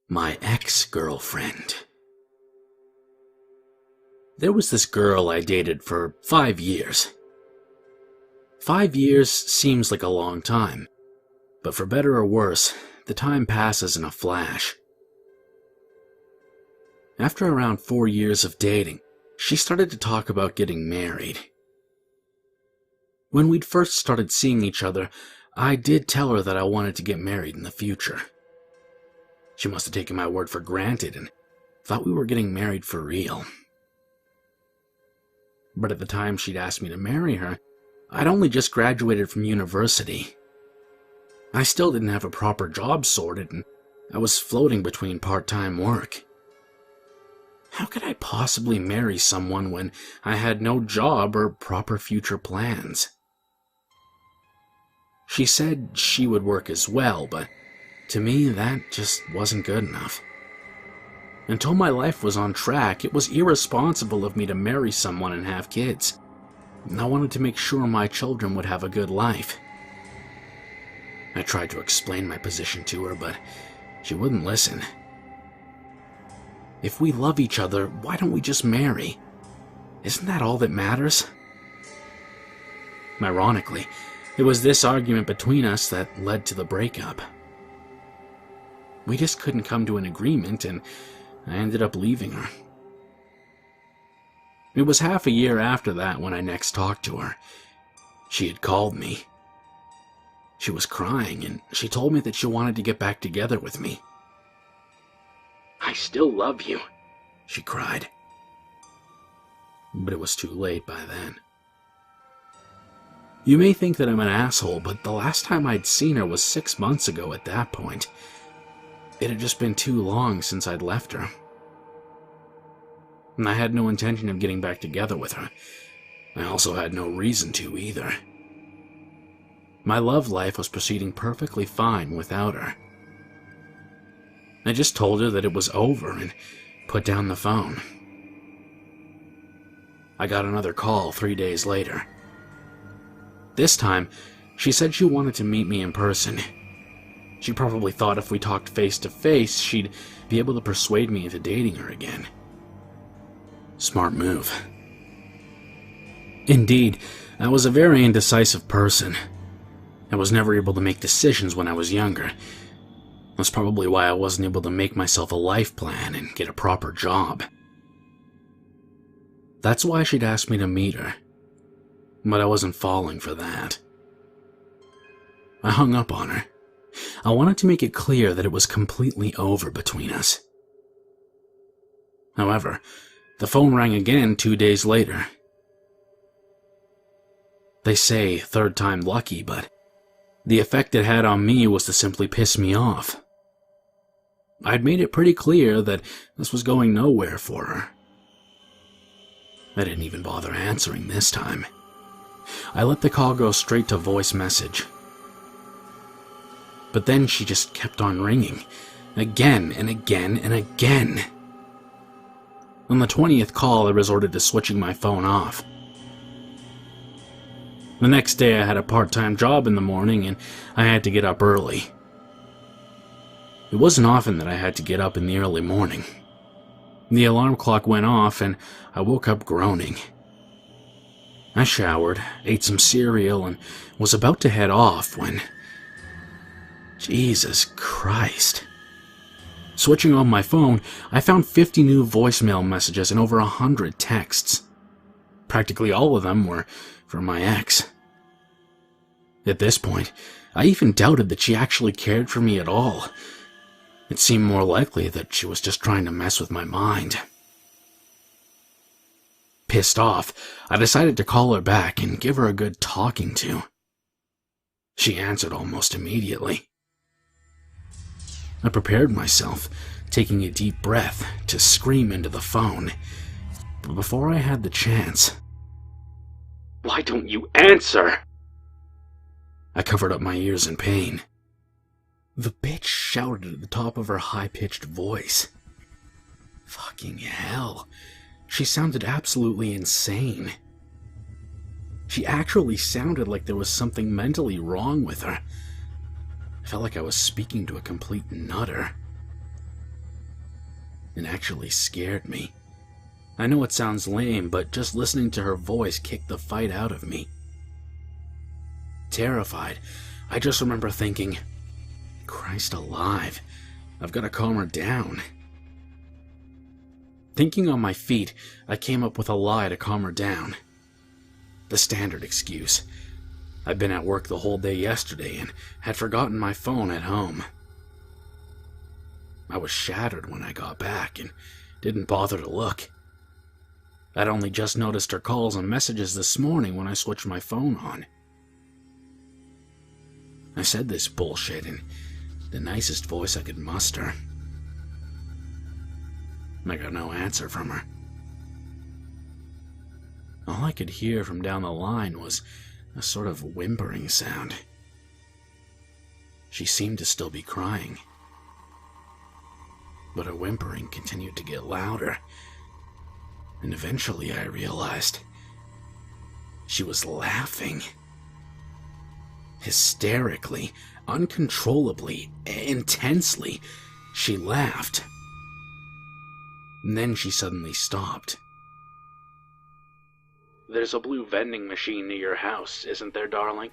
My ex-girlfriend. There was this girl I dated for 5 years. 5 years seems like a long time, but for better or worse, the time passes in a flash. After around 4 years of dating, she started to talk about getting married. When we'd first started seeing each other, I did tell her that I wanted to get married in the future. She must have taken my word for granted and thought we were getting married for real. But at the time she'd asked me to marry her, I'd only just graduated from university. I still didn't have a proper job sorted, and I was floating between part-time work. How could I possibly marry someone when I had no job or proper future plans? She said she would work as well, but to me that just wasn't good enough. Until my life was on track, it was irresponsible of me to marry someone and have kids. I wanted to make sure my children would have a good life. I tried to explain my position to her, but she wouldn't listen. If we love each other, why don't we just marry? Isn't that all that matters? Ironically, it was this argument between us that led to the breakup. We just couldn't come to an agreement, and I ended up leaving her. It was half a year after that when I next talked to her. She had called me. She was crying, and she told me that she wanted to get back together with me. "I still love you," she cried. But it was too late by then. You may think that I'm an asshole, but the last time I'd seen her was 6 months ago at that point. It had just been too long since I'd left her. And I had no intention of getting back together with her. I also had no reason to either. My love life was proceeding perfectly fine without her. I just told her that it was over and put down the phone. I got another call 3 days later. This time, she said she wanted to meet me in person. She probably thought if we talked face to face, she'd be able to persuade me into dating her again. Smart move. Indeed, I was a very indecisive person. I was never able to make decisions when I was younger. That's probably why I wasn't able to make myself a life plan and get a proper job. That's why she'd asked me to meet her. But I wasn't falling for that. I hung up on her. I wanted to make it clear that it was completely over between us. However, the phone rang again 2 days later. They say third time lucky, but the effect it had on me was to simply piss me off. I'd made it pretty clear that this was going nowhere for her. I didn't even bother answering this time. I let the call go straight to voice message. But then she just kept on ringing, again and again and again. On the 20th call, I resorted to switching my phone off. The next day, I had a part-time job in the morning, and I had to get up early. It wasn't often that I had to get up in the early morning. The alarm clock went off, and I woke up groaning. I showered, ate some cereal, and was about to head off when... Jesus Christ. Switching on my phone, I found 50 new voicemail messages and over 100 texts. Practically all of them were from my ex. At this point, I even doubted that she actually cared for me at all. It seemed more likely that she was just trying to mess with my mind. Pissed off, I decided to call her back and give her a good talking to. She answered almost immediately. I prepared myself, taking a deep breath, to scream into the phone. But before I had the chance... "Why don't you answer?" I covered up my ears in pain. The bitch shouted at the top of her high-pitched voice. Fucking hell. She sounded absolutely insane. She actually sounded like there was something mentally wrong with her. I felt like I was speaking to a complete nutter. and actually scared me. I know it sounds lame, but just listening to her voice kicked the fight out of me. Terrified, I just remember thinking, Christ alive, I've got to calm her down. Thinking on my feet, I came up with a lie to calm her down. The standard excuse. I'd been at work the whole day yesterday and had forgotten my phone at home. I was shattered when I got back and didn't bother to look. I'd only just noticed her calls and messages this morning when I switched my phone on. I said this bullshit in the nicest voice I could muster. I got no answer from her. All I could hear from down the line was a sort of whimpering sound. She seemed to still be crying, but her whimpering continued to get louder, and eventually I realized she was laughing. Hysterically, uncontrollably, intensely, she laughed. And then she suddenly stopped. "There's a blue vending machine near your house, isn't there, darling?"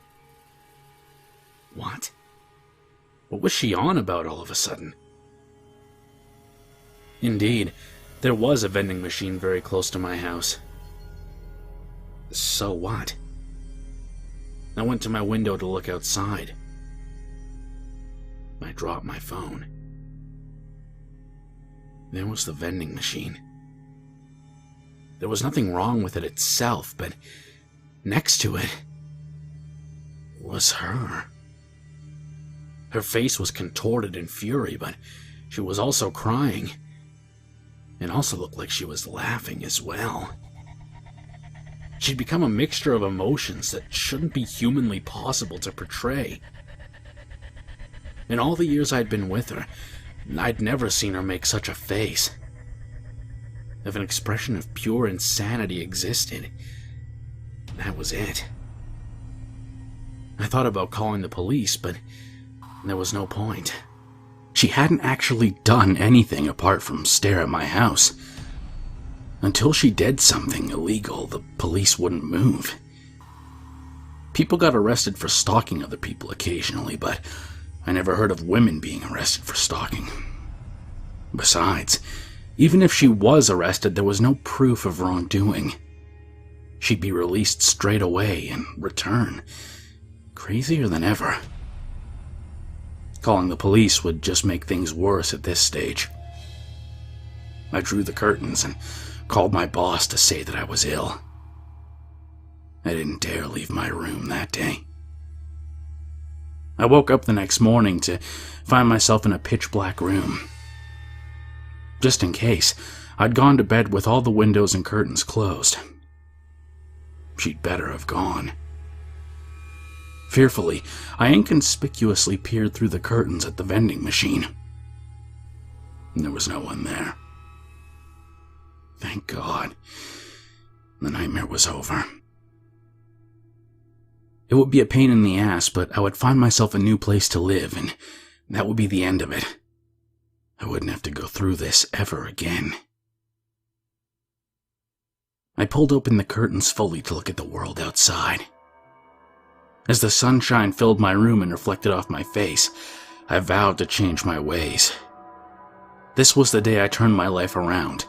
What? What was she on about all of a sudden? Indeed, there was a vending machine very close to my house. So what? I went to my window to look outside. I dropped my phone. There was the vending machine. There was nothing wrong with it itself, but next to it was her. Her face was contorted in fury, but she was also crying, and also looked like she was laughing as well. She'd become a mixture of emotions that shouldn't be humanly possible to portray. In all the years I'd been with her, I'd never seen her make such a face. If an expression of pure insanity existed, that was it. I thought about calling the police, but there was no point. She hadn't actually done anything apart from stare at my house. Until she did something illegal, the police wouldn't move. People got arrested for stalking other people occasionally, but I never heard of women being arrested for stalking. Besides, even if she was arrested, there was no proof of wrongdoing. She'd be released straight away and return. Crazier than ever. Calling the police would just make things worse at this stage. I drew the curtains and called my boss to say that I was ill. I didn't dare leave my room that day. I woke up the next morning to find myself in a pitch-black room. Just in case, I'd gone to bed with all the windows and curtains closed. She'd better have gone. Fearfully, I inconspicuously peered through the curtains at the vending machine. There was no one there. Thank God. The nightmare was over. It would be a pain in the ass, but I would find myself a new place to live, and that would be the end of it. I wouldn't have to go through this ever again. I pulled open the curtains fully to look at the world outside. As the sunshine filled my room and reflected off my face, I vowed to change my ways. This was the day I turned my life around.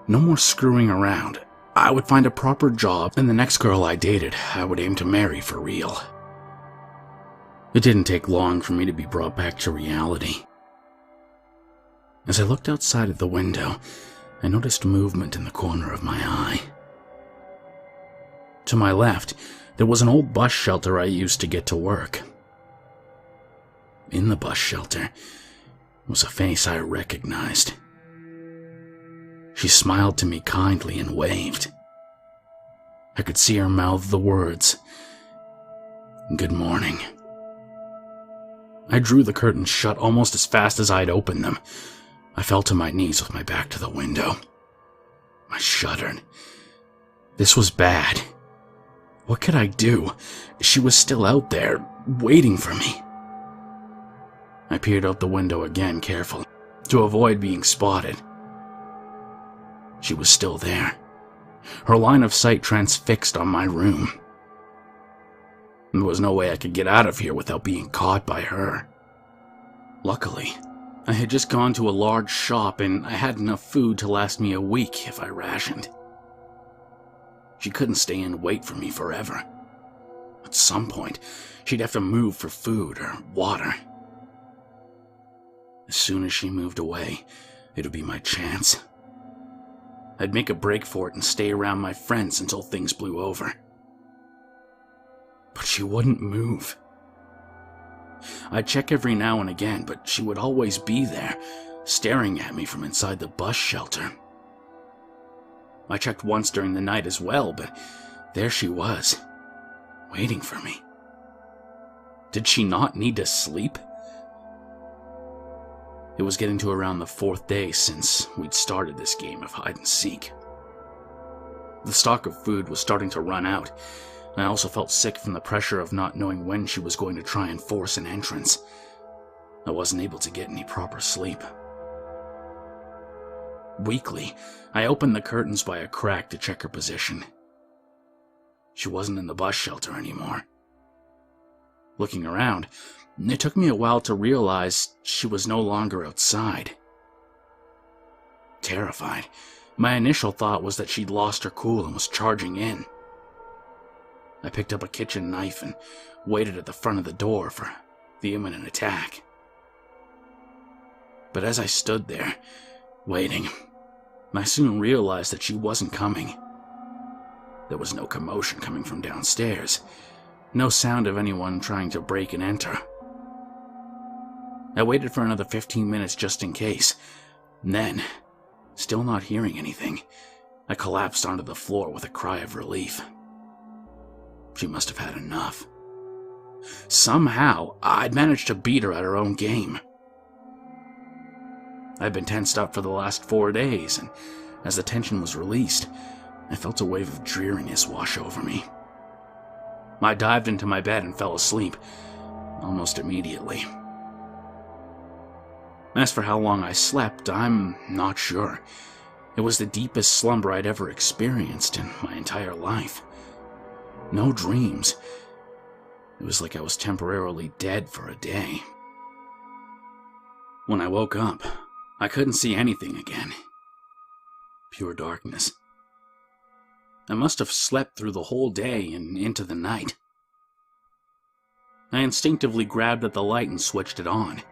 No more screwing around. I would find a proper job, and the next girl I dated, I would aim to marry for real. It didn't take long for me to be brought back to reality. As I looked outside at the window, I noticed movement in the corner of my eye. To my left, there was an old bus shelter I used to get to work. In the bus shelter was a face I recognized. She smiled to me kindly and waved. I could see her mouth the words, "Good morning." I drew the curtains shut almost as fast as I'd opened them. I fell to my knees with my back to the window. I shuddered. This was bad. What could I do? She was still out there, waiting for me. I peered out the window again carefully, to avoid being spotted. She was still there, her line of sight transfixed on my room. There was no way I could get out of here without being caught by her. Luckily, I had just gone to a large shop and I had enough food to last me a week if I rationed. She couldn't stay and wait for me forever. At some point, she'd have to move for food or water. As soon as she moved away, it would be my chance. I'd make a break for it and stay around my friends until things blew over. But she wouldn't move. I'd check every now and again, but she would always be there, staring at me from inside the bus shelter. I checked once during the night as well, but there she was, waiting for me. Did she not need to sleep? It was getting to around the 4th day since we'd started this game of hide and seek. The stock of food was starting to run out, and I also felt sick from the pressure of not knowing when she was going to try and force an entrance. I wasn't able to get any proper sleep. Weakly, I opened the curtains by a crack to check her position. She wasn't in the bus shelter anymore. Looking around, it took me a while to realize she was no longer outside. Terrified, my initial thought was that she'd lost her cool and was charging in. I picked up a kitchen knife and waited at the front of the door for the imminent attack. But as I stood there, waiting, I soon realized that she wasn't coming. There was no commotion coming from downstairs, no sound of anyone trying to break and enter. I waited for another 15 minutes just in case, and then, still not hearing anything, I collapsed onto the floor with a cry of relief. She must have had enough. Somehow, I'd managed to beat her at her own game. I'd been tensed up for the last 4 days, and as the tension was released, I felt a wave of dreariness wash over me. I dived into my bed and fell asleep, almost immediately. As for how long I slept, I'm not sure. It was the deepest slumber I'd ever experienced in my entire life. No dreams. It was like I was temporarily dead for a day. When I woke up, I couldn't see anything again. Pure darkness. I must have slept through the whole day and into the night. I instinctively grabbed at the light and switched it on.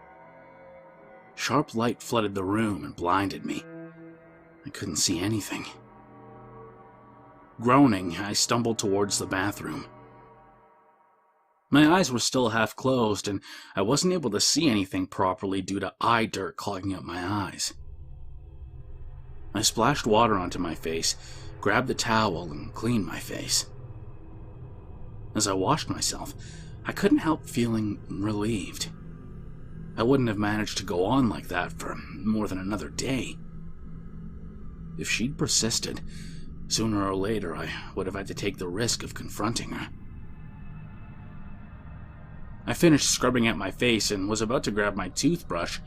Sharp light flooded the room and blinded me. I couldn't see anything. Groaning, I stumbled towards the bathroom. My eyes were still half closed, and I wasn't able to see anything properly due to eye dirt clogging up my eyes. I splashed water onto my face, grabbed the towel, and cleaned my face. As I washed myself, I couldn't help feeling relieved. I wouldn't have managed to go on like that for more than another day. If she'd persisted, sooner or later I would have had to take the risk of confronting her. I finished scrubbing at my face and was about to grab my toothbrush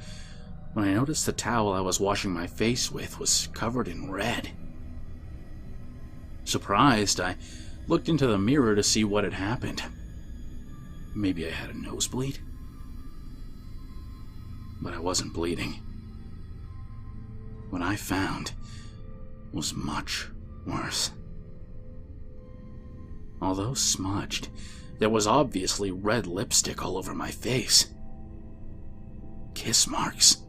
when I noticed the towel I was washing my face with was covered in red. Surprised, I looked into the mirror to see what had happened. Maybe I had a nosebleed? But I wasn't bleeding. What I found was much worse. Although smudged, there was obviously red lipstick all over my face. Kiss marks.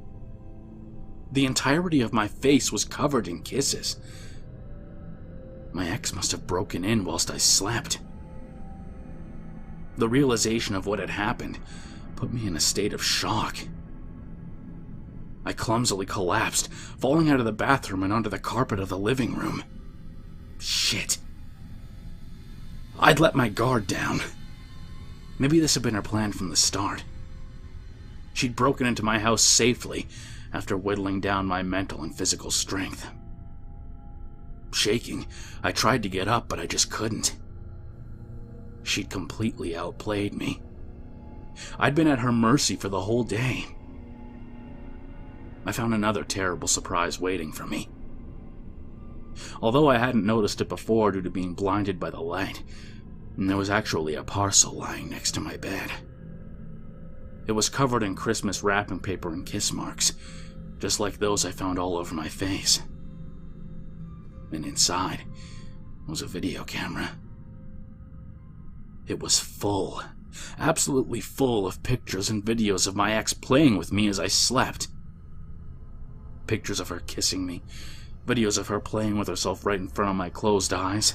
The entirety of my face was covered in kisses. My ex must have broken in whilst I slept. The realization of what had happened put me in a state of shock. I clumsily collapsed, falling out of the bathroom and onto the carpet of the living room. Shit. I'd let my guard down. Maybe this had been her plan from the start. She'd broken into my house safely after whittling down my mental and physical strength. Shaking, I tried to get up, but I just couldn't. She'd completely outplayed me. I'd been at her mercy for the whole day. I found another terrible surprise waiting for me. although I hadn't noticed it before due to being blinded by the light. And there was actually a parcel lying next to my bed. It was covered in Christmas wrapping paper and kiss marks, just like those I found all over my face. And inside was a video camera. It was full, absolutely full of pictures and videos of my ex playing with me as I slept. Pictures of her kissing me, videos of her playing with herself right in front of my closed eyes.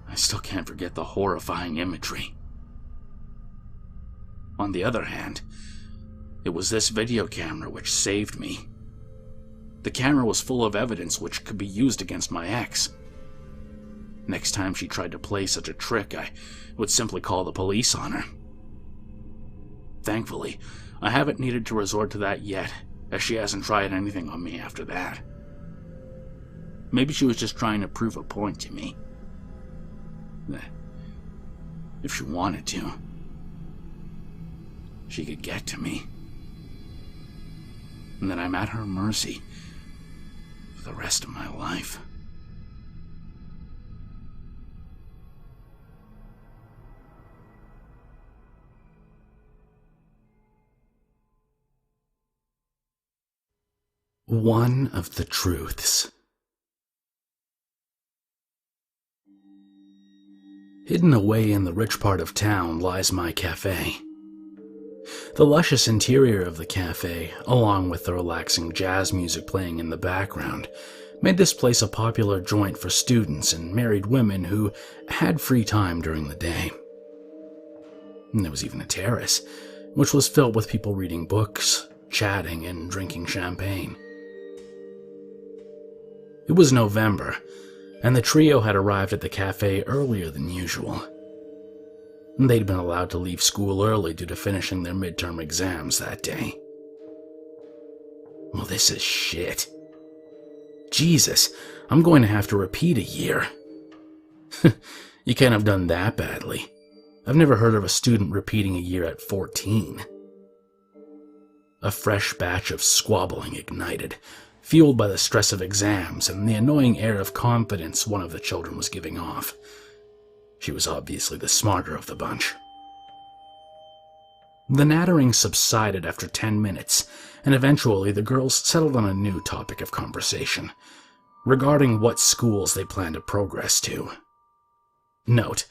I still can't forget the horrifying imagery. On the other hand, it was this video camera which saved me. The camera was full of evidence which could be used against my ex. Next time she tried to play such a trick, I would simply call the police on her. Thankfully, I haven't needed to resort to that yet, as she hasn't tried anything on me after that. Maybe she was just trying to prove a point to me. If she wanted to, she could get to me. And then I'm at her mercy for the rest of my life. One of the truths. Hidden away in the rich part of town lies my cafe. The luscious interior of the cafe, along with the relaxing jazz music playing in the background, made this place a popular joint for students and married women who had free time during the day. And there was even a terrace, which was filled with people reading books, chatting, and drinking champagne. It was November, and the trio had arrived at the cafe earlier than usual. They'd been allowed to leave school early due to finishing their midterm exams that day. Well, this is shit. Jesus, I'm going to have to repeat a year. You can't have done that badly. I've never heard of a student repeating a year at 14. A fresh batch of squabbling ignited, fueled by the stress of exams and the annoying air of confidence one of the children was giving off. She was obviously the smarter of the bunch. The nattering subsided after 10 minutes, and eventually the girls settled on a new topic of conversation, regarding what schools they planned to progress to. Note,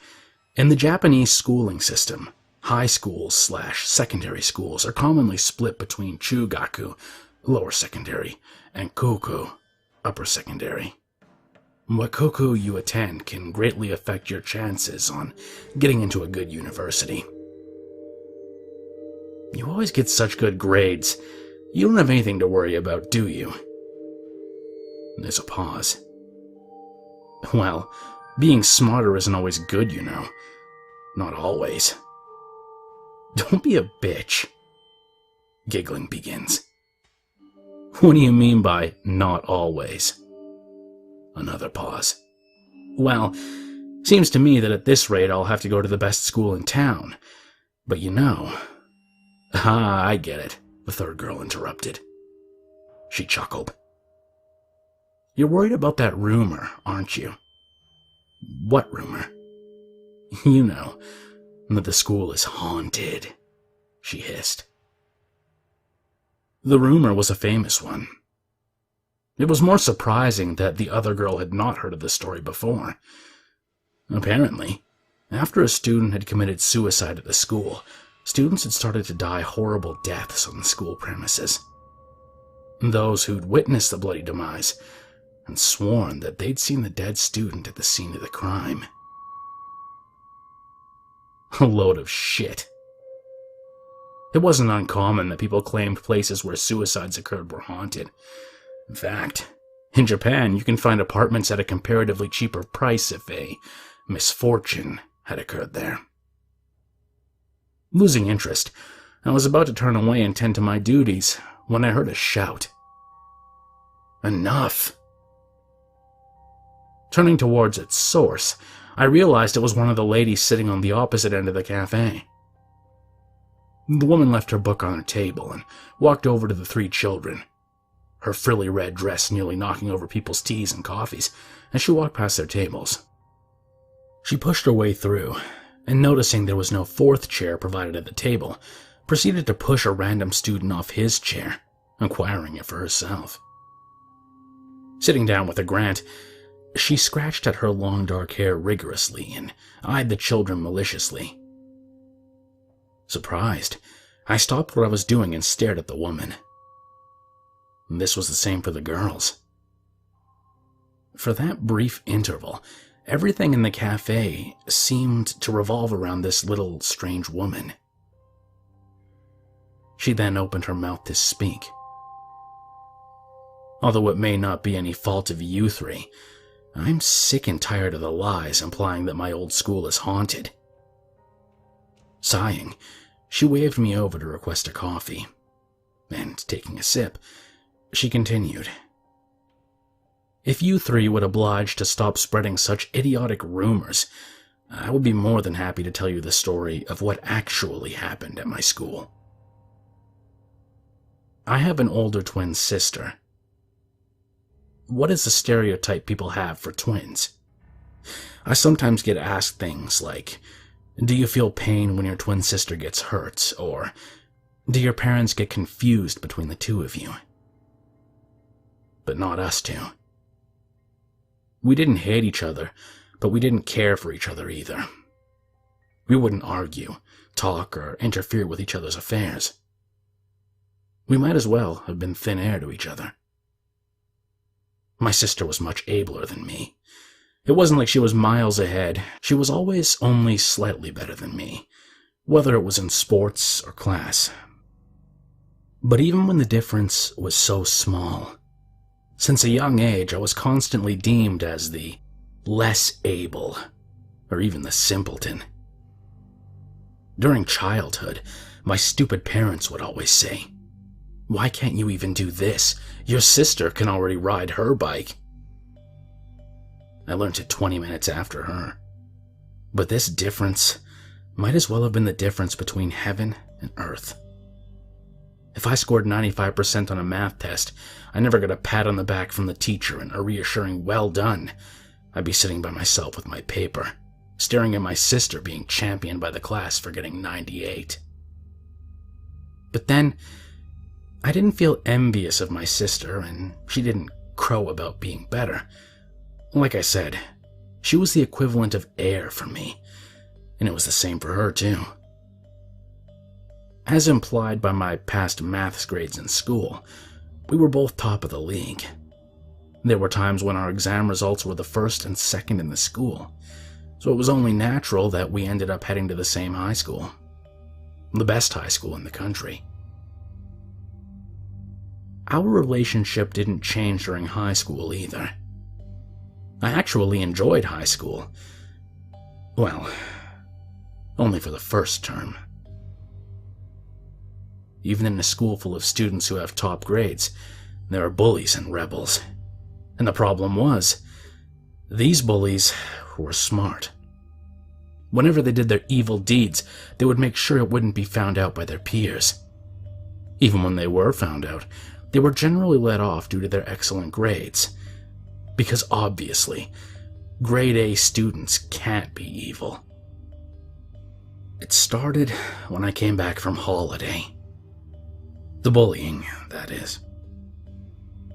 in the Japanese schooling system, high schools/secondary schools are commonly split between chugaku, lower secondary, and koku, upper secondary. What koku you attend can greatly affect your chances on getting into a good university. You always get such good grades. You don't have anything to worry about, do you? There's a pause. Well, being smarter isn't always good, you know. Not always. Don't be a bitch. Giggling begins. What do you mean by not always? Another pause. Well, seems to me that at this rate I'll have to go to the best school in town. But you know... Ah, I get it, the third girl interrupted. She chuckled. You're worried about that rumor, aren't you? What rumor? You know, that the school is haunted, she hissed. The rumor was a famous one. It was more surprising that the other girl had not heard of the story before. Apparently, after a student had committed suicide at the school, students had started to die horrible deaths on the school premises. Those who'd witnessed the bloody demise had sworn that they'd seen the dead student at the scene of the crime. A load of shit. It wasn't uncommon that people claimed places where suicides occurred were haunted. In fact, in Japan, you can find apartments at a comparatively cheaper price if a misfortune had occurred there. Losing interest, I was about to turn away and tend to my duties when I heard a shout. Enough! Turning towards its source, I realized it was one of the ladies sitting on the opposite end of the cafe. The woman left her book on her table and walked over to the three children. her frilly red dress nearly knocking over people's teas and coffees as she walked past their tables. She pushed her way through, and noticing there was no fourth chair provided at the table, proceeded to push a random student off his chair, acquiring it for herself. Sitting down with a Grant, she scratched at her long dark hair rigorously and eyed the children maliciously. Surprised, I stopped what I was doing and stared at the woman. This was the same for the girls. For that brief interval, everything in the cafe seemed to revolve around this little strange woman. She then opened her mouth to speak. Although it may not be any fault of you three, I'm sick and tired of the lies implying that my old school is haunted. Sighing, she waved me over to request a coffee, and taking a sip, she continued. If you three would oblige to stop spreading such idiotic rumors, I would be more than happy to tell you the story of what actually happened at my school. I have an older twin sister. What is the stereotype people have for twins? I sometimes get asked things like, do you feel pain when your twin sister gets hurt? Or, do your parents get confused between the two of you? But not us two. We didn't hate each other, but we didn't care for each other either. We wouldn't argue, talk, or interfere with each other's affairs. We might as well have been thin air to each other. My sister was much abler than me. It wasn't like she was miles ahead. She was always only slightly better than me, whether it was in sports or class. But even when the difference was so small, since a young age I was constantly deemed as the less able, or even the simpleton. During childhood, my stupid parents would always say, "Why can't you even do this? Your sister can already ride her bike." I learned it 20 minutes after her. But this difference might as well have been the difference between heaven and earth. If I scored 95% on a math test, I never got a pat on the back from the teacher and a reassuring "well done." I'd be sitting by myself with my paper, staring at my sister being championed by the class for getting 98. But then, I didn't feel envious of my sister, and she didn't crow about being better. Like I said, she was the equivalent of air for me, and it was the same for her too. As implied by my past maths grades in school, we were both top of the league. There were times when our exam results were the first and second in the school, so it was only natural that we ended up heading to the same high school, the best high school in the country. Our relationship didn't change during high school either. I actually enjoyed high school. Well, only for the first term. Even in a school full of students who have top grades, there are bullies and rebels. And the problem was, these bullies were smart. Whenever they did their evil deeds, they would make sure it wouldn't be found out by their peers. Even when they were found out, they were generally let off due to their excellent grades. Because obviously, grade A students can't be evil. It started when I came back from holiday. The bullying, that is.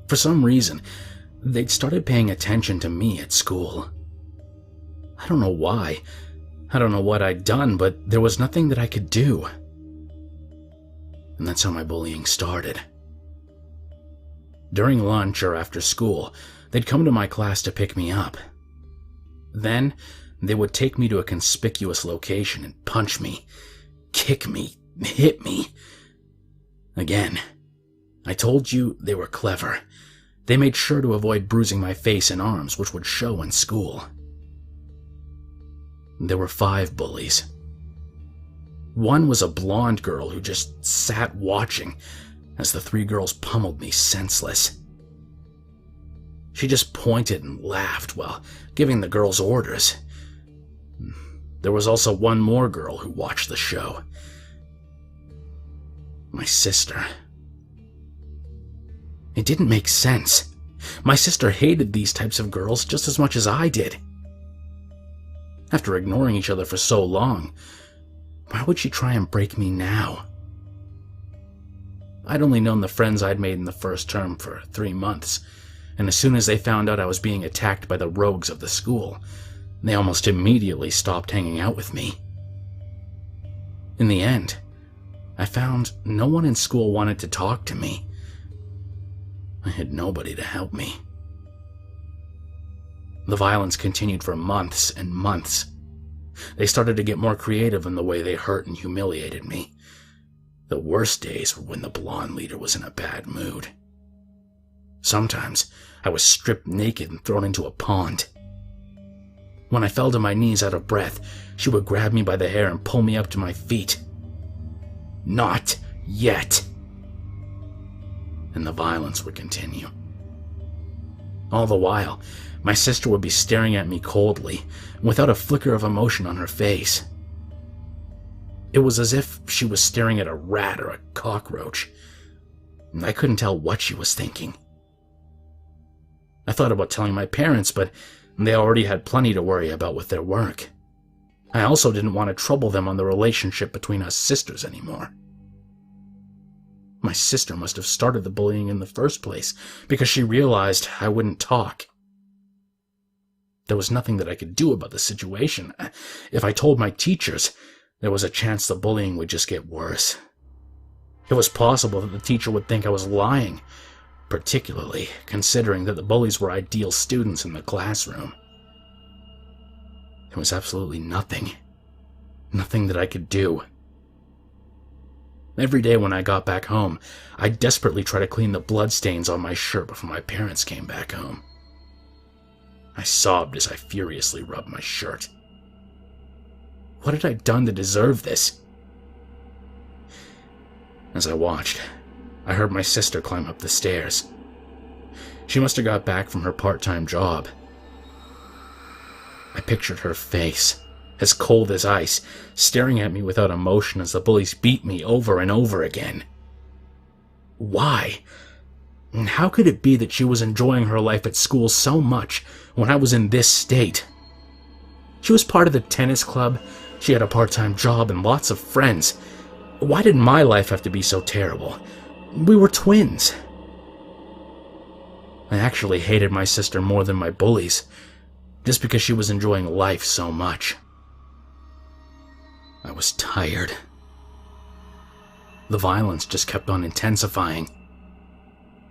For some reason, they'd started paying attention to me at school. I don't know why. I don't know what I'd done, but there was nothing that I could do. And that's how my bullying started. During lunch or after school, they'd come to my class to pick me up. Then, they would take me to a conspicuous location and punch me, kick me, hit me. Again, I told you they were clever. They made sure to avoid bruising my face and arms, which would show in school. There were 5 bullies. One was a blonde girl who just sat watching as the 3 girls pummeled me senseless. She just pointed and laughed while giving the girls orders. There was also one more girl who watched the show. My sister. It didn't make sense. My sister hated these types of girls just as much as I did. After ignoring each other for so long, why would she try and break me now? I'd only known the friends I'd made in the first term for 3 months, and as soon as they found out I was being attacked by the rogues of the school, they almost immediately stopped hanging out with me. In the end, I found no one in school wanted to talk to me. I had nobody to help me. The violence continued for months and months. They started to get more creative in the way they hurt and humiliated me. The worst days were when the blonde leader was in a bad mood. Sometimes I was stripped naked and thrown into a pond. When I fell to my knees out of breath, she would grab me by the hair and pull me up to my feet. Not yet. And the violence would continue. All the while, my sister would be staring at me coldly, without a flicker of emotion on her face. It was as if she was staring at a rat or a cockroach. I couldn't tell what she was thinking. I thought about telling my parents, but they already had plenty to worry about with their work. I also didn't want to trouble them on the relationship between us sisters anymore. My sister must have started the bullying in the first place because she realized I wouldn't talk. There was nothing that I could do about the situation. If I told my teachers, there was a chance the bullying would just get worse. It was possible that the teacher would think I was lying, particularly considering that the bullies were ideal students in the classroom. There was absolutely nothing that I could do. Every day when I got back home, I desperately tried to clean the bloodstains on my shirt before my parents came back home. I sobbed as I furiously rubbed my shirt. What had I done to deserve this? As I watched, I heard my sister climb up the stairs. She must have got back from her part-time job. I pictured her face, as cold as ice, staring at me without emotion as the bullies beat me over and over again. Why? And how could it be that she was enjoying her life at school so much when I was in this state? She was part of the tennis club, she had a part-time job and lots of friends. Why did my life have to be so terrible? We were twins. I actually hated my sister more than my bullies, just because she was enjoying life so much. I was tired. The violence just kept on intensifying.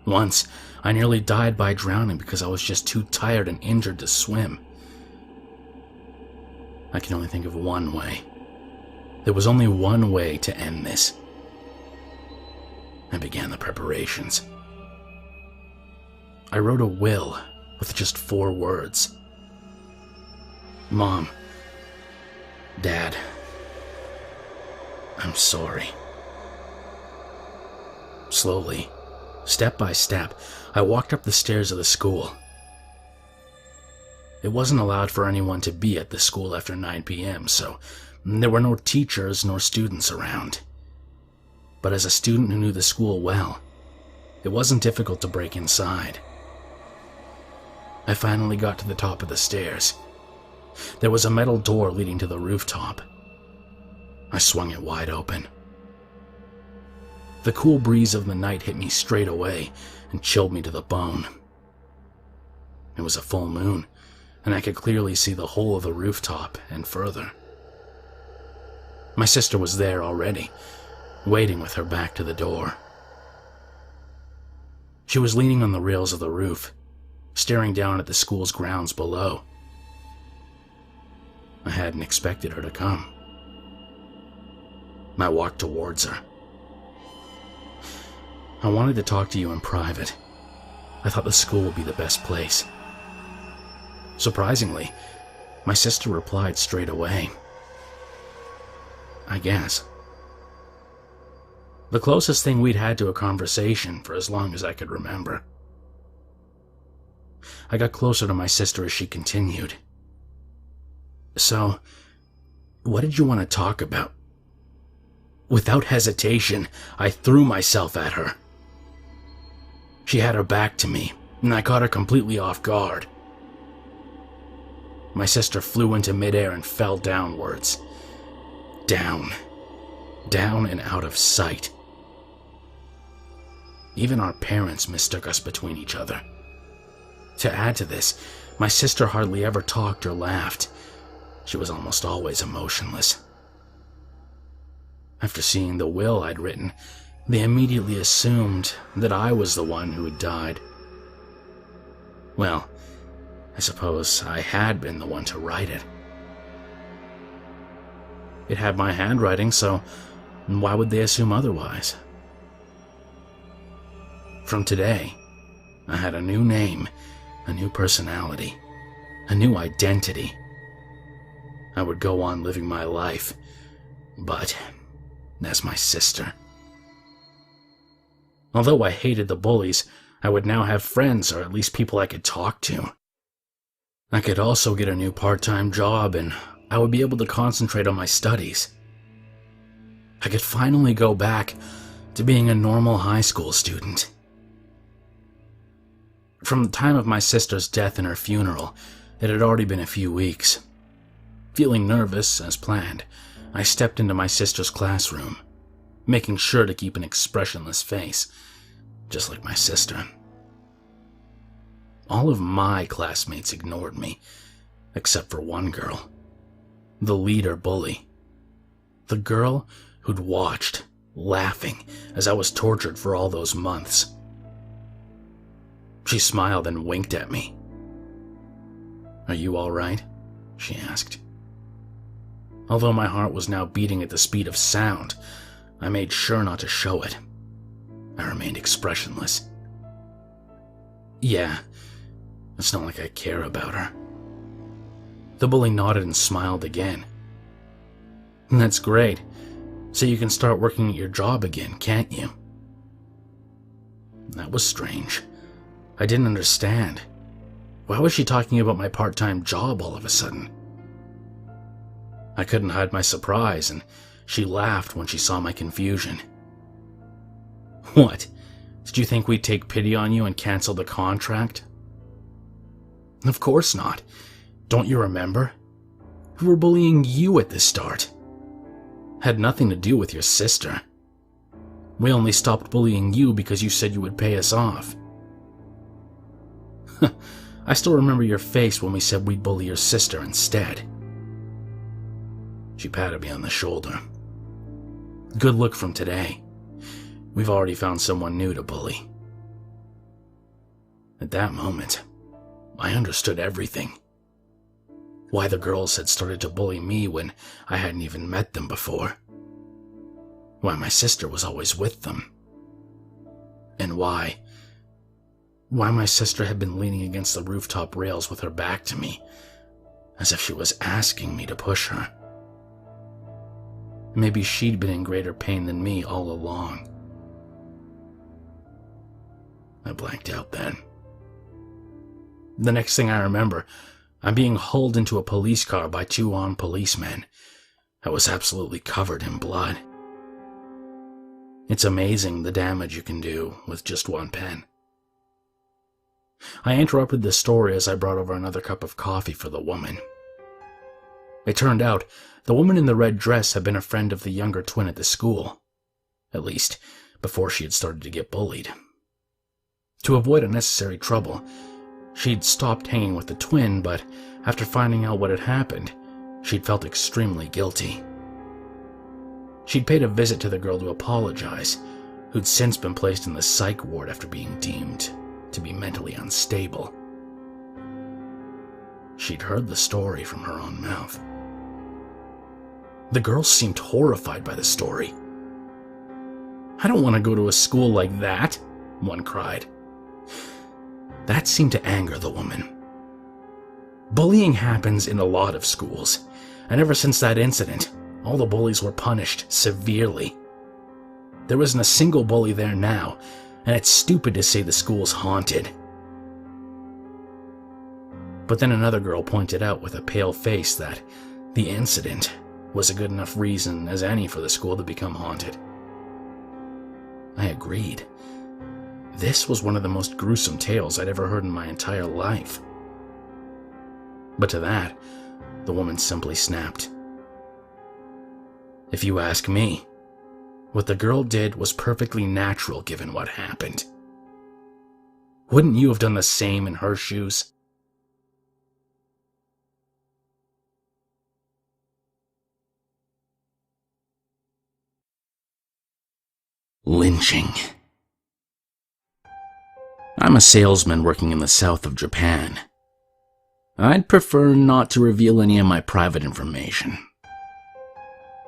Once, I nearly died by drowning because I was just too tired and injured to swim. I can only think of one way. There was only one way to end this. I began the preparations. I wrote a will with just 4 words. Mom, Dad, I'm sorry. Slowly, step by step, I walked up the stairs of the school. It wasn't allowed for anyone to be at the school after 9 p.m., so there were no teachers nor students around. But as a student who knew the school well, it wasn't difficult to break inside. I finally got to the top of the stairs. There was a metal door leading to the rooftop. I swung it wide open. The cool breeze of the night hit me straight away and chilled me to the bone. It was a full moon, and I could clearly see the whole of the rooftop and further. My sister was there already, waiting with her back to the door. She was leaning on the rails of the roof, staring down at the school's grounds below. I hadn't expected her to come. I walked towards her. I wanted to talk to you in private. I thought the school would be the best place. Surprisingly, my sister replied straight away. I guess. The closest thing we'd had to a conversation for as long as I could remember. I got closer to my sister as she continued. So, what did you want to talk about? Without hesitation, I threw myself at her. She had her back to me, and I caught her completely off guard. My sister flew into midair and fell downwards. Down and out of sight. Even our parents mistook us between each other. To add to this, my sister hardly ever talked or laughed. She was almost always emotionless. After seeing the will I'd written, they immediately assumed that I was the one who had died. Well, I suppose I had been the one to write it. It had my handwriting, so why would they assume otherwise? From today, I had a new name, a new personality, a new identity. I would go on living my life, but as my sister. Although I hated the bullies, I would now have friends, or at least people I could talk to. I could also get a new part-time job, and I would be able to concentrate on my studies. I could finally go back to being a normal high school student. From the time of my sister's death and her funeral, it had already been a few weeks. Feeling nervous, as planned, I stepped into my sister's classroom, making sure to keep an expressionless face, just like my sister. All of my classmates ignored me, except for one girl. The leader bully. The girl who'd watched, laughing, as I was tortured for all those months. She smiled and winked at me. "Are you all right?" she asked. Although my heart was now beating at the speed of sound, I made sure not to show it. I remained expressionless. "Yeah, it's not like I care about her." The bully nodded and smiled again. "That's great. So you can start working at your job again, can't you?" That was strange. I didn't understand. Why was she talking about my part-time job all of a sudden? I couldn't hide my surprise, and she laughed when she saw my confusion. "What? Did you think we'd take pity on you and cancel the contract?" "Of course not. Don't you remember? We were bullying you at the start. Had nothing to do with your sister. We only stopped bullying you because you said you would pay us off." I still remember your face when we said we'd bully your sister instead. She patted me on the shoulder. "Good look from today. We've already found someone new to bully." At that moment, I understood everything. Why the girls had started to bully me when I hadn't even met them before. Why my sister was always with them. And why my sister had been leaning against the rooftop rails with her back to me, as if she was asking me to push her. Maybe she'd been in greater pain than me all along. I blanked out then. The next thing I remember, I'm being hauled into a police car by 2 armed policemen. I was absolutely covered in blood. It's amazing the damage you can do with just one pen. I interrupted the story as I brought over another cup of coffee for the woman. It turned out the woman in the red dress had been a friend of the younger twin at the school, at least before she had started to get bullied. To avoid unnecessary trouble, she'd stopped hanging with the twin, but after finding out what had happened, she'd felt extremely guilty. She'd paid a visit to the girl to apologize, who'd since been placed in the psych ward after being deemed to be mentally unstable. She'd heard the story from her own mouth. The girls seemed horrified by the story. "I don't want to go to a school like that," one cried. That seemed to anger the woman. Bullying happens in a lot of schools, and ever since that incident, all the bullies were punished severely. There isn't a single bully there now, and it's stupid to say the school's haunted. But then another girl pointed out with a pale face that the incident was a good enough reason as any for the school to become haunted. I agreed. This was one of the most gruesome tales I'd ever heard in my entire life. But to that, the woman simply snapped. If you ask me, what the girl did was perfectly natural given what happened. Wouldn't you have done the same in her shoes? Lynching. I'm a salesman working in the south of Japan. I'd prefer not to reveal any of my private information.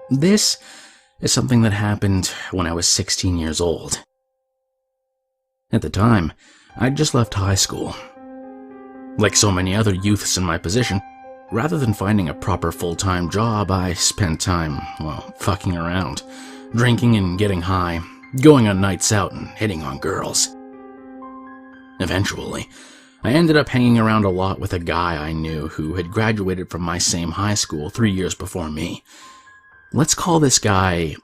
This is something that happened when I was 16 years old. At the time, I'd just left high school. Like so many other youths in my position, rather than finding a proper full-time job, I spent time, fucking around, drinking and getting high, going on nights out and hitting on girls. Eventually, I ended up hanging around a lot with a guy I knew who had graduated from my same high school 3 years before me. Let's call this guy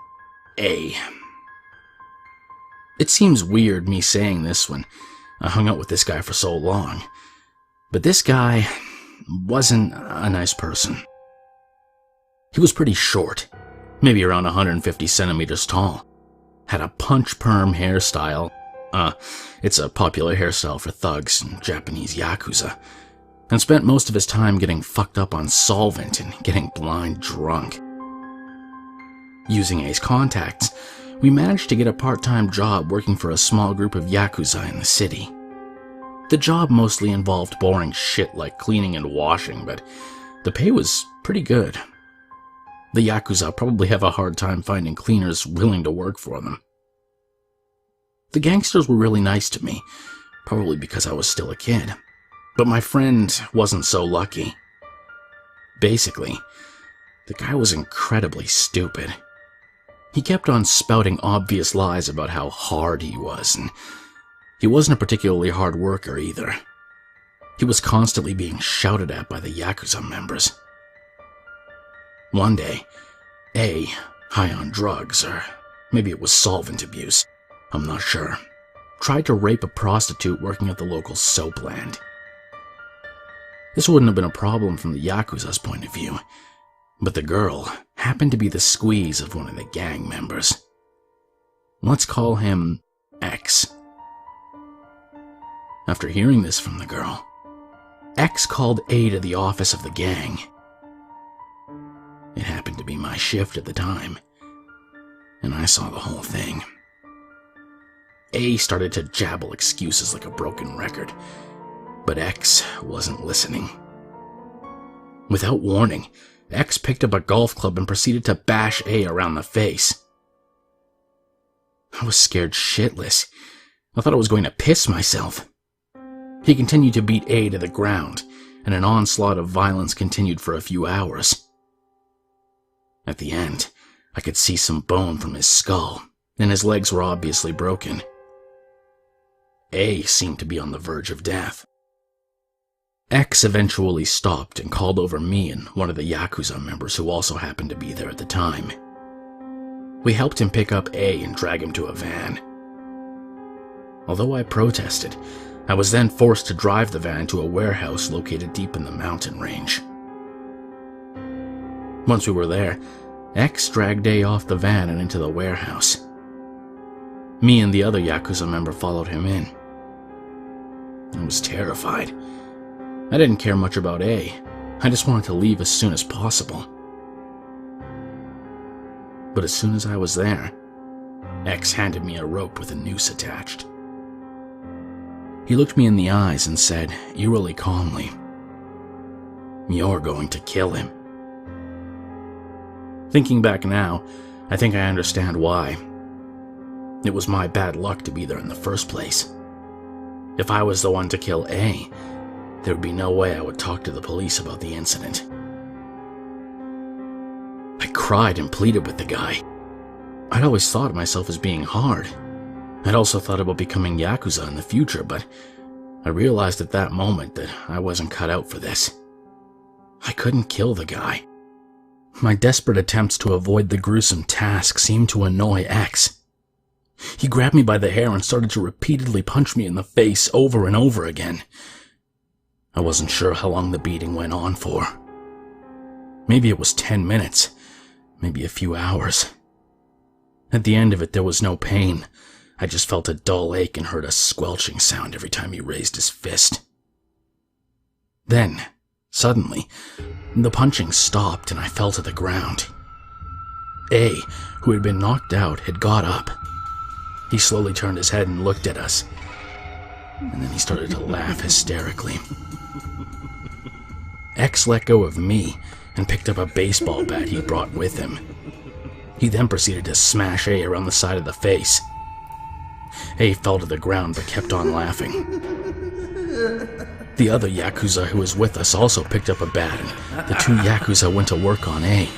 A. It seems weird me saying this when I hung out with this guy for so long, but this guy wasn't a nice person. He was pretty short, maybe around 150 centimeters tall, had a punch perm hairstyle. It's a popular hairstyle for thugs and Japanese yakuza, and spent most of his time getting fucked up on solvent and getting blind drunk. Using A's contacts, we managed to get a part-time job working for a small group of yakuza in the city. The job mostly involved boring shit like cleaning and washing, but the pay was pretty good. The yakuza probably have a hard time finding cleaners willing to work for them. The gangsters were really nice to me, probably because I was still a kid, but my friend wasn't so lucky. Basically, the guy was incredibly stupid. He kept on spouting obvious lies about how hard he was, and he wasn't a particularly hard worker either. He was constantly being shouted at by the yakuza members. One day, A, high on drugs, or maybe it was solvent abuse, I'm not sure, tried to rape a prostitute working at the local soap land. This wouldn't have been a problem from the yakuza's point of view, but the girl happened to be the squeeze of one of the gang members. Let's call him X. After hearing this from the girl, X called A to the office of the gang. It happened to be my shift at the time, and I saw the whole thing. A started to jabble excuses like a broken record, but X wasn't listening. Without warning, X picked up a golf club and proceeded to bash A around the face. I was scared shitless. I thought I was going to piss myself. He continued to beat A to the ground, and an onslaught of violence continued for a few hours. At the end, I could see some bone from his skull, and his legs were obviously broken. A seemed to be on the verge of death. X eventually stopped and called over me and one of the yakuza members who also happened to be there at the time. We helped him pick up A and drag him to a van. Although I protested, I was then forced to drive the van to a warehouse located deep in the mountain range. Once we were there, X dragged A off the van and into the warehouse. Me and the other yakuza member followed him in. I was terrified. I didn't care much about A. I just wanted to leave as soon as possible. But as soon as I was there, X handed me a rope with a noose attached. He looked me in the eyes and said, eerily calmly, "You're going to kill him." Thinking back now, I think I understand why. It was my bad luck to be there in the first place. If I was the one to kill A, there would be no way I would talk to the police about the incident. I cried and pleaded with the guy. I'd always thought of myself as being hard. I'd also thought about becoming Yakuza in the future, but I realized at that moment that I wasn't cut out for this. I couldn't kill the guy. My desperate attempts to avoid the gruesome task seemed to annoy X. He grabbed me by the hair and started to repeatedly punch me in the face over and over again. I wasn't sure how long the beating went on for. Maybe it was 10 minutes, maybe a few hours. At the end of it, there was no pain. I just felt a dull ache and heard a squelching sound every time he raised his fist. Then, suddenly, the punching stopped and I fell to the ground. A, who had been knocked out, had got up. He slowly turned his head and looked at us. And then he started to laugh hysterically. X let go of me and picked up a baseball bat he brought with him. He then proceeded to smash A around the side of the face. A fell to the ground but kept on laughing. The other Yakuza who was with us also picked up a bat, and the two Yakuza went to work on A.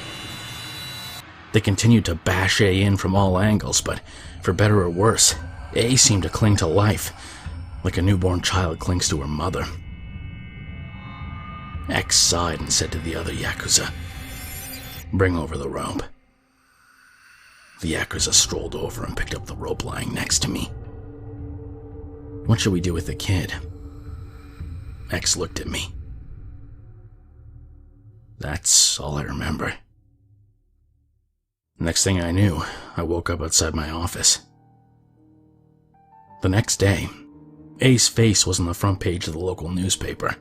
They continued to bash A in from all angles, but for better or worse, A seemed to cling to life, like a newborn child clings to her mother. X sighed and said to the other Yakuza, "Bring over the rope." The Yakuza strolled over and picked up the rope lying next to me. "What should we do with the kid?" X looked at me. That's all I remember. Next thing I knew, I woke up outside my office. The next day, A's face was on the front page of the local newspaper.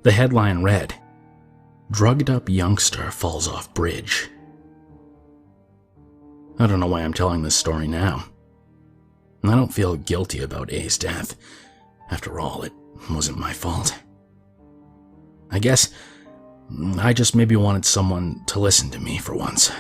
The headline read, "Drugged up youngster falls off bridge." I don't know why I'm telling this story now. I don't feel guilty about A's death. After all, it wasn't my fault. I guess I just maybe wanted someone to listen to me for once.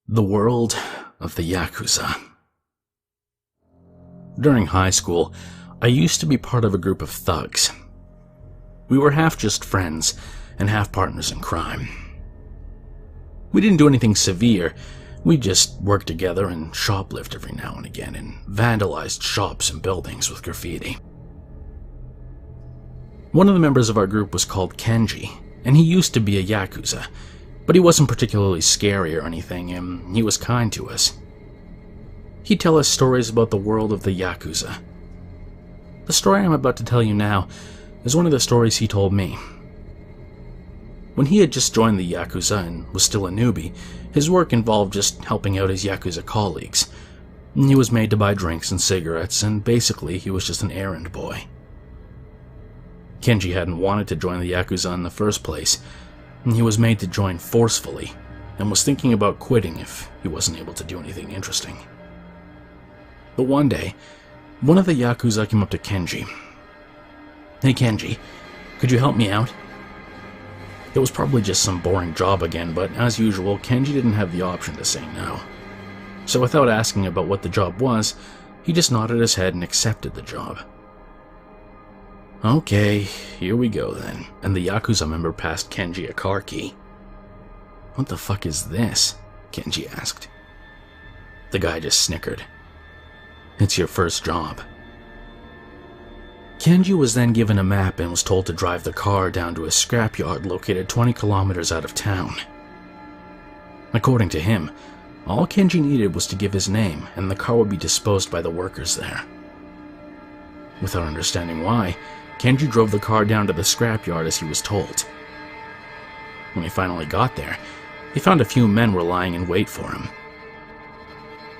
The world of the Yakuza. During high school, I used to be part of a group of thugs. We were half just friends and half partners in crime. We didn't do anything severe. We just worked together and shoplifted every now and again and vandalized shops and buildings with graffiti. One of the members of our group was called Kenji, and he used to be a Yakuza, but he wasn't particularly scary or anything, and he was kind to us. He'd tell us stories about the world of the Yakuza. The story I'm about to tell you now is one of the stories he told me. When he had just joined the Yakuza and was still a newbie, his work involved just helping out his Yakuza colleagues. He was made to buy drinks and cigarettes, and basically he was just an errand boy. Kenji hadn't wanted to join the Yakuza in the first place. He was made to join forcefully, and was thinking about quitting if he wasn't able to do anything interesting. But one day, one of the Yakuza came up to Kenji. "Hey Kenji, could you help me out?" It was probably just some boring job again, but as usual, Kenji didn't have the option to say no. So without asking about what the job was, he just nodded his head and accepted the job. "Okay, here we go then," and the Yakuza member passed Kenji a car key. "What the fuck is this?" Kenji asked. The guy just snickered. "It's your first job." Kenji was then given a map and was told to drive the car down to a scrapyard located 20 kilometers out of town. According to him, all Kenji needed was to give his name and the car would be disposed by the workers there. Without understanding why, Kenji drove the car down to the scrapyard as he was told. When he finally got there, he found a few men were lying in wait for him.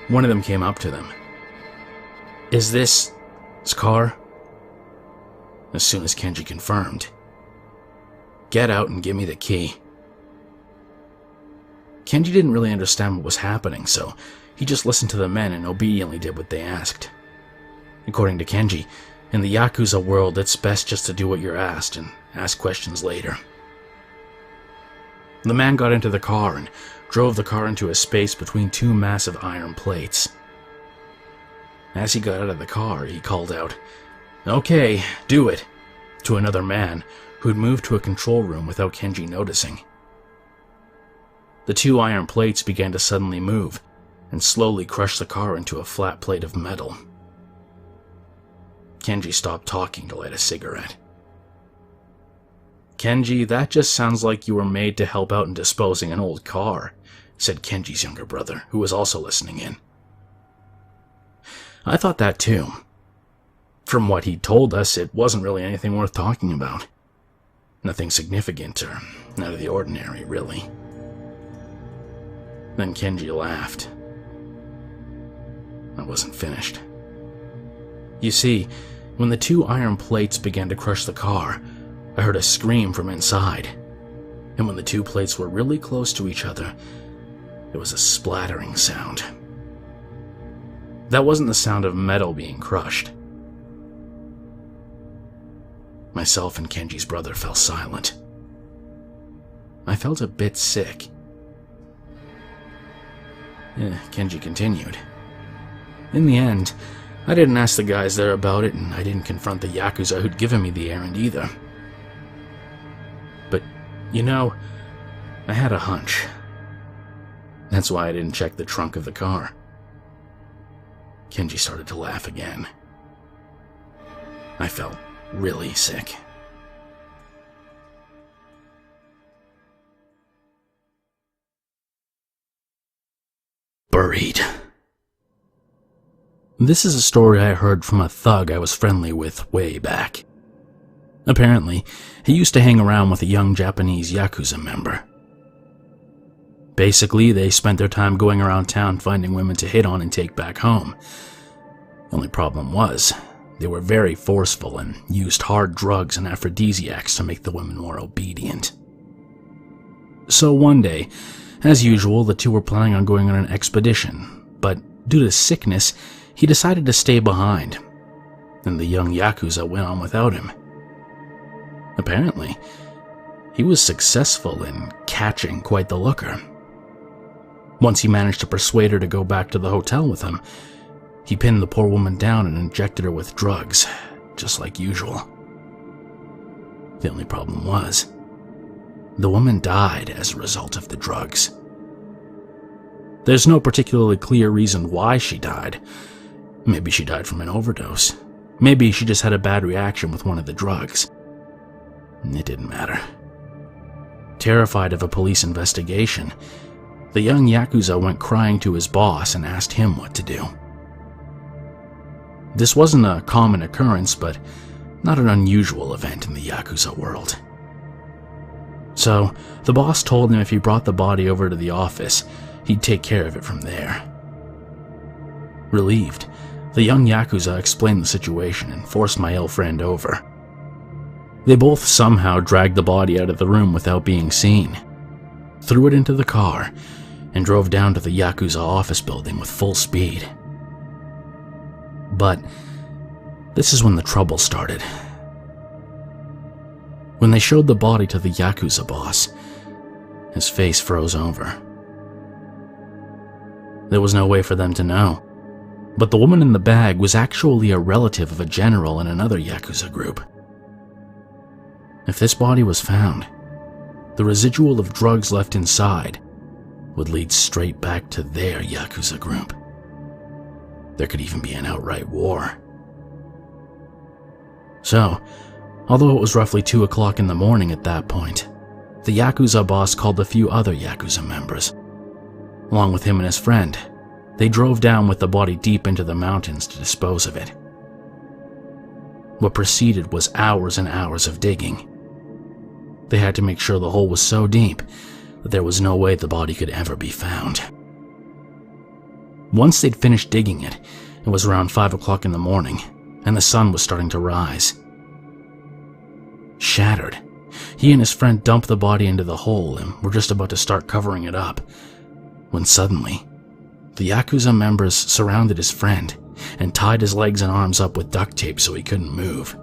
One of them came up to them. "Is this car?" As soon as Kenji confirmed, "Get out and give me the key." Kenji didn't really understand what was happening, so he just listened to the men and obediently did what they asked. According to Kenji, in the Yakuza world, it's best just to do what you're asked and ask questions later. The man got into the car and drove the car into a space between two massive iron plates. As he got out of the car, he called out, "Okay, do it," to another man who'd moved to a control room without Kenji noticing. The two iron plates began to suddenly move, and slowly crushed the car into a flat plate of metal. Kenji stopped talking to light a cigarette. "Kenji, that just sounds like you were made to help out in disposing an old car," said Kenji's younger brother, who was also listening in. I thought that too. From what he'd told us, it wasn't really anything worth talking about. Nothing significant or out of the ordinary, really. Then Kenji laughed. I wasn't finished. You see, when the two iron plates began to crush the car, I heard a scream from inside. And when the two plates were really close to each other, there was a splattering sound. That wasn't the sound of metal being crushed. Myself and Kenji's brother fell silent. I felt a bit sick. Kenji continued. In the end, I didn't ask the guys there about it, and I didn't confront the Yakuza who'd given me the errand either. But, I had a hunch. That's why I didn't check the trunk of the car. Kenji started to laugh again. I felt really sick. Buried. This is a story I heard from a thug I was friendly with way back. Apparently, he used to hang around with a young Japanese Yakuza member. Basically, they spent their time going around town finding women to hit on and take back home. The only problem was, they were very forceful and used hard drugs and aphrodisiacs to make the women more obedient. So one day, as usual, the two were planning on going on an expedition, but due to sickness, he decided to stay behind, and the young Yakuza went on without him. Apparently, he was successful in catching quite the looker. Once he managed to persuade her to go back to the hotel with him, he pinned the poor woman down and injected her with drugs, just like usual. The only problem was, the woman died as a result of the drugs. There's no particularly clear reason why she died. Maybe she died from an overdose. Maybe she just had a bad reaction with one of the drugs. It didn't matter. Terrified of a police investigation, the young Yakuza went crying to his boss and asked him what to do. This wasn't a common occurrence, but not an unusual event in the Yakuza world. So, the boss told him if he brought the body over to the office, he'd take care of it from there. Relieved, the young Yakuza explained the situation and forced my ill friend over. They both somehow dragged the body out of the room without being seen, threw it into the car, and drove down to the Yakuza office building with full speed. But this is when the trouble started. When they showed the body to the Yakuza boss, his face froze over. There was no way for them to know, but the woman in the bag was actually a relative of a general in another Yakuza group. If this body was found, the residual of drugs left inside would lead straight back to their Yakuza group. There could even be an outright war. So, although it was roughly 2 o'clock in the morning at that point, the Yakuza boss called a few other Yakuza members. Along with him and his friend, they drove down with the body deep into the mountains to dispose of it. What preceded was hours and hours of digging. They had to make sure the hole was so deep that there was no way the body could ever be found. Once they'd finished digging it, it was around 5 o'clock in the morning, and the sun was starting to rise. Shattered, he and his friend dumped the body into the hole and were just about to start covering it up, when suddenly, the Yakuza members surrounded his friend and tied his legs and arms up with duct tape so he couldn't move.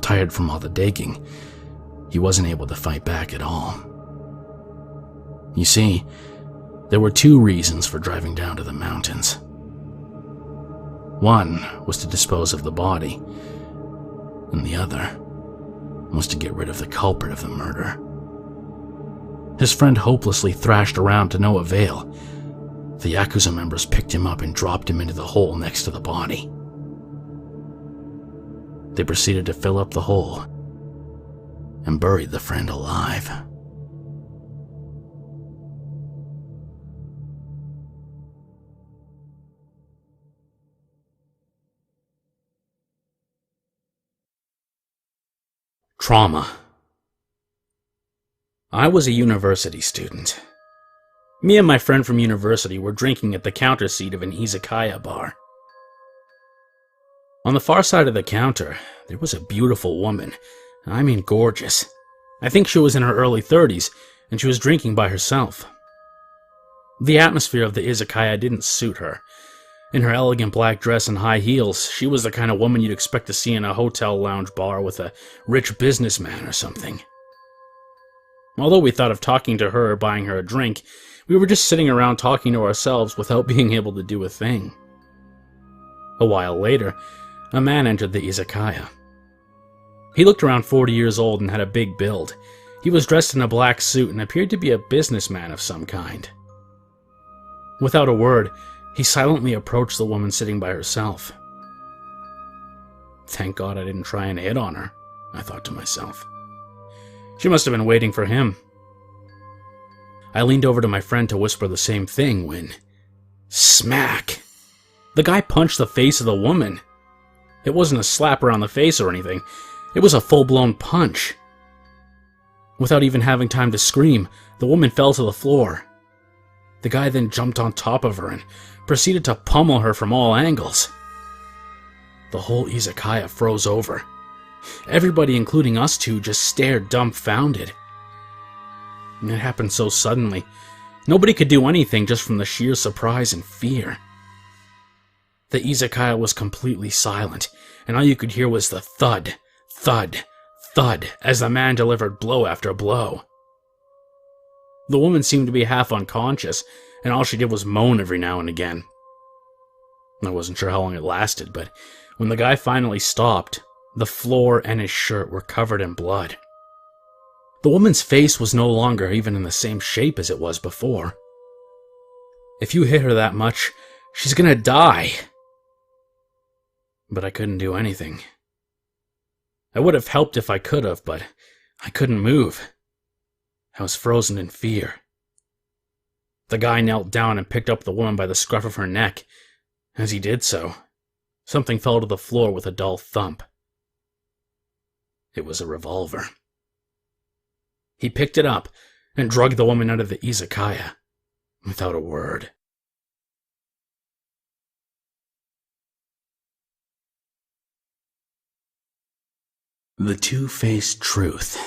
Tired from all the digging, he wasn't able to fight back at all. You see, there were 2 reasons for driving down to the mountains. One was to dispose of the body, and the other was to get rid of the culprit of the murder. His friend hopelessly thrashed around to no avail. The Yakuza members picked him up and dropped him into the hole next to the body. They proceeded to fill up the hole and buried the friend alive. Trauma. I was a university student. Me and my friend from university were drinking at the counter seat of an izakaya bar. On the far side of the counter, there was a beautiful woman. I mean gorgeous. I think she was in her early 30s, and she was drinking by herself. The atmosphere of the izakaya didn't suit her. In her elegant black dress and high heels, she was the kind of woman you'd expect to see in a hotel lounge bar with a rich businessman or something. Although we thought of talking to her or buying her a drink, we were just sitting around talking to ourselves without being able to do a thing. A while later, a man entered the izakaya. He looked around 40 years old and had a big build. He was dressed in a black suit and appeared to be a businessman of some kind. Without a word, he silently approached the woman sitting by herself. Thank God I didn't try and hit on her, I thought to myself. She must have been waiting for him. I leaned over to my friend to whisper the same thing when... smack! The guy punched the face of the woman. It wasn't a slap around the face or anything. It was a full-blown punch. Without even having time to scream, the woman fell to the floor. The guy then jumped on top of her and proceeded to pummel her from all angles. The whole izakaya froze over. Everybody, including us two, just stared dumbfounded. It happened so suddenly. Nobody could do anything just from the sheer surprise and fear. The izakaya was completely silent, and all you could hear was the thud, thud, thud as the man delivered blow after blow. The woman seemed to be half unconscious, and all she did was moan every now and again. I wasn't sure how long it lasted, but when the guy finally stopped, the floor and his shirt were covered in blood. The woman's face was no longer even in the same shape as it was before. If you hit her that much, she's gonna die. But I couldn't do anything. I would have helped if I could have, but I couldn't move. I was frozen in fear. The guy knelt down and picked up the woman by the scruff of her neck. As he did so, something fell to the floor with a dull thump. It was a revolver. He picked it up and dragged the woman out of the izakaya without a word. The two-faced truth.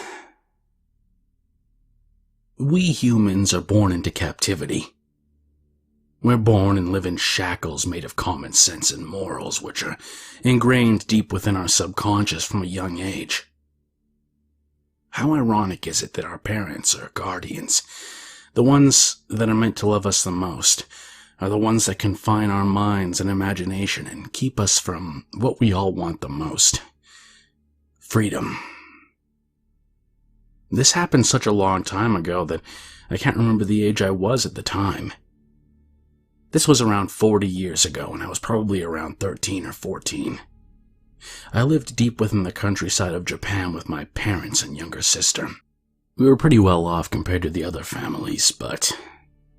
We humans are born into captivity. We're born and live in shackles made of common sense and morals, which are ingrained deep within our subconscious from a young age. How ironic is it that our parents or guardians, the ones that are meant to love us the most, are the ones that confine our minds and imagination and keep us from what we all want the most: freedom. This happened such a long time ago that I can't remember the age I was at the time. This was around 40 years ago, and I was probably around 13 or 14. I lived deep within the countryside of Japan with my parents and younger sister. We were pretty well off compared to the other families, but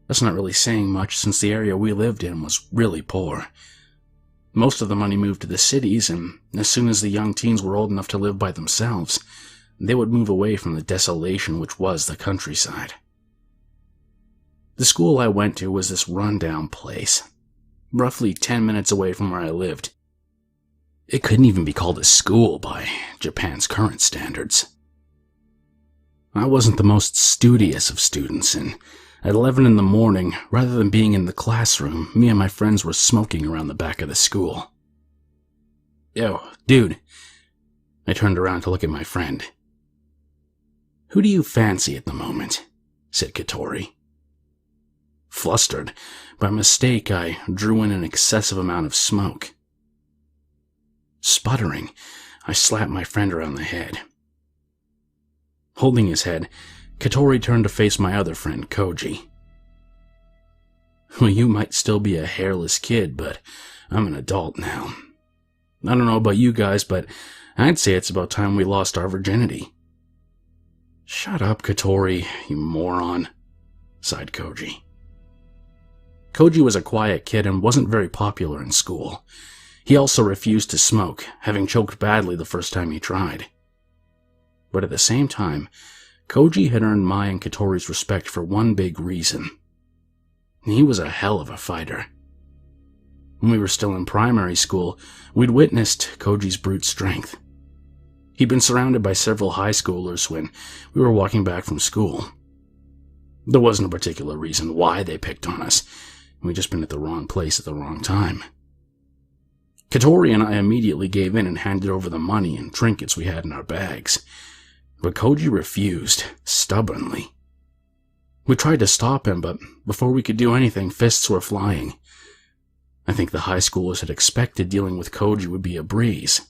that's not really saying much since the area we lived in was really poor. Most of the money moved to the cities, and as soon as the young teens were old enough to live by themselves, they would move away from the desolation which was the countryside. The school I went to was this rundown place, roughly 10 minutes away from where I lived. It couldn't even be called a school by Japan's current standards. I wasn't the most studious of students, and at 11 in the morning, rather than being in the classroom, me and my friends were smoking around the back of the school. Yo, dude. I turned around to look at my friend. Who do you fancy at the moment? Said Katori. Flustered, by mistake I drew in an excessive amount of smoke. Sputtering, I slapped my friend around the head. Holding his head, Katori turned to face my other friend, Koji. Well, you might still be a hairless kid, but I'm an adult now. I don't know about you guys, but I'd say it's about time we lost our virginity. Shut up, Katori, you moron, sighed Koji. Koji was a quiet kid and wasn't very popular in school. He also refused to smoke, having choked badly the first time he tried. But at the same time, Koji had earned my and Katori's respect for one big reason. He was a hell of a fighter. When we were still in primary school, we'd witnessed Koji's brute strength. He'd been surrounded by several high schoolers when we were walking back from school. There wasn't a particular reason why they picked on us. We'd just been at the wrong place at the wrong time. Katori and I immediately gave in and handed over the money and trinkets we had in our bags. But Koji refused, stubbornly. We tried to stop him, but before we could do anything, fists were flying. I think the high schoolers had expected dealing with Koji would be a breeze.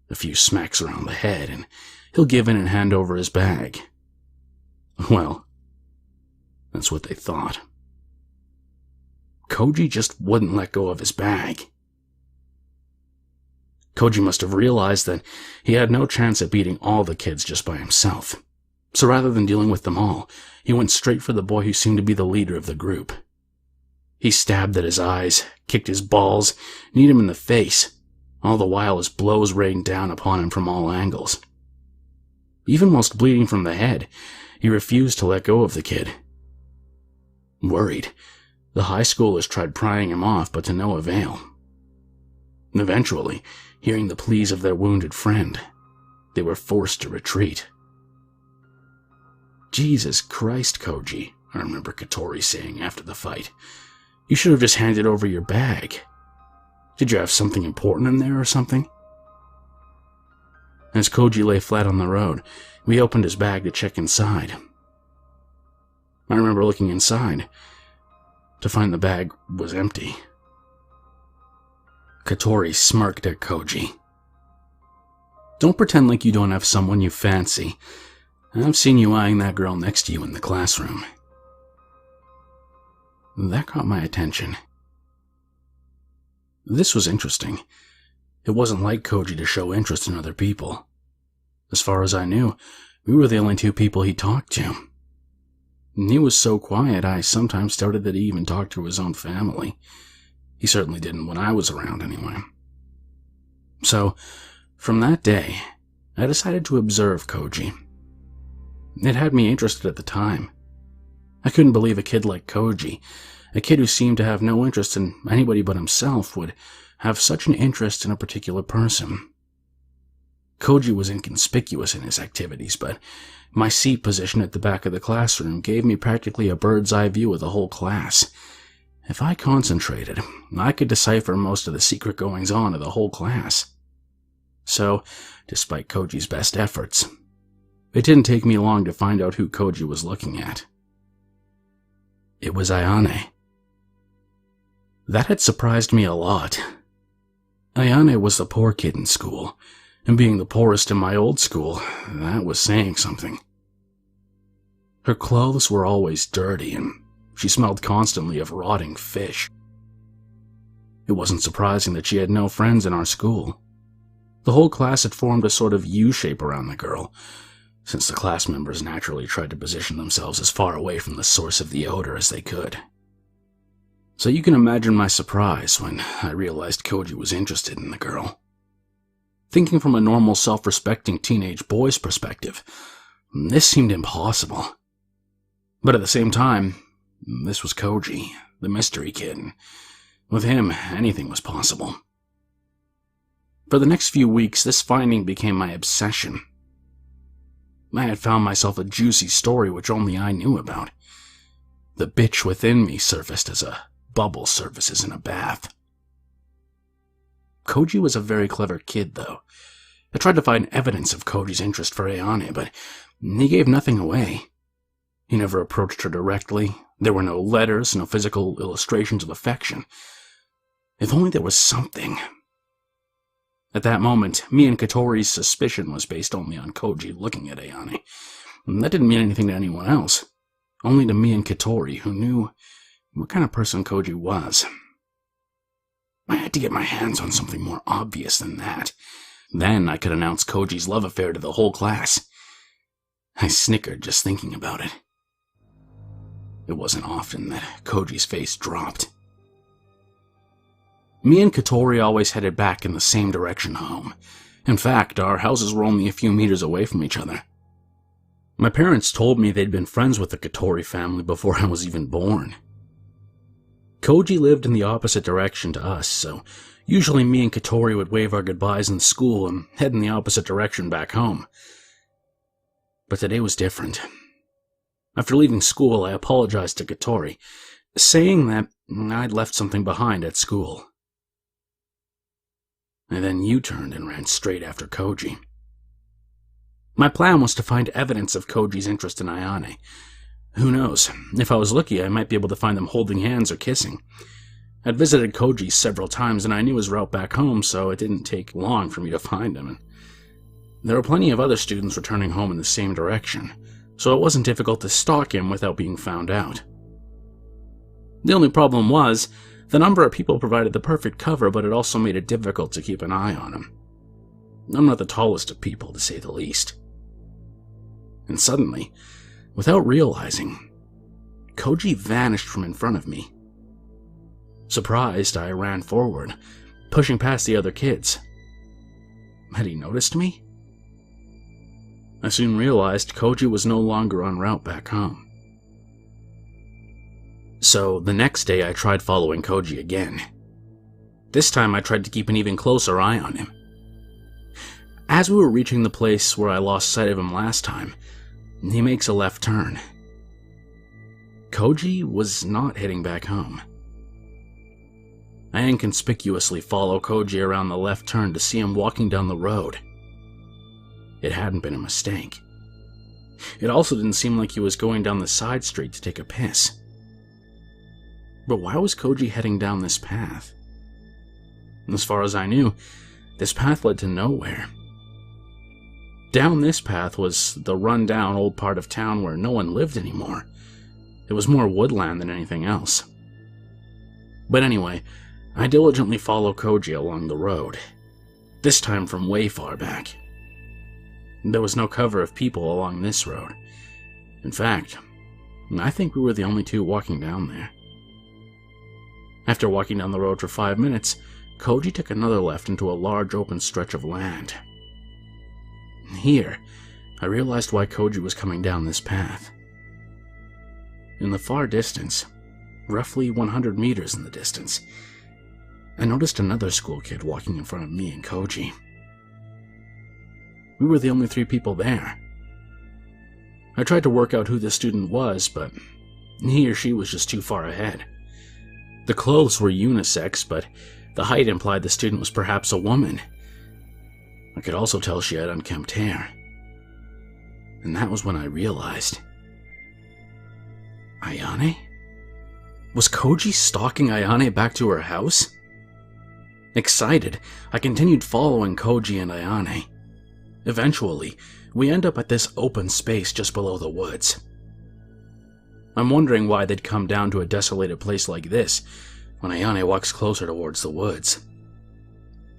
A few smacks around the head, and he'll give in and hand over his bag. Well, that's what they thought. Koji just wouldn't let go of his bag. Koji must have realized that he had no chance at beating all the kids just by himself. So rather than dealing with them all, he went straight for the boy who seemed to be the leader of the group. He stabbed at his eyes, kicked his balls, kneed him in the face, all the while his blows rained down upon him from all angles. Even whilst bleeding from the head, he refused to let go of the kid. Worried, the high schoolers tried prying him off, but to no avail. Eventually, hearing the pleas of their wounded friend, they were forced to retreat. Jesus Christ, Koji, I remember Katori saying after the fight. You should have just handed over your bag. Did you have something important in there or something? As Koji lay flat on the road, we opened his bag to check inside. I remember looking inside to find the bag was empty. Katori smirked at Koji. Don't pretend like you don't have someone you fancy. I've seen you eyeing that girl next to you in the classroom. That caught my attention. This was interesting. It wasn't like Koji to show interest in other people. As far as I knew, we were the only two people he talked to. And he was so quiet, I sometimes doubted that he even talked to his own family. He certainly didn't when I was around, anyway. So, from that day, I decided to observe Koji. It had me interested at the time. I couldn't believe a kid like Koji, a kid who seemed to have no interest in anybody but himself, would have such an interest in a particular person. Koji was inconspicuous in his activities, but my seat position at the back of the classroom gave me practically a bird's eye view of the whole class. If I concentrated, I could decipher most of the secret goings-on of the whole class. So, despite Koji's best efforts, it didn't take me long to find out who Koji was looking at. It was Ayane. That had surprised me a lot. Ayane was the poor kid in school, and being the poorest in my old school, that was saying something. Her clothes were always dirty, and she smelled constantly of rotting fish. It wasn't surprising that she had no friends in our school. The whole class had formed a sort of U-shape around the girl, since the class members naturally tried to position themselves as far away from the source of the odor as they could. So you can imagine my surprise when I realized Koji was interested in the girl. Thinking from a normal, self-respecting teenage boy's perspective, this seemed impossible. But at the same time, this was Koji, the mystery kid. With him, anything was possible. For the next few weeks, this finding became my obsession. I had found myself a juicy story which only I knew about. The bitch within me surfaced as a bubble surfaces in a bath. Koji was a very clever kid, though. I tried to find evidence of Koji's interest for Ayane, but he gave nothing away. He never approached her directly. There were no letters, no physical illustrations of affection. If only there was something. At that moment, me and Katori's suspicion was based only on Koji looking at Ayane. That didn't mean anything to anyone else. Only to me and Katori, who knew what kind of person Koji was. I had to get my hands on something more obvious than that. Then I could announce Koji's love affair to the whole class. I snickered just thinking about it. It wasn't often that Koji's face dropped. Me and Katori always headed back in the same direction home. In fact, our houses were only a few meters away from each other. My parents told me they'd been friends with the Katori family before I was even born. Koji lived in the opposite direction to us, so usually me and Katori would wave our goodbyes in school and head in the opposite direction back home. But today was different. After leaving school, I apologized to Katori, saying that I'd left something behind at school. I then U-turned and ran straight after Koji. My plan was to find evidence of Koji's interest in Ayane. Who knows, if I was lucky I might be able to find them holding hands or kissing. I'd visited Koji several times and I knew his route back home, so it didn't take long for me to find him. And there were plenty of other students returning home in the same direction, so it wasn't difficult to stalk him without being found out. The only problem was, the number of people provided the perfect cover, but it also made it difficult to keep an eye on him. I'm not the tallest of people, to say the least. And suddenly, without realizing, Koji vanished from in front of me. Surprised, I ran forward, pushing past the other kids. Had he noticed me? I soon realized Koji was no longer en route back home. So, the next day I tried following Koji again. This time I tried to keep an even closer eye on him. As we were reaching the place where I lost sight of him last time, he makes a left turn. Koji was not heading back home. I inconspicuously follow Koji around the left turn to see him walking down the road. It hadn't been a mistake. It also didn't seem like he was going down the side street to take a piss. But why was Koji heading down this path? As far as I knew, this path led to nowhere. Down this path was the run-down old part of town where no one lived anymore. It was more woodland than anything else. But anyway, I diligently follow Koji along the road, this time from way far back. There was no cover of people along this road. In fact, I think we were the only two walking down there. After walking down the road for 5 minutes, Koji took another left into a large open stretch of land. Here, I realized why Koji was coming down this path. In the far distance, roughly 100 meters in the distance, I noticed another school kid walking in front of me and Koji. We were the only 3 people there. I tried to work out who the student was, but he or she was just too far ahead. The clothes were unisex, but the height implied the student was perhaps a woman. I could also tell she had unkempt hair. And that was when I realized. Ayane? Was Koji stalking Ayane back to her house? Excited, I continued following Koji and Ayane. Eventually, we end up at this open space just below the woods. I'm wondering why they'd come down to a desolated place like this when Ayane walks closer towards the woods.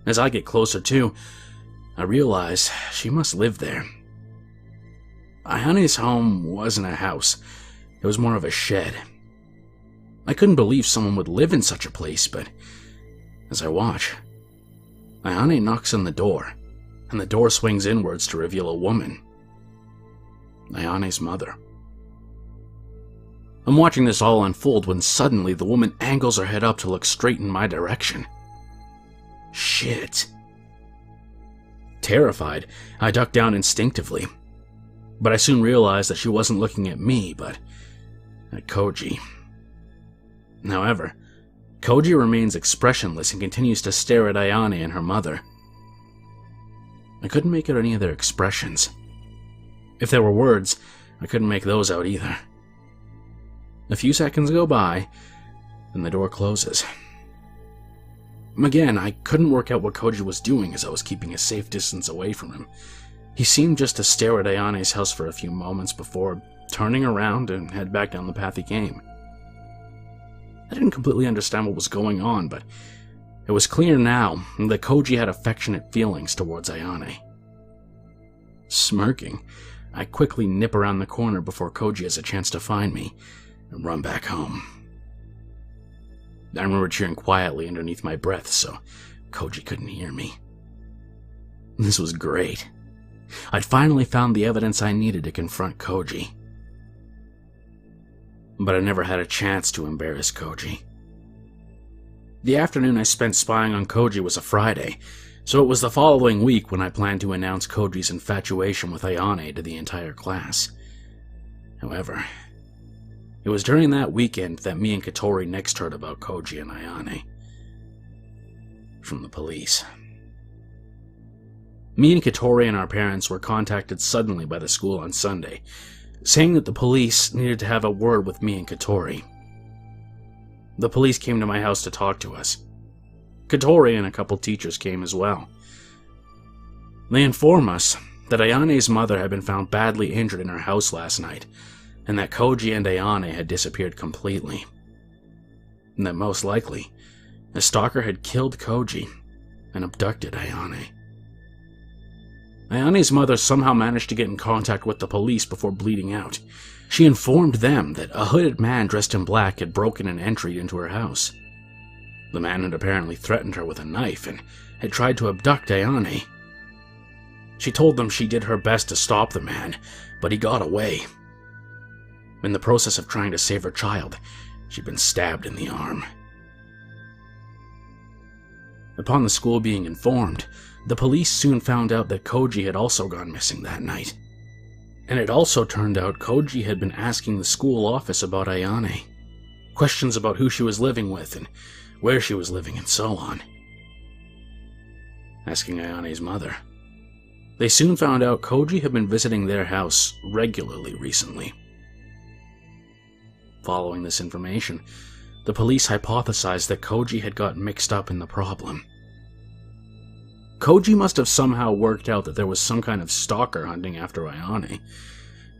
As I get closer too, I realize she must live there. Ayane's home wasn't a house, it was more of a shed. I couldn't believe someone would live in such a place, but as I watch, Ayane knocks on the door, and the door swings inwards to reveal a woman. Ayane's mother. I'm watching this all unfold when suddenly the woman angles her head up to look straight in my direction. Shit. Terrified, I ducked down instinctively, but I soon realized that she wasn't looking at me, but at Koji. However, Koji remains expressionless and continues to stare at Ayane and her mother. I couldn't make out any of their expressions. If there were words, I couldn't make those out either. A few seconds go by, and the door closes. Again, I couldn't work out what Koji was doing as I was keeping a safe distance away from him. He seemed just to stare at Ayane's house for a few moments before turning around and head back down the path he came. I didn't completely understand what was going on, but it was clear now that Koji had affectionate feelings towards Ayane. Smirking, I quickly nip around the corner before Koji has a chance to find me and run back home. I remember cheering quietly underneath my breath so Koji couldn't hear me. This was great. I'd finally found the evidence I needed to confront Koji. But I never had a chance to embarrass Koji. The afternoon I spent spying on Koji was a Friday, so it was the following week when I planned to announce Koji's infatuation with Ayane to the entire class. However, it was during that weekend that me and Katori next heard about Koji and Ayane. From the police. Me and Katori and our parents were contacted suddenly by the school on Sunday, saying that the police needed to have a word with me and Katori. The police came to my house to talk to us. Katori and a couple teachers came as well. They informed us that Ayane's mother had been found badly injured in her house last night, and that Koji and Ayane had disappeared completely. And that most likely, a stalker had killed Koji and abducted Ayane. Ayane's mother somehow managed to get in contact with the police before bleeding out. She informed them that a hooded man dressed in black had broken an entry into her house. The man had apparently threatened her with a knife and had tried to abduct Ayane. She told them she did her best to stop the man, but he got away. In the process of trying to save her child, she'd been stabbed in the arm. Upon the school being informed, the police soon found out that Koji had also gone missing that night. And it also turned out Koji had been asking the school office about Ayane. Questions about who she was living with and where she was living and so on. Asking Ayane's mother. They soon found out Koji had been visiting their house regularly recently. Following this information, the police hypothesized that Koji had gotten mixed up in the problem. Koji must have somehow worked out that there was some kind of stalker hunting after Ayane.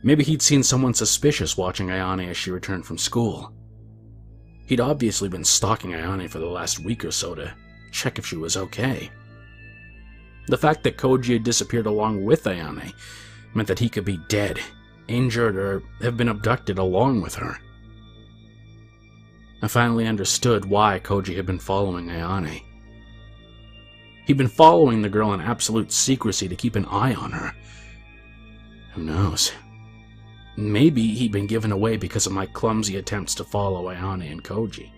Maybe he'd seen someone suspicious watching Ayane as she returned from school. He'd obviously been stalking Ayane for the last week or so to check if she was okay. The fact that Koji had disappeared along with Ayane meant that he could be dead, injured, or have been abducted along with her. I finally understood why Koji had been following Ayane. He'd been following the girl in absolute secrecy to keep an eye on her. Who knows? Maybe he'd been given away because of my clumsy attempts to follow Ayane and Koji.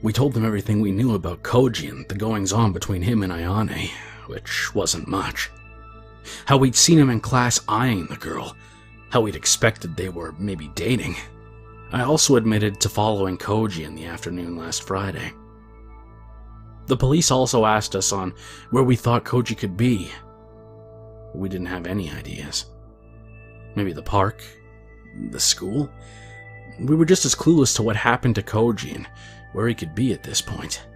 We told them everything we knew about Koji and the goings-on between him and Ayane, which wasn't much. How we'd seen him in class eyeing the girl, how we'd expected they were maybe dating. I also admitted to following Koji in the afternoon last Friday. The police also asked us on where we thought Koji could be. We didn't have any ideas. Maybe the park? The school? We were just as clueless to what happened to Koji and where he could be at this point.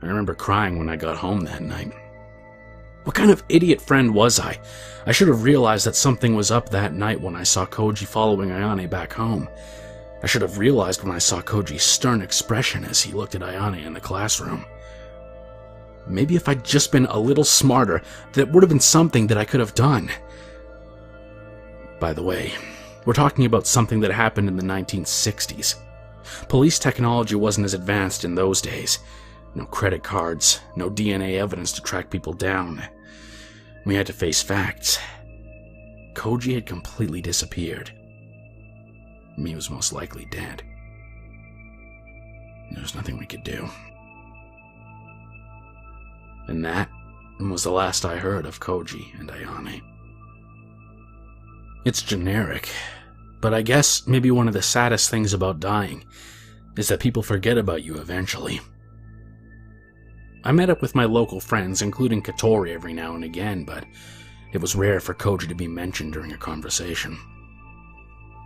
I remember crying when I got home that night. What kind of idiot friend was I? I should have realized that something was up that night when I saw Koji following Ayane back home. I should have realized when I saw Koji's stern expression as he looked at Ayane in the classroom. Maybe if I'd just been a little smarter, that would have been something that I could have done. By the way, we're talking about something that happened in the 1960s. Police technology wasn't as advanced in those days. No credit cards, no DNA evidence to track people down. We had to face facts. Koji had completely disappeared. He was most likely dead. There was nothing we could do. And that was the last I heard of Koji and Ayane. It's generic, but I guess maybe one of the saddest things about dying is that people forget about you eventually. I met up with my local friends, including Katori, every now and again, but it was rare for Koji to be mentioned during a conversation.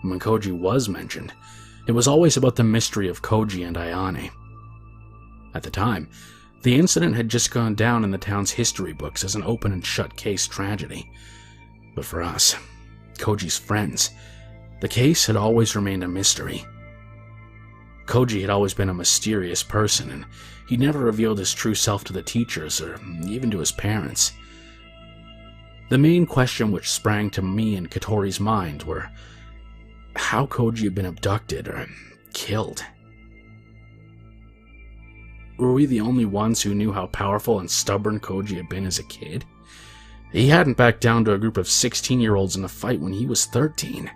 When Koji was mentioned, it was always about the mystery of Koji and Ayane. At the time, the incident had just gone down in the town's history books as an open and shut case tragedy. But for us, Koji's friends, The case had always remained a mystery. Koji had always been a mysterious person, and he never revealed his true self to the teachers or even to his parents. The main question which sprang to me and Katori's mind were how Koji had been abducted or killed. Were we the only ones who knew how powerful and stubborn Koji had been as a kid? He hadn't backed down to a group of 16-year-olds in a fight when he was 13.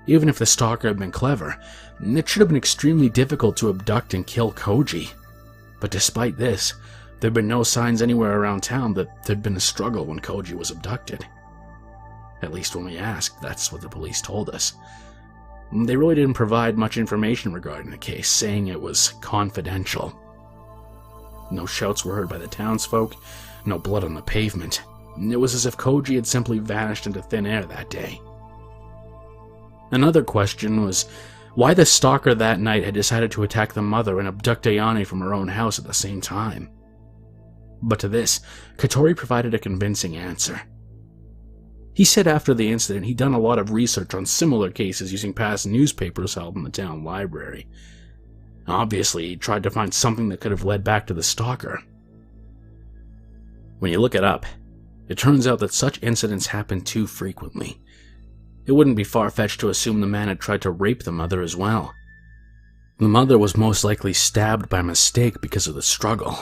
Even if the stalker had been clever, it should have been extremely difficult to abduct and kill Koji. But despite this, there had been no signs anywhere around town that there'd been a struggle when Koji was abducted. At least when we asked, that's what the police told us. They really didn't provide much information regarding the case, saying it was confidential. No shouts were heard by the townsfolk, no blood on the pavement. It was as if Koji had simply vanished into thin air that day. Another question was why the stalker that night had decided to attack the mother and abduct Ayane from her own house at the same time. But to this, Katori provided a convincing answer. He said after the incident he'd done a lot of research on similar cases using past newspapers held in the town library. Obviously, he tried to find something that could have led back to the stalker. When you look it up, it turns out that such incidents happen too frequently. It wouldn't be far-fetched to assume the man had tried to rape the mother as well. The mother was most likely stabbed by mistake because of the struggle.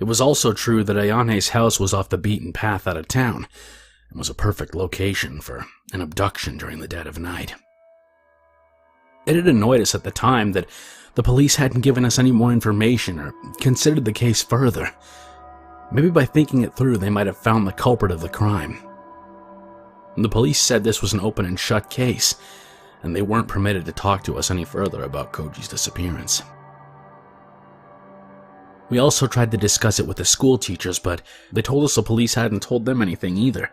It was also true that Ayane's house was off the beaten path out of town, and was a perfect location for an abduction during the dead of night. It had annoyed us at the time that the police hadn't given us any more information or considered the case further. Maybe by thinking it through they might have found the culprit of the crime. The police said this was an open and shut case, and they weren't permitted to talk to us any further about Koji's disappearance. We also tried to discuss it with the school teachers, but they told us the police hadn't told them anything either,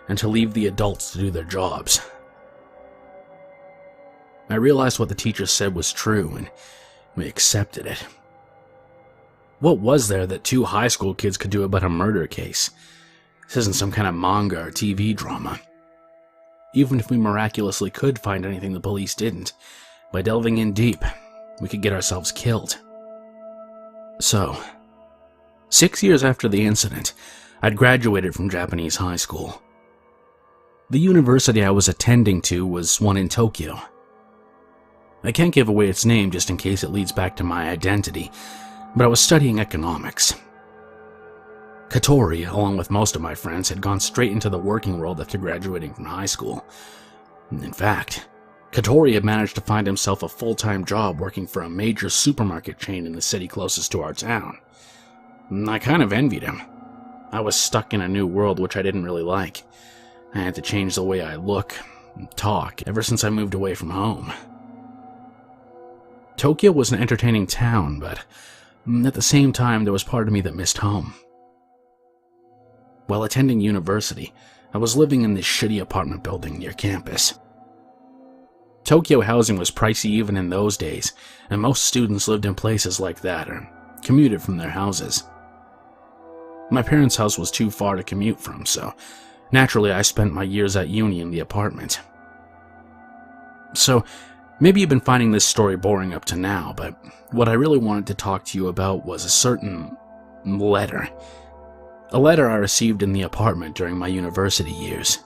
and to leave the adults to do their jobs. I realized what the teachers said was true, and we accepted it. What was there that 2 high school kids could do about a murder case? This isn't some kind of manga or TV drama. Even if we miraculously could find anything the police didn't, by delving in deep, we could get ourselves killed. So, 6 years after the incident, I'd graduated from Japanese high school. The university I was attending to was one in Tokyo. I can't give away its name just in case it leads back to my identity, but I was studying economics. Katori, along with most of my friends, had gone straight into the working world after graduating from high school. In fact, Katori had managed to find himself a full-time job working for a major supermarket chain in the city closest to our town. I kind of envied him. I was stuck in a new world which I didn't really like. I had to change the way I look and talk ever since I moved away from home. Tokyo was an entertaining town, but at the same time there was part of me that missed home. While attending university, I was living in this shitty apartment building near campus. Tokyo housing was pricey even in those days, and most students lived in places like that or commuted from their houses. My parents' house was too far to commute from, so naturally I spent my years at uni in the apartment. So, maybe you've been finding this story boring up to now, but what I really wanted to talk to you about was a certain letter. A letter I received in the apartment during my university years.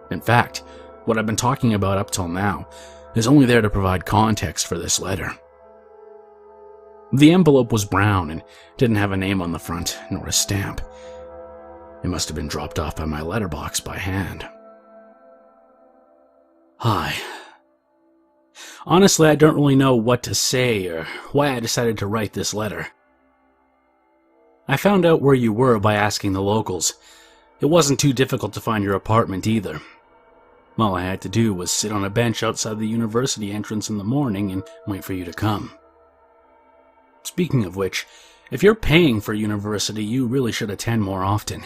In fact, what I've been talking about up till now is only there to provide context for this letter. The envelope was brown and didn't have a name on the front, nor a stamp. It must have been dropped off by my letterbox by hand. Hi. Honestly, I don't really know what to say or why I decided to write this letter. I found out where you were by asking the locals. It wasn't too difficult to find your apartment either. All I had to do was sit on a bench outside the university entrance in the morning and wait for you to come. Speaking of which, if you're paying for university, you really should attend more often.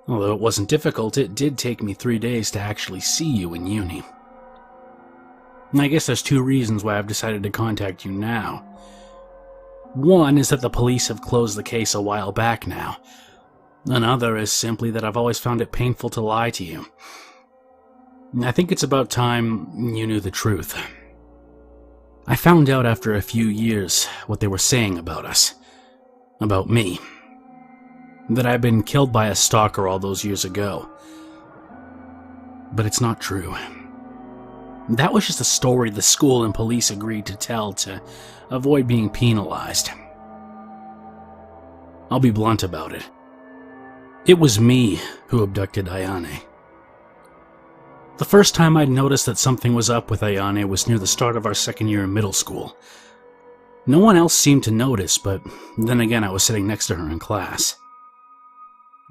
Although it wasn't difficult, it did take me 3 days to actually see you in uni. I guess there's 2 reasons why I've decided to contact you now. One is that the police have closed the case a while back now. Another is simply that I've always found it painful to lie to you. I think it's about time you knew the truth. I found out after a few years what they were saying about us. About me. That I'd been killed by a stalker all those years ago. But it's not true. That was just a story the school and police agreed to tell to avoid being penalized. I'll be blunt about it. It was me who abducted Ayane. The first time I'd noticed that something was up with Ayane was near the start of our second year in middle school. No one else seemed to notice, but then again I was sitting next to her in class.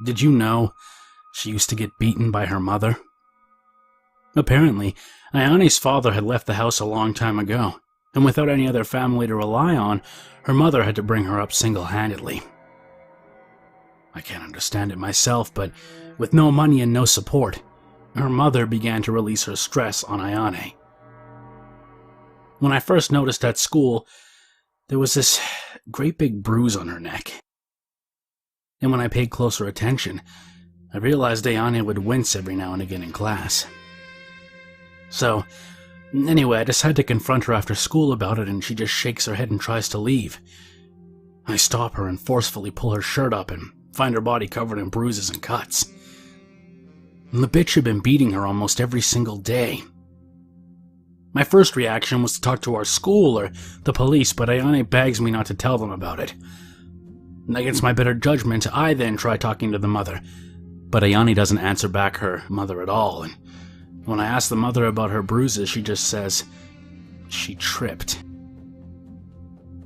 Did you know she used to get beaten by her mother? Apparently, Ayane's father had left the house a long time ago, and without any other family to rely on, her mother had to bring her up single-handedly. I can't understand it myself, but with no money and no support, her mother began to release her stress on Ayane. When I first noticed at school, there was this great big bruise on her neck. And when I paid closer attention, I realized Ayane would wince every now and again in class. So, anyway, I decided to confront her after school about it, and she just shakes her head and tries to leave. I stop her and forcefully pull her shirt up and find her body covered in bruises and cuts. And the bitch had been beating her almost every single day. My first reaction was to talk to our school or the police, but Ayane begs me not to tell them about it. Against my better judgment, I then try talking to the mother, but Ayane doesn't answer back her mother at all, and when I ask the mother about her bruises, she just says she tripped.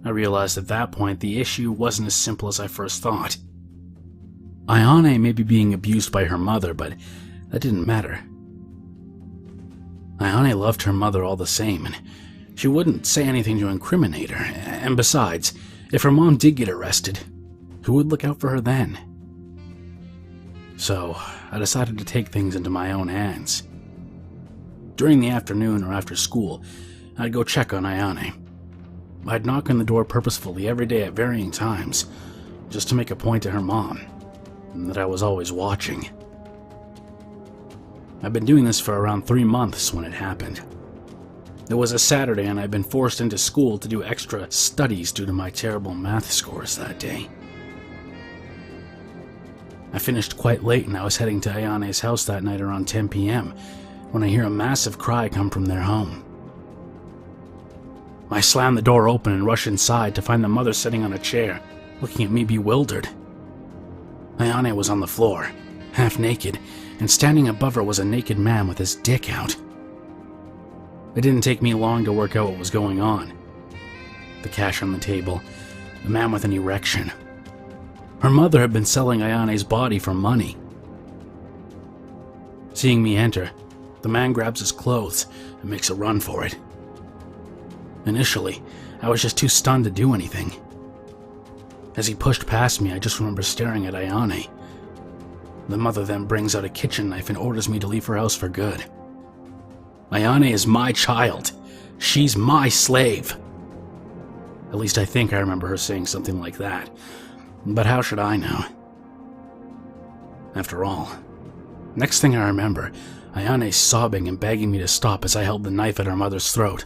I realized at that point the issue wasn't as simple as I first thought. Ayane may be being abused by her mother, but that didn't matter. Ayane loved her mother all the same, and she wouldn't say anything to incriminate her. And besides, if her mom did get arrested, who would look out for her then? So, I decided to take things into my own hands. During the afternoon or after school, I'd go check on Ayane. I'd knock on the door purposefully every day at varying times, just to make a point to her mom that I was always watching. I've been doing this for around 3 months when it happened. It was a Saturday and I'd been forced into school to do extra studies due to my terrible math scores that day. I finished quite late and I was heading to Ayane's house that night around 10 p.m. when I hear a massive cry come from their home. I slam the door open and rush inside to find the mother sitting on a chair, looking at me bewildered. Ayane was on the floor, half naked, and standing above her was a naked man with his dick out. It didn't take me long to work out what was going on. The cash on the table, the man with an erection. Her mother had been selling Ayane's body for money. Seeing me enter, the man grabs his clothes and makes a run for it. Initially, I was just too stunned to do anything. As he pushed past me, I just remember staring at Ayane. The mother then brings out a kitchen knife and orders me to leave her house for good. Ayane is my child. She's my slave. At least I think I remember her saying something like that. But how should I know? After all, next thing I remember, Ayane's sobbing and begging me to stop as I held the knife at her mother's throat.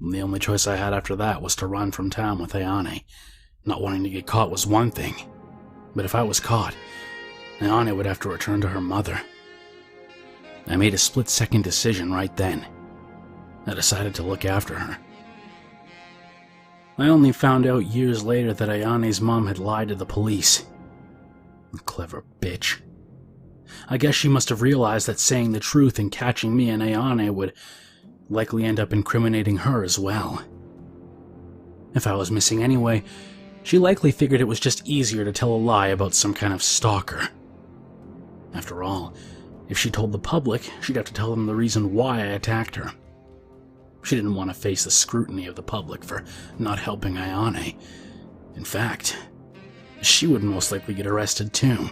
The only choice I had after that was to run from town with Ayane. Not wanting to get caught was one thing, but if I was caught, Ayane would have to return to her mother. I made a split-second decision right then. I decided to look after her. I only found out years later that Ayane's mom had lied to the police. Clever bitch. I guess she must have realized that saying the truth and catching me and Ayane would likely end up incriminating her as well. If I was missing anyway, she likely figured it was just easier to tell a lie about some kind of stalker. After all, if she told the public, she'd have to tell them the reason why I attacked her. She didn't want to face the scrutiny of the public for not helping Ayane. In fact, she would most likely get arrested too.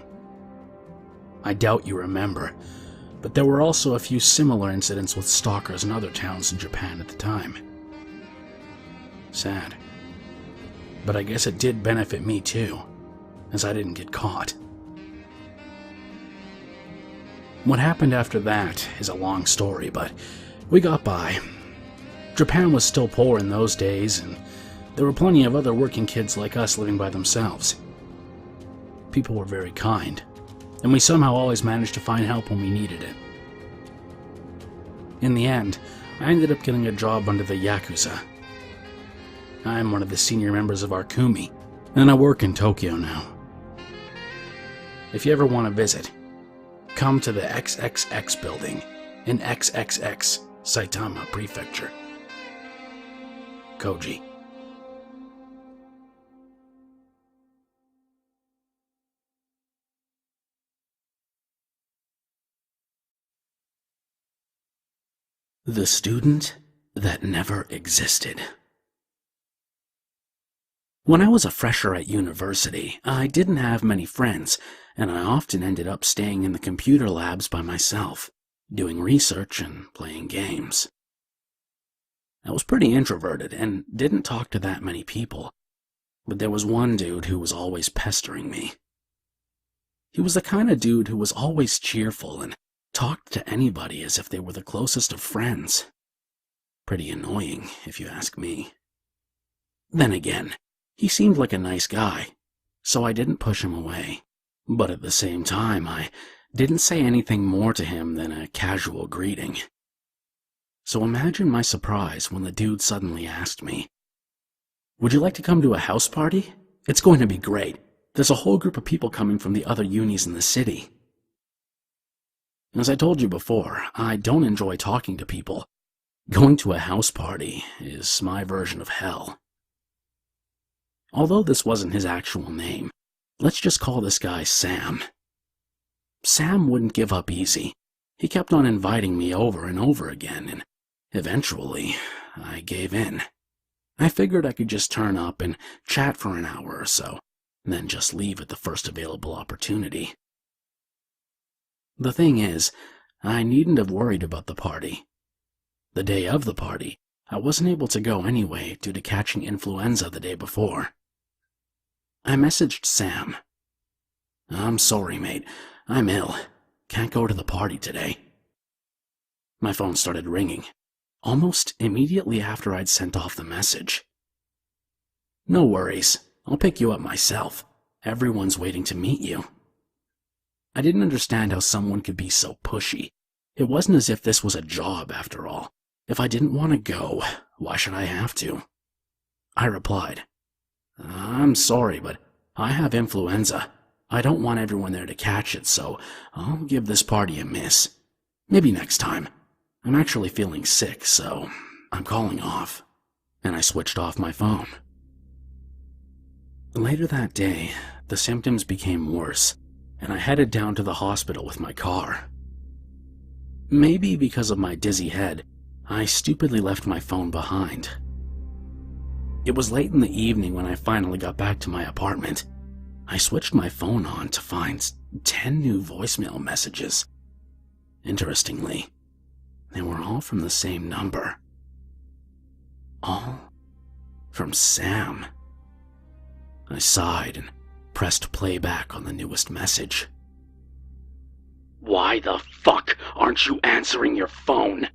I doubt you remember, but there were also a few similar incidents with stalkers in other towns in Japan at the time. Sad. But I guess it did benefit me too, as I didn't get caught. What happened after that is a long story, but we got by. Japan was still poor in those days, and there were plenty of other working kids like us living by themselves. People were very kind, and we somehow always managed to find help when we needed it. In the end, I ended up getting a job under the Yakuza. I'm one of the senior members of our Kumi, and I work in Tokyo now. If you ever want to visit, come to the XXX building in XXX, Saitama Prefecture. Koji. The student that never existed. When I was a fresher at university, I didn't have many friends, and I often ended up staying in the computer labs by myself, doing research and playing games. I was pretty introverted and didn't talk to that many people, but there was one dude who was always pestering me. He was the kind of dude who was always cheerful and talked to anybody as if they were the closest of friends. Pretty annoying, if you ask me. Then again, he seemed like a nice guy, so I didn't push him away. But at the same time, I didn't say anything more to him than a casual greeting. So imagine my surprise when the dude suddenly asked me, "Would you like to come to a house party? It's going to be great. There's a whole group of people coming from the other unis in the city." As I told you before, I don't enjoy talking to people. Going to a house party is my version of hell. Although this wasn't his actual name, let's just call this guy Sam. Sam wouldn't give up easy. He kept on inviting me over and over again, and eventually, I gave in. I figured I could just turn up and chat for an hour or so, and then just leave at the first available opportunity. The thing is, I needn't have worried about the party. The day of the party, I wasn't able to go anyway due to catching influenza the day before. I messaged Sam. "I'm sorry, mate. I'm ill. Can't go to the party today." My phone started ringing, almost immediately after I'd sent off the message. "No worries. I'll pick you up myself. Everyone's waiting to meet you." I didn't understand how someone could be so pushy. It wasn't as if this was a job, after all. If I didn't want to go, why should I have to? I replied, "I'm sorry, but I have influenza. I don't want everyone there to catch it, so I'll give this party a miss. Maybe next time. I'm actually feeling sick, so I'm calling off." And I switched off my phone. Later that day, the symptoms became worse, and I headed down to the hospital with my car. Maybe because of my dizzy head, I stupidly left my phone behind. It was late in the evening when I finally got back to my apartment. I switched my phone on to find 10 new voicemail messages. Interestingly, they were all from the same number. All from Sam. I sighed and pressed playback on the newest message. "Why the fuck aren't you answering your phone?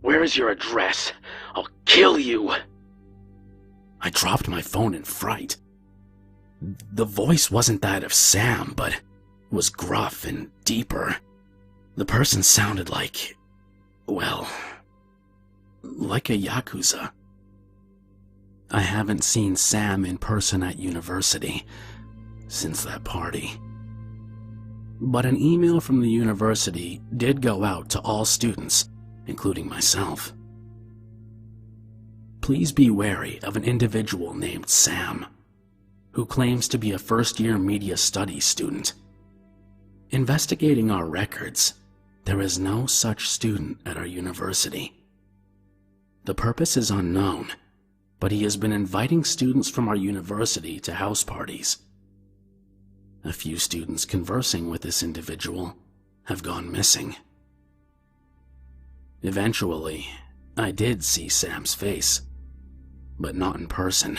Where is your address? I'll kill you." I dropped my phone in fright. The voice wasn't that of Sam, but was gruff and deeper. The person sounded like, well, like a Yakuza. I haven't seen Sam in person at university since that party. But an email from the university did go out to all students, including myself. Please be wary of an individual named Sam, who claims to be a first-year media studies student. Investigating our records, there is no such student at our university. The purpose is unknown, but he has been inviting students from our university to house parties. A few students conversing with this individual have gone missing. Eventually, I did see Sam's face, but not in person.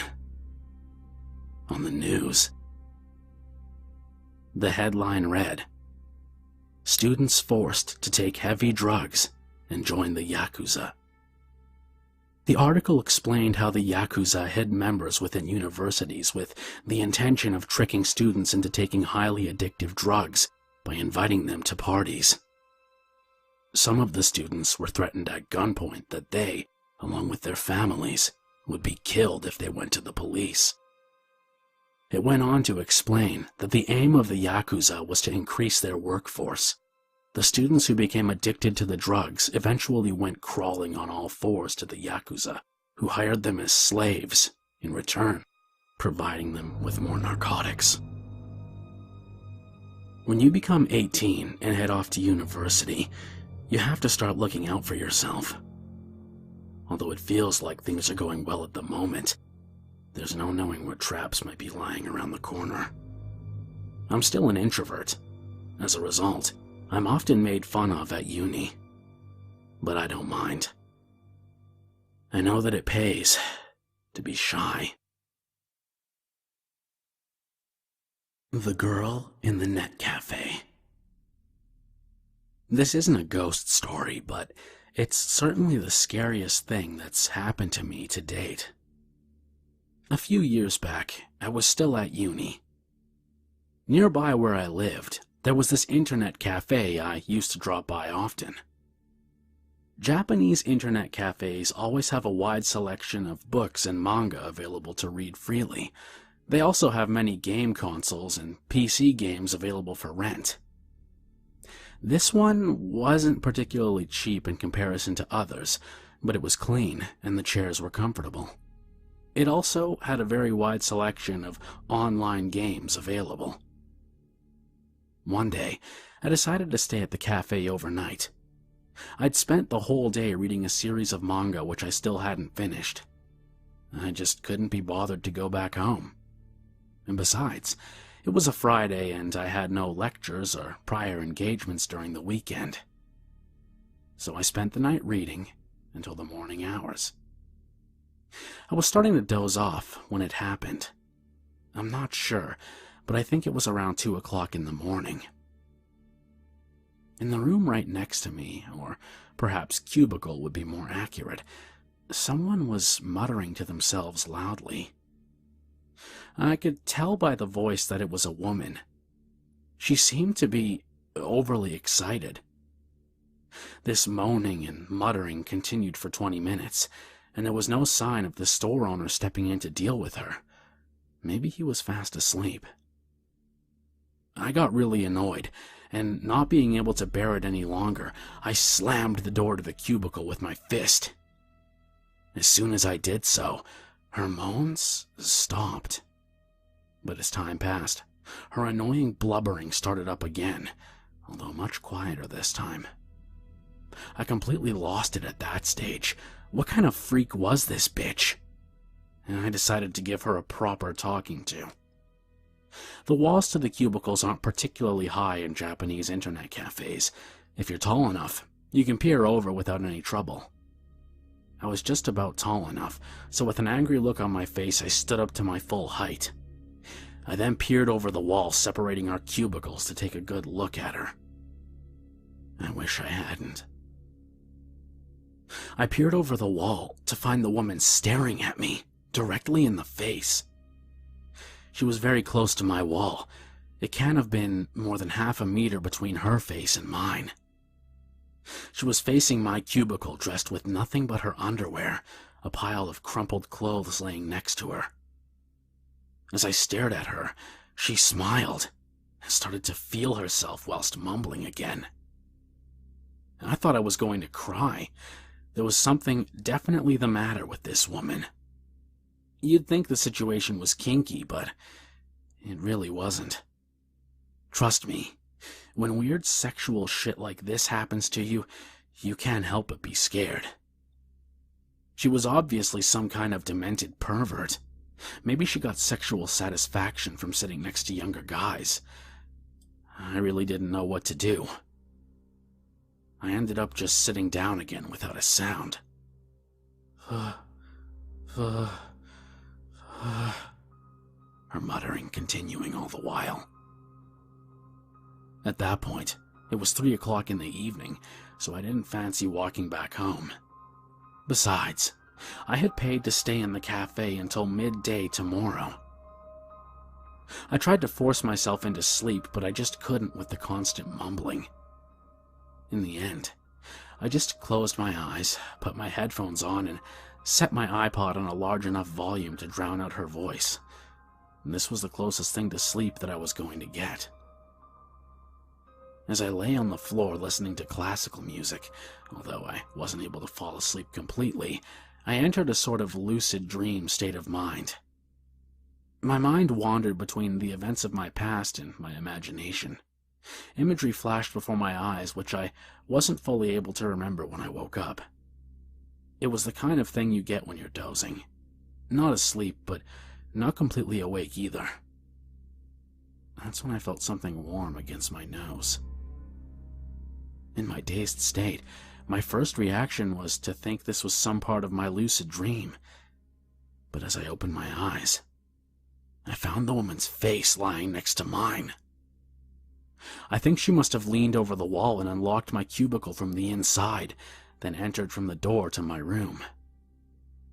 On the news. The headline read, students forced to take heavy drugs and join the Yakuza. The article explained how the Yakuza hid members within universities with the intention of tricking students into taking highly addictive drugs by inviting them to parties. Some of the students were threatened at gunpoint that they, along with their families, would be killed if they went to the police. It went on to explain that the aim of the Yakuza was to increase their workforce. The students who became addicted to the drugs eventually went crawling on all fours to the Yakuza, who hired them as slaves, in return, providing them with more narcotics. When you become 18 and head off to university, you have to start looking out for yourself. Although it feels like things are going well at the moment, there's no knowing what traps might be lying around the corner. I'm still an introvert. As a result, I'm often made fun of at uni. But I don't mind. I know that it pays to be shy. The Girl in the Net Cafe. This isn't a ghost story, but it's certainly the scariest thing that's happened to me to date. A few years back, I was still at uni. Nearby where I lived, there was this internet cafe I used to drop by often. Japanese internet cafes always have a wide selection of books and manga available to read freely. They also have many game consoles and PC games available for rent. This one wasn't particularly cheap in comparison to others, but it was clean and the chairs were comfortable. It also had a very wide selection of online games available. One day, I decided to stay at the cafe overnight. I'd spent the whole day reading a series of manga which I still hadn't finished. I just couldn't be bothered to go back home. And besides, it was a Friday and I had no lectures or prior engagements during the weekend. So I spent the night reading until the morning hours. I was starting to doze off when it happened. I'm not sure, but I think it was around 2 o'clock in the morning. In the room right next to me, or perhaps cubicle would be more accurate, someone was muttering to themselves loudly. I could tell by the voice that it was a woman. She seemed to be overly excited. This moaning and muttering continued for 20 minutes, and there was no sign of the store owner stepping in to deal with her. Maybe he was fast asleep. I got really annoyed, and not being able to bear it any longer, I slammed the door to the cubicle with my fist. As soon as I did so, her moans stopped. But as time passed, her annoying blubbering started up again, although much quieter this time. I completely lost it at that stage. What kind of freak was this bitch? And I decided to give her a proper talking to. The walls to the cubicles aren't particularly high in Japanese internet cafes. If you're tall enough, you can peer over without any trouble. I was just about tall enough, so with an angry look on my face, I stood up to my full height. I then peered over the wall separating our cubicles to take a good look at her. I wish I hadn't. I peered over the wall to find the woman staring at me, directly in the face. She was very close to my wall. It can't have been more than half a meter between her face and mine. She was facing my cubicle dressed with nothing but her underwear, a pile of crumpled clothes laying next to her. As I stared at her, she smiled and started to feel herself whilst mumbling again. I thought I was going to cry. There was something definitely the matter with this woman. You'd think the situation was kinky, but it really wasn't. Trust me, when weird sexual shit like this happens to you, you can't help but be scared. She was obviously some kind of demented pervert. Maybe she got sexual satisfaction from sitting next to younger guys. I really didn't know what to do. I ended up just sitting down again without a sound. Her muttering continuing all the while. At that point, It was 3 o'clock in the evening, so I didn't fancy walking back home. Besides, I had paid to stay in the cafe until midday tomorrow. I tried to force myself into sleep, but I just couldn't with the constant mumbling. In the end, I just closed my eyes, put my headphones on, and set my iPod on a large enough volume to drown out her voice. And this was the closest thing to sleep that I was going to get. As I lay on the floor listening to classical music, although I wasn't able to fall asleep completely, I entered a sort of lucid dream state of mind. My mind wandered between the events of my past and my imagination. Imagery flashed before my eyes, which I wasn't fully able to remember when I woke up. It was the kind of thing you get when you're dozing. Not asleep, but not completely awake either. That's when I felt something warm against my nose. In my dazed state, my first reaction was to think this was some part of my lucid dream. But as I opened my eyes, I found the woman's face lying next to mine. I think she must have leaned over the wall and unlocked my cubicle from the inside, then entered from the door to my room.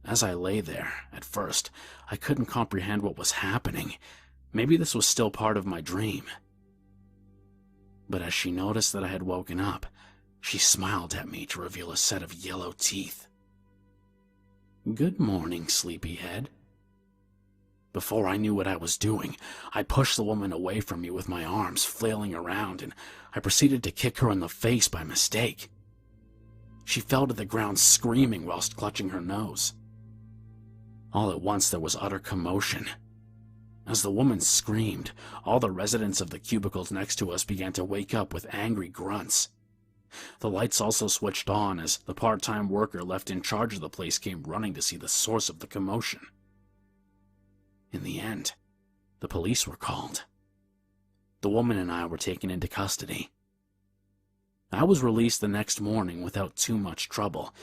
As I lay there, at first, I couldn't comprehend what was happening. Maybe this was still part of my dream. But as she noticed that I had woken up, she smiled at me to reveal a set of yellow teeth. "Good morning, sleepyhead." Before I knew what I was doing, I pushed the woman away from me with my arms flailing around, and I proceeded to kick her in the face by mistake. She fell to the ground screaming whilst clutching her nose. All at once there was utter commotion. As the woman screamed, all the residents of the cubicles next to us began to wake up with angry grunts. The lights also switched on as the part-time worker left in charge of the place came running to see the source of the commotion. In the end, the police were called. The woman and I were taken into custody. I was released the next morning without too much trouble,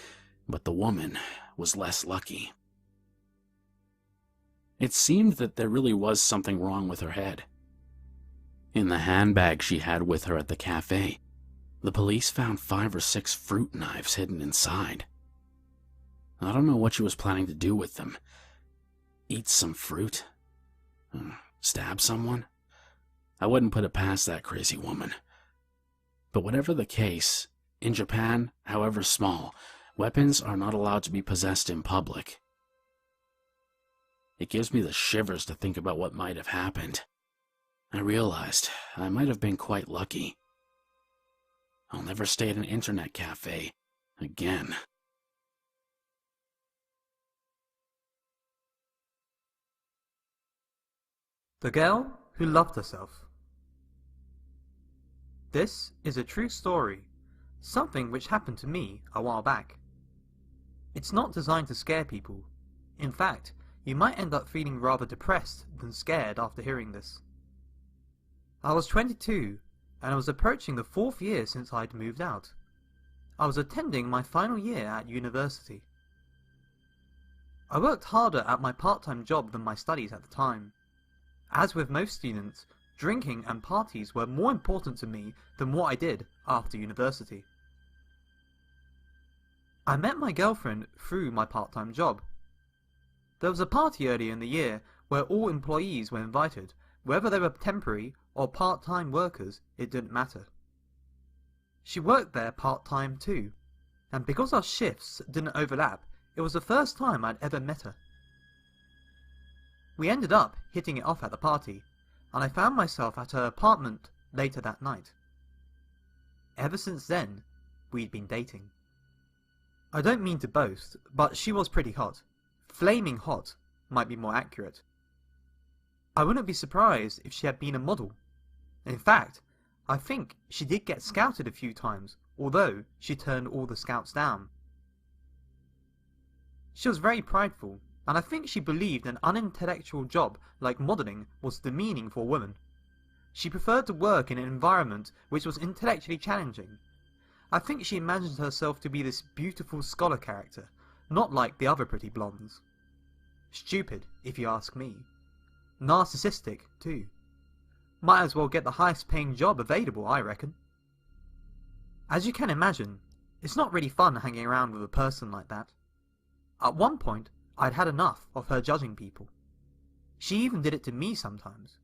but the woman was less lucky. It seemed that there really was something wrong with her head. In the handbag she had with her at the cafe, the police found 5 or 6 fruit knives hidden inside. I don't know what she was planning to do with them. Eat some fruit? Stab someone? I wouldn't put it past that crazy woman. But whatever the case, in Japan, however small, weapons are not allowed to be possessed in public. It gives me the shivers to think about what might have happened. I realized I might have been quite lucky. I'll never stay at an internet cafe again. The Girl Who Loved Herself. This is a true story, something which happened to me a while back. It's not designed to scare people. In fact, you might end up feeling rather depressed than scared after hearing this. I was 22, and I was approaching the 4th year since I'd moved out. I was attending my final year at university. I worked harder at my part-time job than my studies at the time. As with most students, drinking and parties were more important to me than what I did after university. I met my girlfriend through my part-time job. There was a party earlier in the year where all employees were invited, whether they were temporary or part-time workers, it didn't matter. She worked there part-time too, and because our shifts didn't overlap, it was the first time I'd ever met her. We ended up hitting it off at the party, and I found myself at her apartment later that night. Ever since then, we'd been dating. I don't mean to boast, but she was pretty hot. Flaming hot might be more accurate. I wouldn't be surprised if she had been a model. In fact, I think she did get scouted a few times, although she turned all the scouts down. She was very prideful, and I think she believed an unintellectual job like modelling was demeaning for a woman. She preferred to work in an environment which was intellectually challenging. I think she imagined herself to be this beautiful scholar character, not like the other pretty blondes. Stupid, if you ask me. Narcissistic, too. Might as well get the highest paying job available, I reckon. As you can imagine, it's not really fun hanging around with a person like that. At one point, I'd had enough of her judging people. She even did it to me sometimes.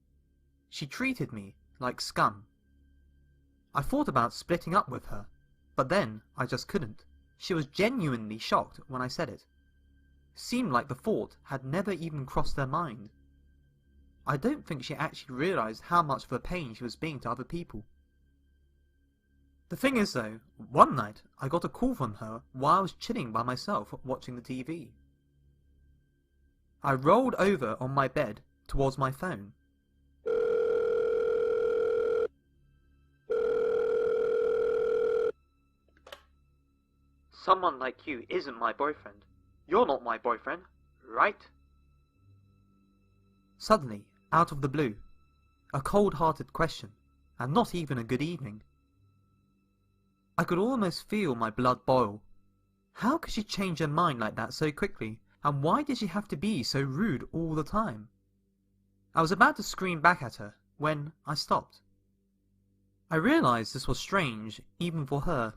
She treated me like scum. I thought about splitting up with her, but then I just couldn't. She was genuinely shocked when I said it. Seemed like the thought had never even crossed her mind. I don't think she actually realised how much of a pain she was being to other people. The thing is though, one night I got a call from her while I was chilling by myself watching the TV. I rolled over on my bed towards my phone. Someone like you isn't my boyfriend. You're not my boyfriend, right? Suddenly, out of the blue, a cold-hearted question, and not even a good evening. I could almost feel my blood boil. How could she change her mind like that so quickly, and why did she have to be so rude all the time? I was about to scream back at her, when I stopped. I realised this was strange, even for her.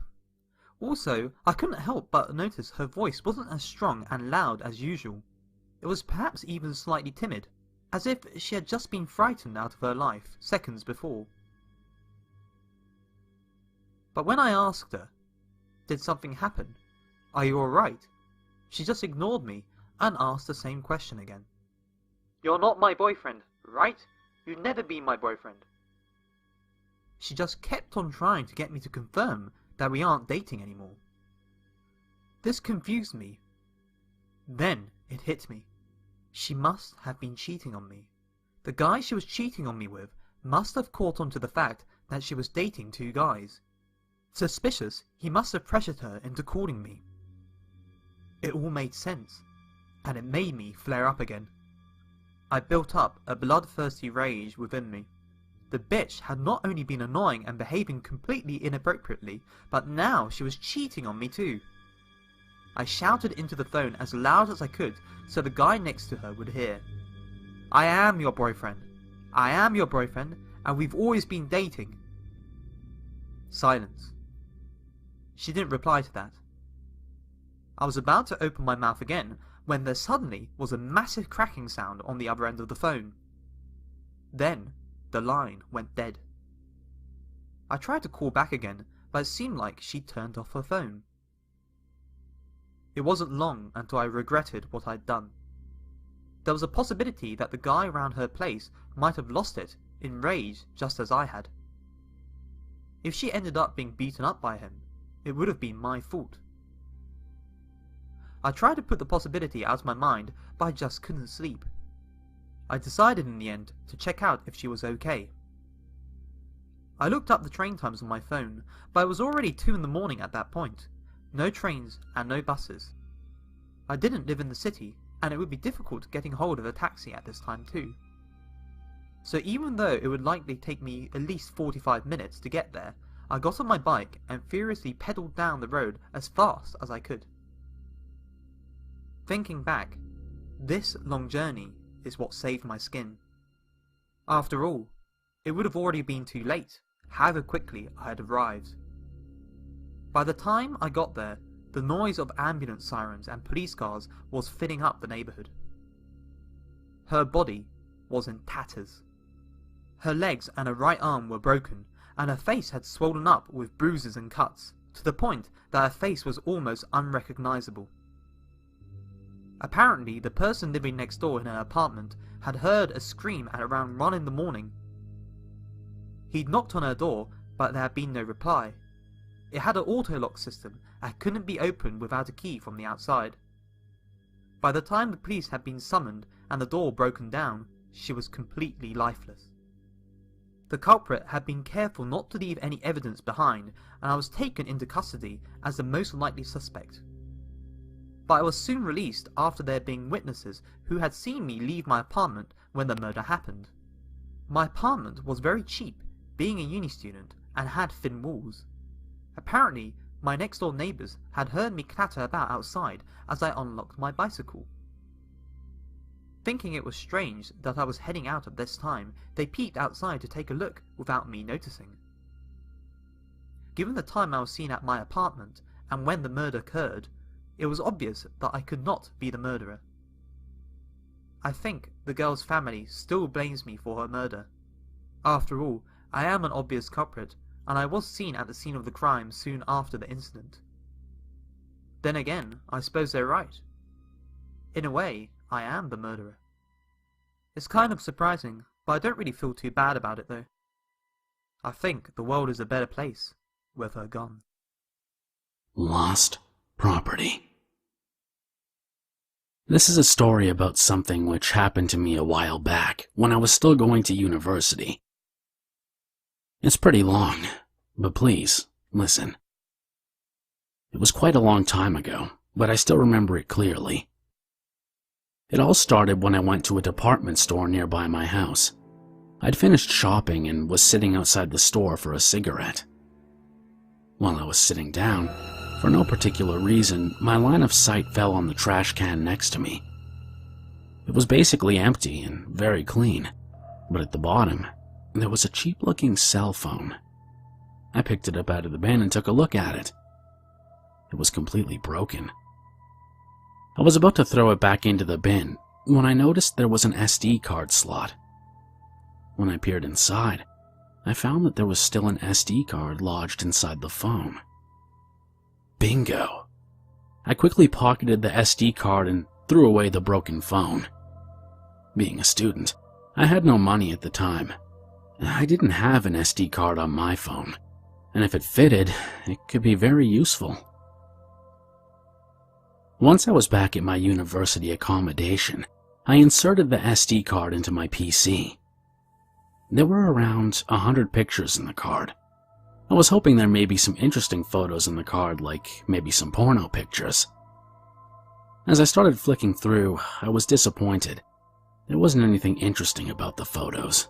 Also, I couldn't help but notice her voice wasn't as strong and loud as usual. It was perhaps even slightly timid, as if she had just been frightened out of her life seconds before. But when I asked her, "Did something happen? Are you alright?" she just ignored me and asked the same question again. "You're not my boyfriend, right? You've never been my boyfriend." She just kept on trying to get me to confirm that we aren't dating anymore. This confused me. Then it hit me. She must have been cheating on me. The guy she was cheating on me with must have caught on to the fact that she was dating two guys. Suspicious, he must have pressured her into calling me. It all made sense, and it made me flare up again. I built up a bloodthirsty rage within me. The bitch had not only been annoying and behaving completely inappropriately, but now she was cheating on me too. I shouted into the phone as loud as I could so the guy next to her would hear. "I am your boyfriend. I am your boyfriend, and we've always been dating." Silence. She didn't reply to that. I was about to open my mouth again when there suddenly was a massive cracking sound on the other end of the phone. Then the line went dead. I tried to call back again, but it seemed like she'd turned off her phone. It wasn't long until I regretted what I'd done. There was a possibility that the guy around her place might have lost it in rage just as I had. If she ended up being beaten up by him, it would have been my fault. I tried to put the possibility out of my mind, but I just couldn't sleep. I decided in the end to check out if she was okay. I looked up the train times on my phone, but it was already 2 in the morning at that point. No trains and no buses. I didn't live in the city, and it would be difficult getting hold of a taxi at this time too. So even though it would likely take me at least 45 minutes to get there, I got on my bike and furiously pedalled down the road as fast as I could. Thinking back, this long journey is what saved my skin. After all, it would have already been too late, however quickly I had arrived. By the time I got there, the noise of ambulance sirens and police cars was filling up the neighbourhood. Her body was in tatters. Her legs and her right arm were broken, and her face had swollen up with bruises and cuts, to the point that her face was almost unrecognisable. Apparently, the person living next door in her apartment had heard a scream at around 1 in the morning. He'd knocked on her door, but there had been no reply. It had an auto-lock system and couldn't be opened without a key from the outside. By the time the police had been summoned and the door broken down, she was completely lifeless. The culprit had been careful not to leave any evidence behind, and I was taken into custody as the most likely suspect. But I was soon released after there being witnesses who had seen me leave my apartment when the murder happened. My apartment was very cheap, being a uni student, and had thin walls. Apparently, my next door neighbours had heard me clatter about outside as I unlocked my bicycle. Thinking it was strange that I was heading out at this time, they peeped outside to take a look without me noticing. given the time I was seen at my apartment and when the murder occurred, it was obvious that I could not be the murderer. I think the girl's family still blames me for her murder. After all, I am an obvious culprit, and I was seen at the scene of the crime soon after the incident. Then again, I suppose they're right. In a way, I am the murderer. It's kind of surprising, but I don't really feel too bad about it though. I think the world is a better place with her gone. Lost property. This is a story about something which happened to me a while back when I was still going to university. It's pretty long, but please, listen. It was quite a long time ago, but I still remember it clearly. It all started when I went to a department store nearby my house. I'd finished shopping and was sitting outside the store for a cigarette. While I was sitting down, for no particular reason, my line of sight fell on the trash can next to me. It was basically empty and very clean, but at the bottom, there was a cheap-looking cell phone. I picked it up out of the bin and took a look at it. It was completely broken. I was about to throw it back into the bin when I noticed there was an SD card slot. When I peered inside, I found that there was still an SD card lodged inside the phone. Bingo! I quickly pocketed the SD card and threw away the broken phone. Being a student, I had no money at the time. I didn't have an SD card on my phone, and if it fitted, it could be very useful. Once I was back at my university accommodation, I inserted the SD card into my PC. There were around 100 pictures in the card. I was hoping there may be some interesting photos in the card, like maybe some porno pictures. As I started flicking through, I was disappointed. There wasn't anything interesting about the photos.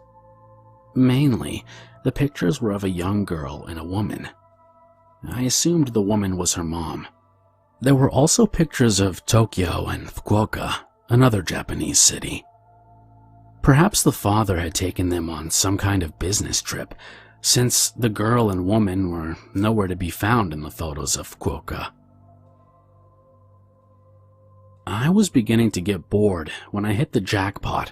Mainly, the pictures were of a young girl and a woman. I assumed the woman was her mom. There were also pictures of Tokyo and Fukuoka, another Japanese city. Perhaps the father had taken them on some kind of business trip, since the girl and woman were nowhere to be found in the photos of Fukuoka. I was beginning to get bored when I hit the jackpot.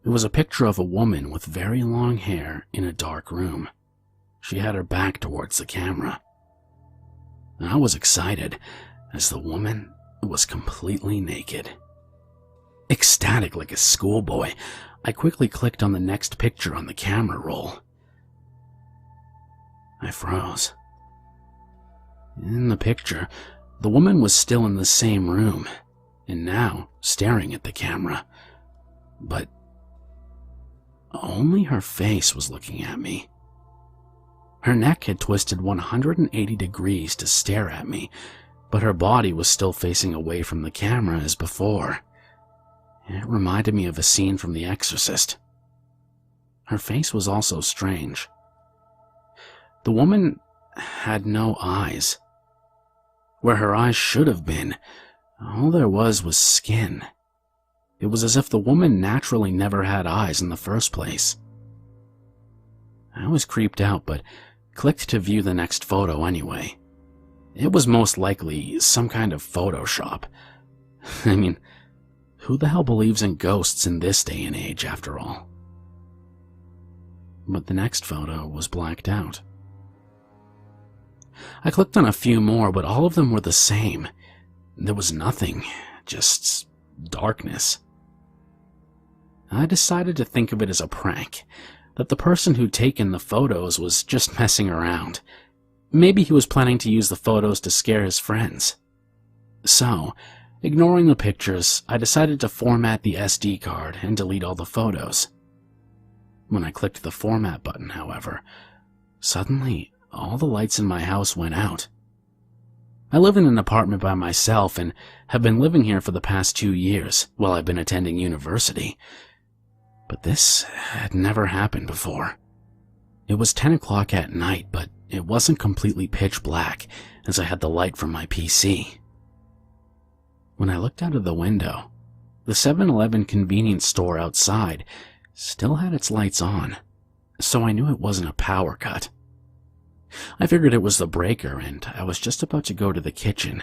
It was a picture of a woman with very long hair in a dark room. She had her back towards the camera. I was excited, as the woman was completely naked. Ecstatic like a schoolboy, I quickly clicked on the next picture on the camera roll. I froze. In the picture, the woman was still in the same room, and now staring at the camera. But only her face was looking at me. Her neck had twisted 180 degrees to stare at me, but her body was still facing away from the camera as before. It reminded me of a scene from The Exorcist. Her face was also strange. The woman had no eyes. Where her eyes should have been, all there was skin. It was as if the woman naturally never had eyes in the first place. I was creeped out, but clicked to view the next photo anyway. It was most likely some kind of Photoshop. I mean, who the hell believes in ghosts in this day and age, after all? But the next photo was blacked out. I clicked on a few more, but all of them were the same. There was nothing, just darkness. I decided to think of it as a prank, that the person who'd taken the photos was just messing around. Maybe he was planning to use the photos to scare his friends. So, ignoring the pictures, I decided to format the SD card and delete all the photos. When I clicked the format button, however, suddenly all the lights in my house went out. I live in an apartment by myself and have been living here for the past 2 years while I've been attending university. But this had never happened before. It was 10 o'clock at night, but it wasn't completely pitch black as I had the light from my PC. When I looked out of the window, the 7-Eleven convenience store outside still had its lights on, so I knew it wasn't a power cut. I figured it was the breaker, and I was just about to go to the kitchen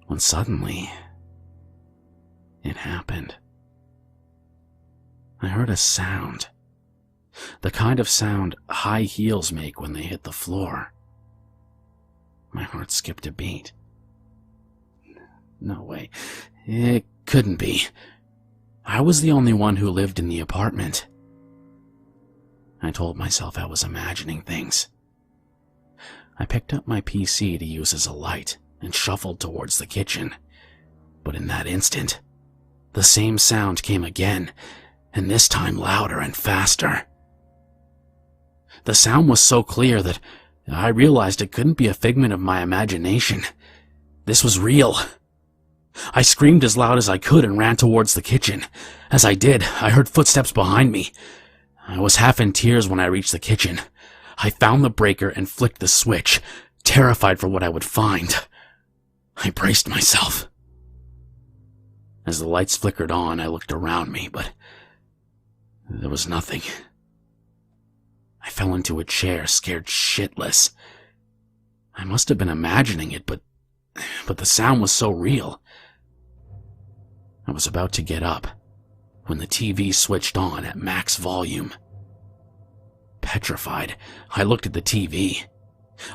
when suddenly it happened. I heard a sound. The kind of sound high heels make when they hit the floor. My heart skipped a beat. No way. It couldn't be. I was the only one who lived in the apartment. I told myself I was imagining things. I picked up my PC to use as a light and shuffled towards the kitchen. But in that instant, the same sound came again, and this time louder and faster. The sound was so clear that I realized it couldn't be a figment of my imagination. This was real. I screamed as loud as I could and ran towards the kitchen. As I did, I heard footsteps behind me. I was half in tears when I reached the kitchen. I found the breaker and flicked the switch, terrified for what I would find. I braced myself. As the lights flickered on, I looked around me, but there was nothing. I fell into a chair, scared shitless. I must have been imagining it, but the sound was so real. I was about to get up when the TV switched on at max volume. Petrified, I looked at the TV.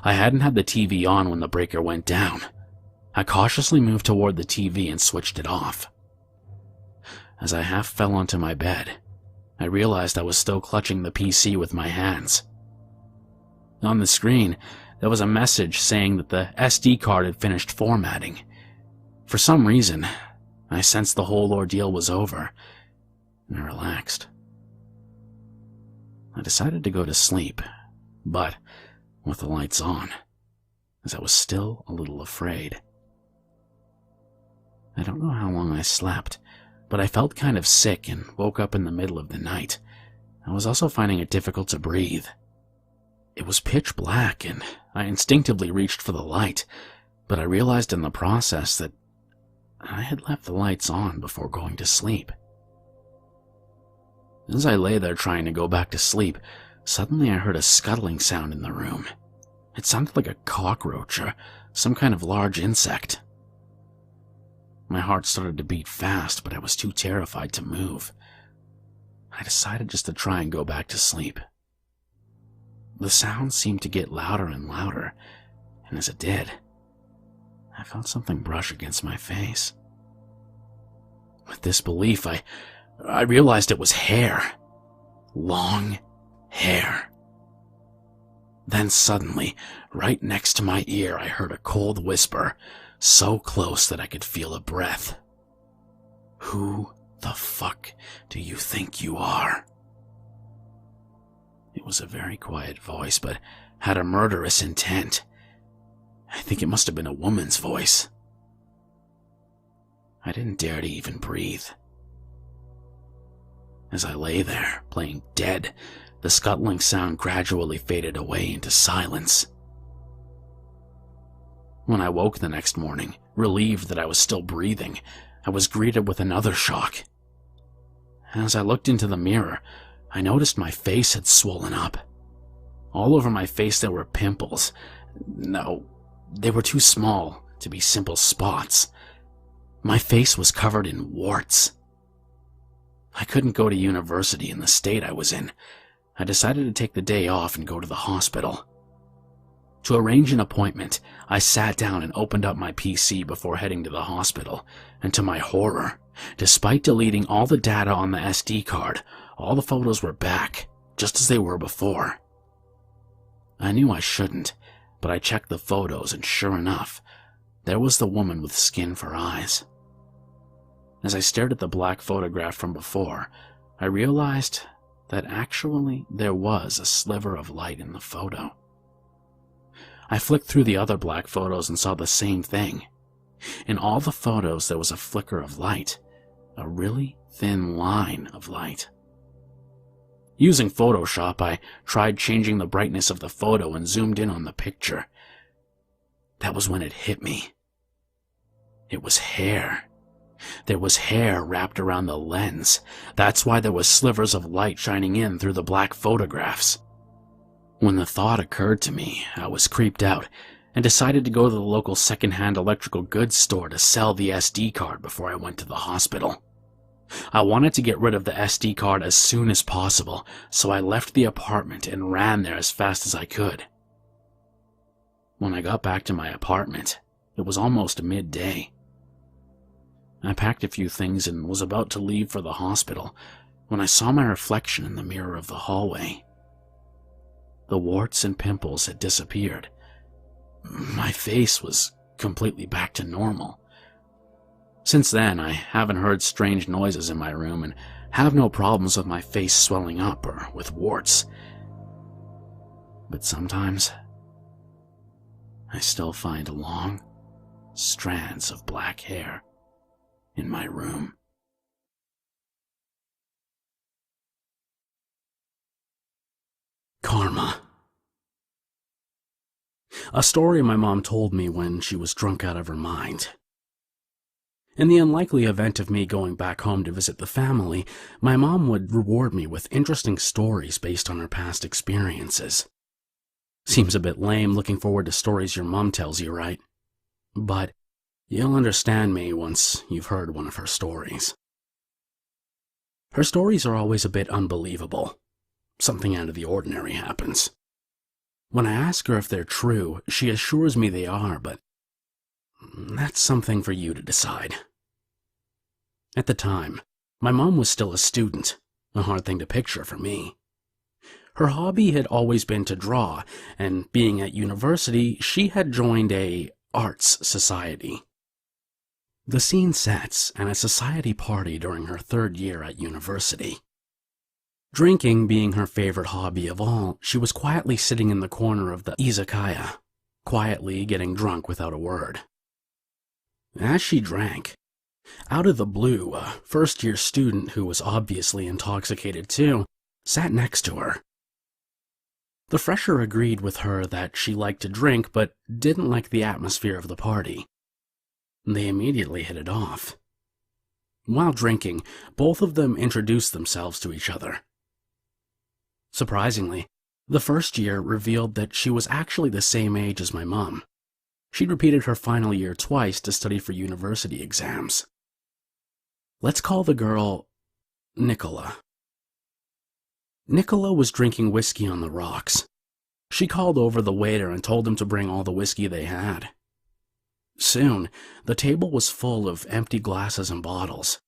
I hadn't had the TV on when the breaker went down. I cautiously moved toward the TV and switched it off. As I half fell onto my bed, I realized I was still clutching the PC with my hands. On the screen, there was a message saying that the SD card had finished formatting. For some reason, I sensed the whole ordeal was over, and I relaxed. I decided to go to sleep, but with the lights on, as I was still a little afraid. I don't know how long I slept, but I felt kind of sick and woke up in the middle of the night. I was also finding it difficult to breathe. It was pitch black, and I instinctively reached for the light, but I realized in the process that I had left the lights on before going to sleep. As I lay there trying to go back to sleep, suddenly I heard a scuttling sound in the room. It sounded like a cockroach or some kind of large insect. My heart started to beat fast, but I was too terrified to move. I decided just to try and go back to sleep. The sound seemed to get louder and louder, and as it did, I felt something brush against my face. With disbelief, I realized it was hair. Long hair. Then suddenly, right next to my ear, I heard a cold whisper, so close that I could feel a breath. "Who the fuck do you think you are?" It was a very quiet voice, but had a murderous intent. I think it must have been a woman's voice. I didn't dare to even breathe. As I lay there, playing dead, the scuttling sound gradually faded away into silence. When I woke the next morning, relieved that I was still breathing, I was greeted with another shock. As I looked into the mirror, I noticed my face had swollen up. All over my face there were pimples. No, they were too small to be simple spots. My face was covered in warts. I couldn't go to university in the state I was in. I decided to take the day off and go to the hospital. To arrange an appointment, I sat down and opened up my PC before heading to the hospital, and to my horror, despite deleting all the data on the SD card, all the photos were back, just as they were before. I knew I shouldn't, but I checked the photos, and sure enough, there was the woman with skin for eyes. As I stared at the black photograph from before, I realized that actually there was a sliver of light in the photo. I flicked through the other black photos and saw the same thing. In all the photos there was a flicker of light, a really thin line of light. Using Photoshop, I tried changing the brightness of the photo and zoomed in on the picture. That was when it hit me. It was hair. There was hair wrapped around the lens. That's why there was slivers of light shining in through the black photographs. When the thought occurred to me, I was creeped out and decided to go to the local second-hand electrical goods store to sell the SD card before I went to the hospital. I wanted to get rid of the SD card as soon as possible, so I left the apartment and ran there as fast as I could. When I got back to my apartment, it was almost midday. I packed a few things and was about to leave for the hospital when I saw my reflection in the mirror of the hallway. The warts and pimples had disappeared. My face was completely back to normal. Since then, I haven't heard strange noises in my room and have no problems with my face swelling up or with warts. But sometimes, I still find long strands of black hair in my room. Karma. A story my mom told me when she was drunk out of her mind. In the unlikely event of me going back home to visit the family, my mom would reward me with interesting stories based on her past experiences. Seems a bit lame looking forward to stories your mom tells you, right? But you'll understand me once you've heard one of her stories. Her stories are always a bit unbelievable. Something out of the ordinary happens. When I ask her if they're true, she assures me they are, but that's something for you to decide. At the time, my mom was still a student, a hard thing to picture for me. Her hobby had always been to draw, and being at university, she had joined a arts society. The scene sets at a society party during her third year at university. Drinking being her favorite hobby of all, she was quietly sitting in the corner of the izakaya, quietly getting drunk without a word. As she drank, out of the blue, a first-year student who was obviously intoxicated too, sat next to her. The fresher agreed with her that she liked to drink but didn't like the atmosphere of the party. They immediately hit it off. While drinking, both of them introduced themselves to each other. Surprisingly, the first year revealed that she was actually the same age as my mom. She'd repeated her final year twice to study for university exams. Let's call the girl Nicola. Nicola was drinking whiskey on the rocks. She called over the waiter and told him to bring all the whiskey they had. Soon, the table was full of empty glasses and bottles.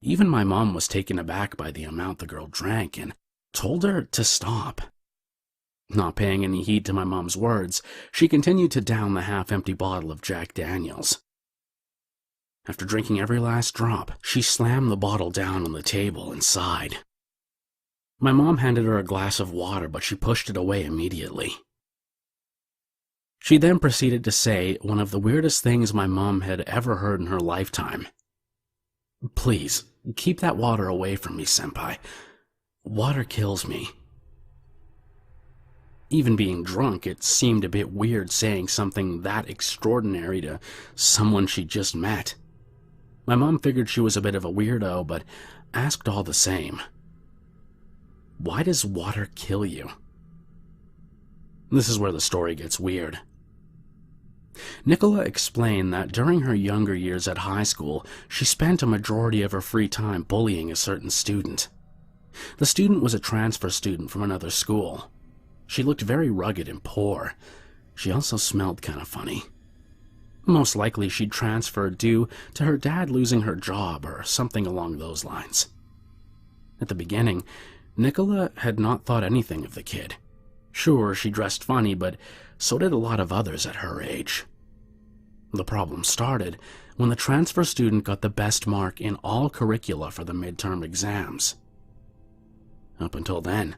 Even my mom was taken aback by the amount the girl drank and told her to stop. Not paying any heed to my mom's words, she continued to down the half-empty bottle of Jack Daniels. After drinking every last drop, she slammed the bottle down on the table and sighed. My mom handed her a glass of water, but she pushed it away immediately. She then proceeded to say one of the weirdest things my mom had ever heard in her lifetime. "Please, keep that water away from me, senpai. Water kills me." Even being drunk, it seemed a bit weird saying something that extraordinary to someone she just met. My mom figured she was a bit of a weirdo, but asked all the same. "Why does water kill you?" This is where the story gets weird. Nicola explained that during her younger years at high school, she spent a majority of her free time bullying a certain student. The student was a transfer student from another school. She looked very rugged and poor. She also smelled kind of funny. Most likely she'd transferred due to her dad losing her job or something along those lines. At the beginning, Nicola had not thought anything of the kid. Sure, she dressed funny, but so did a lot of others at her age. The problem started when the transfer student got the best mark in all curricula for the midterm exams. Up until then,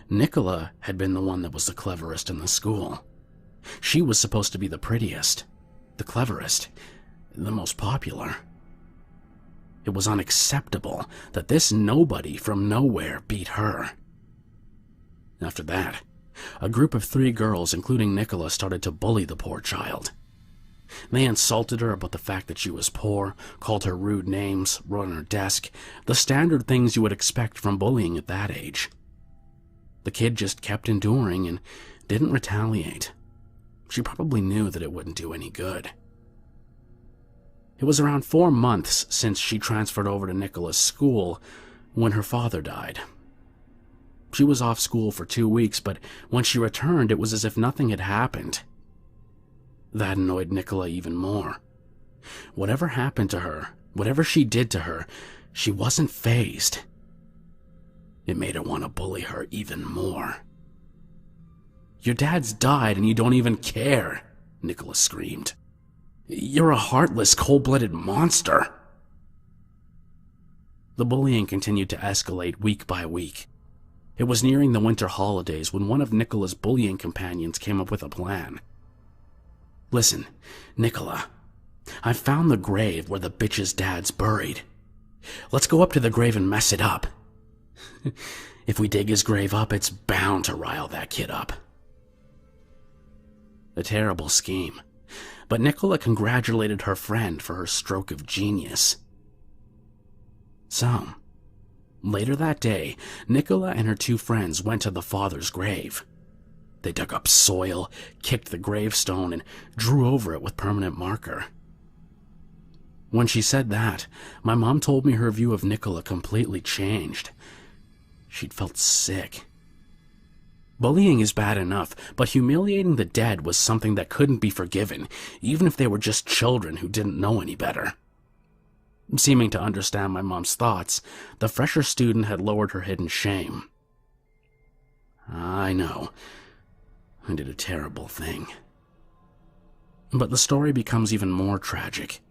Nicola had been the one that was the cleverest in the school. She was supposed to be the prettiest, the cleverest, the most popular. It was unacceptable that this nobody from nowhere beat her. After that, a group of 3 girls, including Nicola, started to bully the poor child. They insulted her about the fact that she was poor, called her rude names, wrote on her desk, the standard things you would expect from bullying at that age. The kid just kept enduring and didn't retaliate. She probably knew that it wouldn't do any good. It was around 4 months since she transferred over to Nicola's school when her father died. She was off school for 2 weeks, but when she returned, it was as if nothing had happened. That annoyed Nicola even more. Whatever happened to her, whatever she did to her, she wasn't fazed. It made her want to bully her even more. "Your dad's died and you don't even care," Nicola screamed. "You're a heartless, cold-blooded monster." The bullying continued to escalate week by week. It was nearing the winter holidays when one of Nicola's bullying companions came up with a plan. "Listen, Nicola, I've found the grave where the bitch's dad's buried. Let's go up to the grave and mess it up. If we dig his grave up, it's bound to rile that kid up." A terrible scheme, but Nicola congratulated her friend for her stroke of genius. So, later that day, Nicola and her 2 friends went to the father's grave. They dug up soil, kicked the gravestone, and drew over it with permanent marker. When she said that, my mom told me her view of Nicola completely changed. She'd felt sick. Bullying is bad enough, but humiliating the dead was something that couldn't be forgiven, even if they were just children who didn't know any better. Seeming to understand my mom's thoughts, the fresher student had lowered her hidden shame. "I know. I did a terrible thing." But the story becomes even more tragic.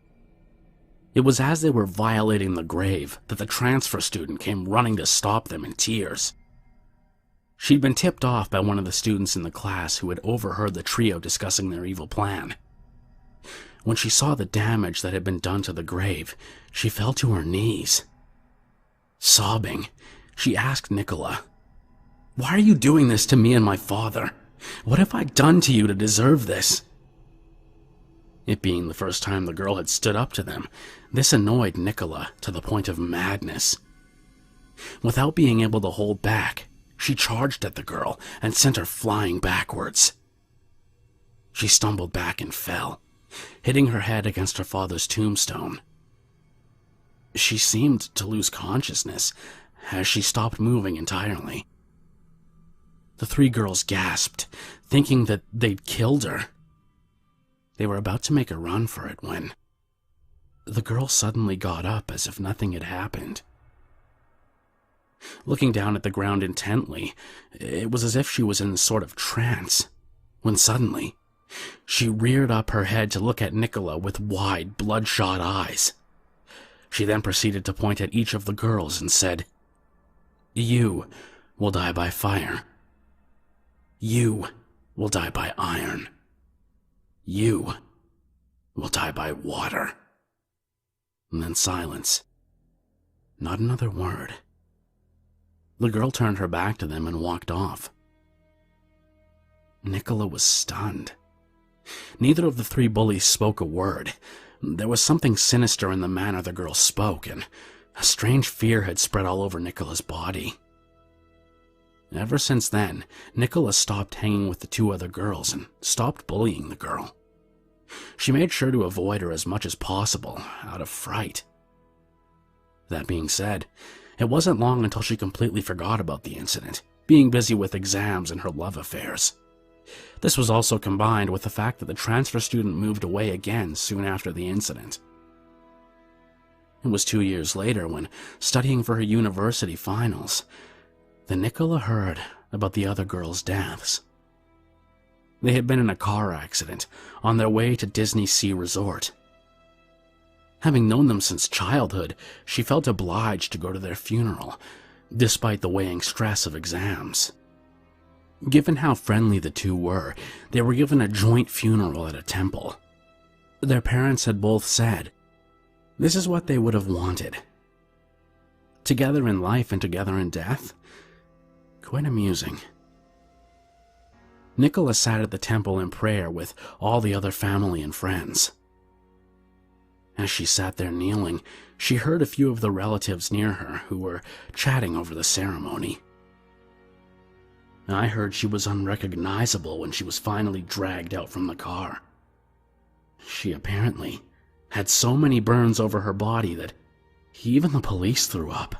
It was as they were violating the grave that the transfer student came running to stop them in tears. She'd been tipped off by one of the students in the class who had overheard the trio discussing their evil plan. When she saw the damage that had been done to the grave, she fell to her knees. Sobbing, she asked Nicola, "Why are you doing this to me and my father? What have I done to you to deserve this?" It being the first time the girl had stood up to them, this annoyed Nicola to the point of madness. Without being able to hold back, she charged at the girl and sent her flying backwards. She stumbled back and fell, hitting her head against her father's tombstone. She seemed to lose consciousness as she stopped moving entirely. The 3 girls gasped, thinking that they'd killed her. They were about to make a run for it when the girl suddenly got up as if nothing had happened. Looking down at the ground intently, it was as if she was in a sort of trance, when suddenly she reared up her head to look at Nicola with wide, bloodshot eyes. She then proceeded to point at each of the girls and said, "You will die by fire. You will die by iron. You will die by water." And then silence. Not another word. The girl turned her back to them and walked off. Nicola was stunned. Neither of the 3 bullies spoke a word. There was something sinister in the manner the girl spoke, and a strange fear had spread all over Nicola's body. Ever since then, Nicola stopped hanging with the 2 other girls and stopped bullying the girl. She made sure to avoid her as much as possible, out of fright. That being said, it wasn't long until she completely forgot about the incident, being busy with exams and her love affairs. This was also combined with the fact that the transfer student moved away again soon after the incident. It was 2 years later when, studying for her university finals, that Nicola heard about the other girls' deaths. They had been in a car accident on their way to Disney Sea Resort. Having known them since childhood, she felt obliged to go to their funeral, despite the weighing stress of exams. Given how friendly the 2 were, they were given a joint funeral at a temple. Their parents had both said, this is what they would have wanted. Together in life and together in death? Quite amusing. Nicola sat at the temple in prayer with all the other family and friends. As she sat there kneeling, she heard a few of the relatives near her who were chatting over the ceremony. I heard she was unrecognizable when she was finally dragged out from the car. She apparently had so many burns over her body that even the police threw up.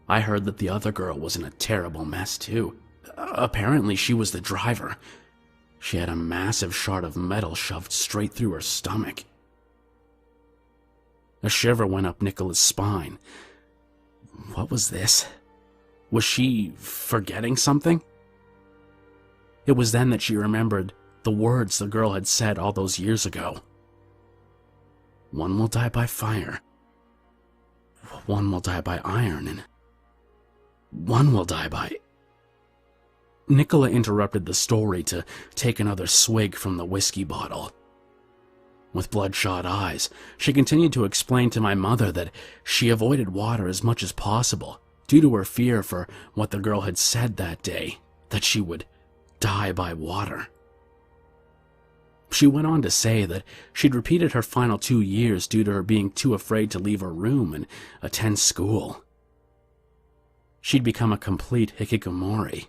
I heard that the other girl was in a terrible mess too. Apparently she was the driver. She had a massive shard of metal shoved straight through her stomach. A shiver went up Nicola's spine. What was this? Was she forgetting something? It was then that she remembered the words the girl had said all those years ago. One will die by fire. One will die by iron, and one will die by... Nicola interrupted the story to take another swig from the whiskey bottle. With bloodshot eyes, she continued to explain to my mother that she avoided water as much as possible due to her fear for what the girl had said that day, that she would die by water. She went on to say that she'd repeated her final 2 years due to her being too afraid to leave her room and attend school. She'd become a complete hikikomori.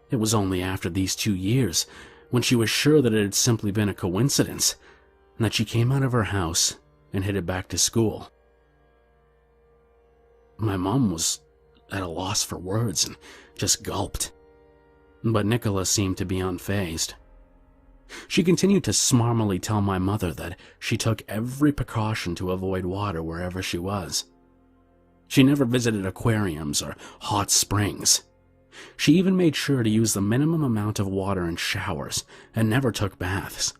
It was only after these 2 years, when she was sure that it had simply been a coincidence, that she came out of her house and headed back to school. My mom was at a loss for words and just gulped, but Nicola seemed to be unfazed. She continued to smarmily tell my mother that she took every precaution to avoid water wherever she was. She never visited aquariums or hot springs. She even made sure to use the minimum amount of water in showers and never took baths.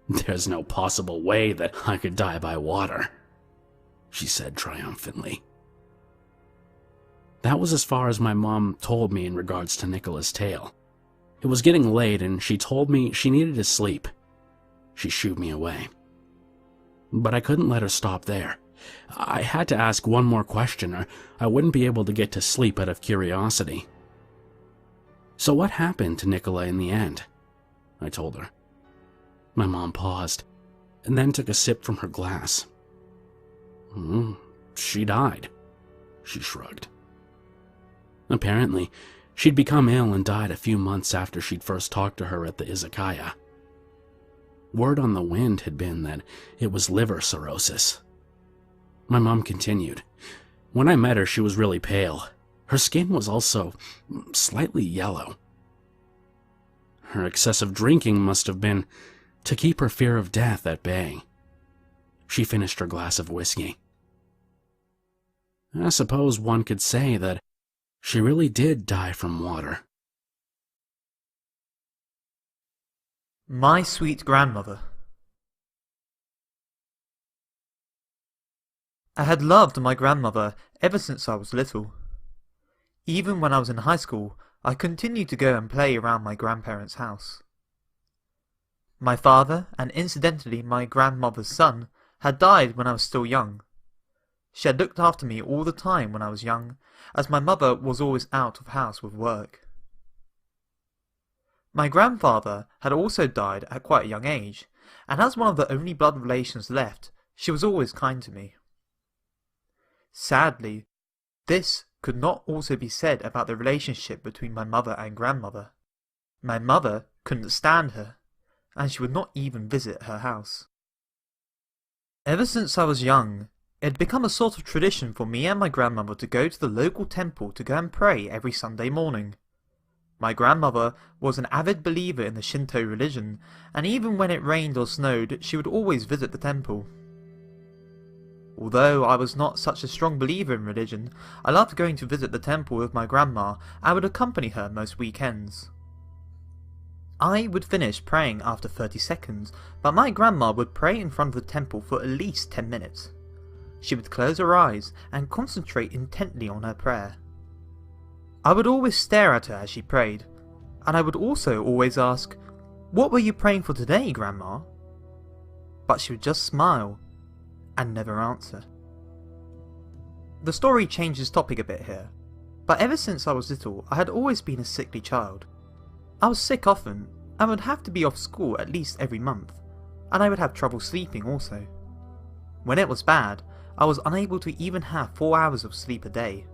There's no possible way that I could die by water, she said triumphantly. That was as far as my mom told me in regards to Nicola's tale. It was getting late and she told me she needed to sleep. She shooed me away. But I couldn't let her stop there. I had to ask one more question or I wouldn't be able to get to sleep out of curiosity. So what happened to Nicola in the end? I told her. My mom paused and then took a sip from her glass. She died, she shrugged. Apparently, she'd become ill and died a few months after she'd first talked to her at the izakaya. Word on the wind had been that it was liver cirrhosis. My mom continued. When I met her, she was really pale. Her skin was also slightly yellow. Her excessive drinking must have been to keep her fear of death at bay. She finished her glass of whiskey. I suppose one could say that she really did die from water. My sweet grandmother. I had loved my grandmother ever since I was little. Even when I was in high school, I continued to go and play around my grandparents' house. My father, and incidentally my grandmother's son, had died when I was still young. She had looked after me all the time when I was young, as my mother was always out of house with work. My grandfather had also died at quite a young age, and as one of the only blood relations left, she was always kind to me. Sadly, this could not also be said about the relationship between my mother and grandmother. My mother couldn't stand her, and she would not even visit her house. Ever since I was young, it had become a sort of tradition for me and my grandmother to go to the local temple to go and pray every Sunday morning. My grandmother was an avid believer in the Shinto religion, and even when it rained or snowed, she would always visit the temple. Although I was not such a strong believer in religion, I loved going to visit the temple with my grandma and would accompany her most weekends. I would finish praying after 30 seconds, but my grandma would pray in front of the temple for at least 10 minutes. She would close her eyes and concentrate intently on her prayer. I would always stare at her as she prayed, and I would also always ask, "What were you praying for today, Grandma?" But she would just smile and never answer. The story changes topic a bit here, but ever since I was little I had always been a sickly child. I was sick often and would have to be off school at least every month, and I would have trouble sleeping also. When it was bad, I was unable to even have 4 hours of sleep a day.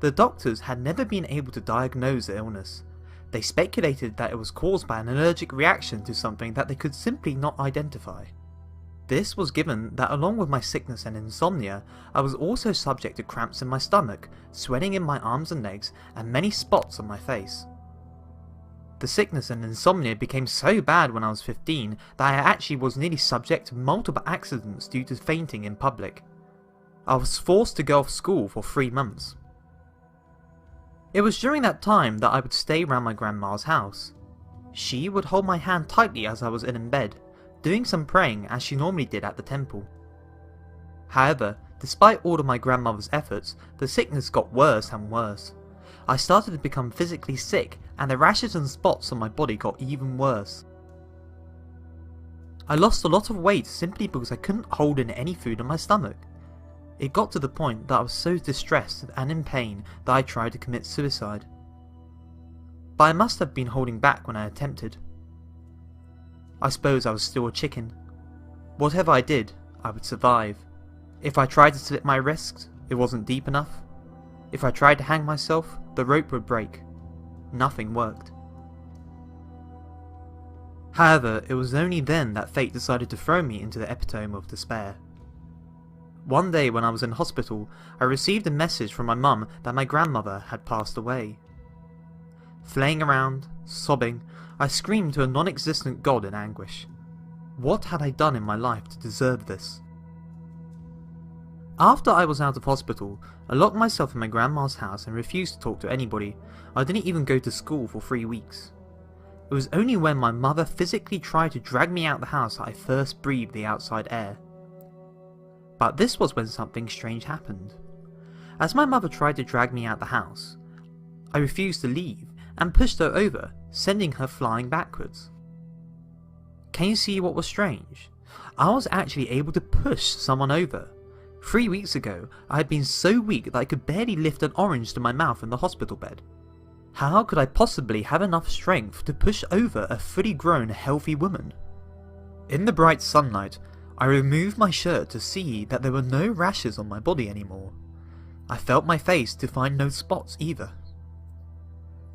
The doctors had never been able to diagnose the illness. They speculated that it was caused by an allergic reaction to something that they could simply not identify. This was given that along with my sickness and insomnia, I was also subject to cramps in my stomach, swelling in my arms and legs, and many spots on my face. The sickness and insomnia became so bad when I was 15 that I actually was nearly subject to multiple accidents due to fainting in public. I was forced to go off school for 3 months. It was during that time that I would stay around my grandma's house. She would hold my hand tightly as I was in bed, doing some praying as she normally did at the temple. However, despite all of my grandmother's efforts, the sickness got worse and worse. I started to become physically sick, and the rashes and spots on my body got even worse. I lost a lot of weight simply because I couldn't hold in any food in my stomach. It got to the point that I was so distressed and in pain that I tried to commit suicide. But I must have been holding back when I attempted. I suppose I was still a chicken. Whatever I did, I would survive. If I tried to slit my wrists, it wasn't deep enough. If I tried to hang myself, the rope would break. Nothing worked. However, it was only then that fate decided to throw me into the epitome of despair. One day when I was in hospital, I received a message from my mum that my grandmother had passed away. Flaying around, sobbing, I screamed to a non-existent God in anguish. What had I done in my life to deserve this? After I was out of hospital, I locked myself in my grandma's house and refused to talk to anybody. I didn't even go to school for 3 weeks. It was only when my mother physically tried to drag me out the house that I first breathed the outside air. But this was when something strange happened. As my mother tried to drag me out the house, I refused to leave and pushed her over, sending her flying backwards. Can you see what was strange? I was actually able to push someone over. 3 weeks ago, I had been so weak that I could barely lift an orange to my mouth in the hospital bed. How could I possibly have enough strength to push over a fully grown, healthy woman? In the bright sunlight, I removed my shirt to see that there were no rashes on my body anymore. I felt my face to find no spots either.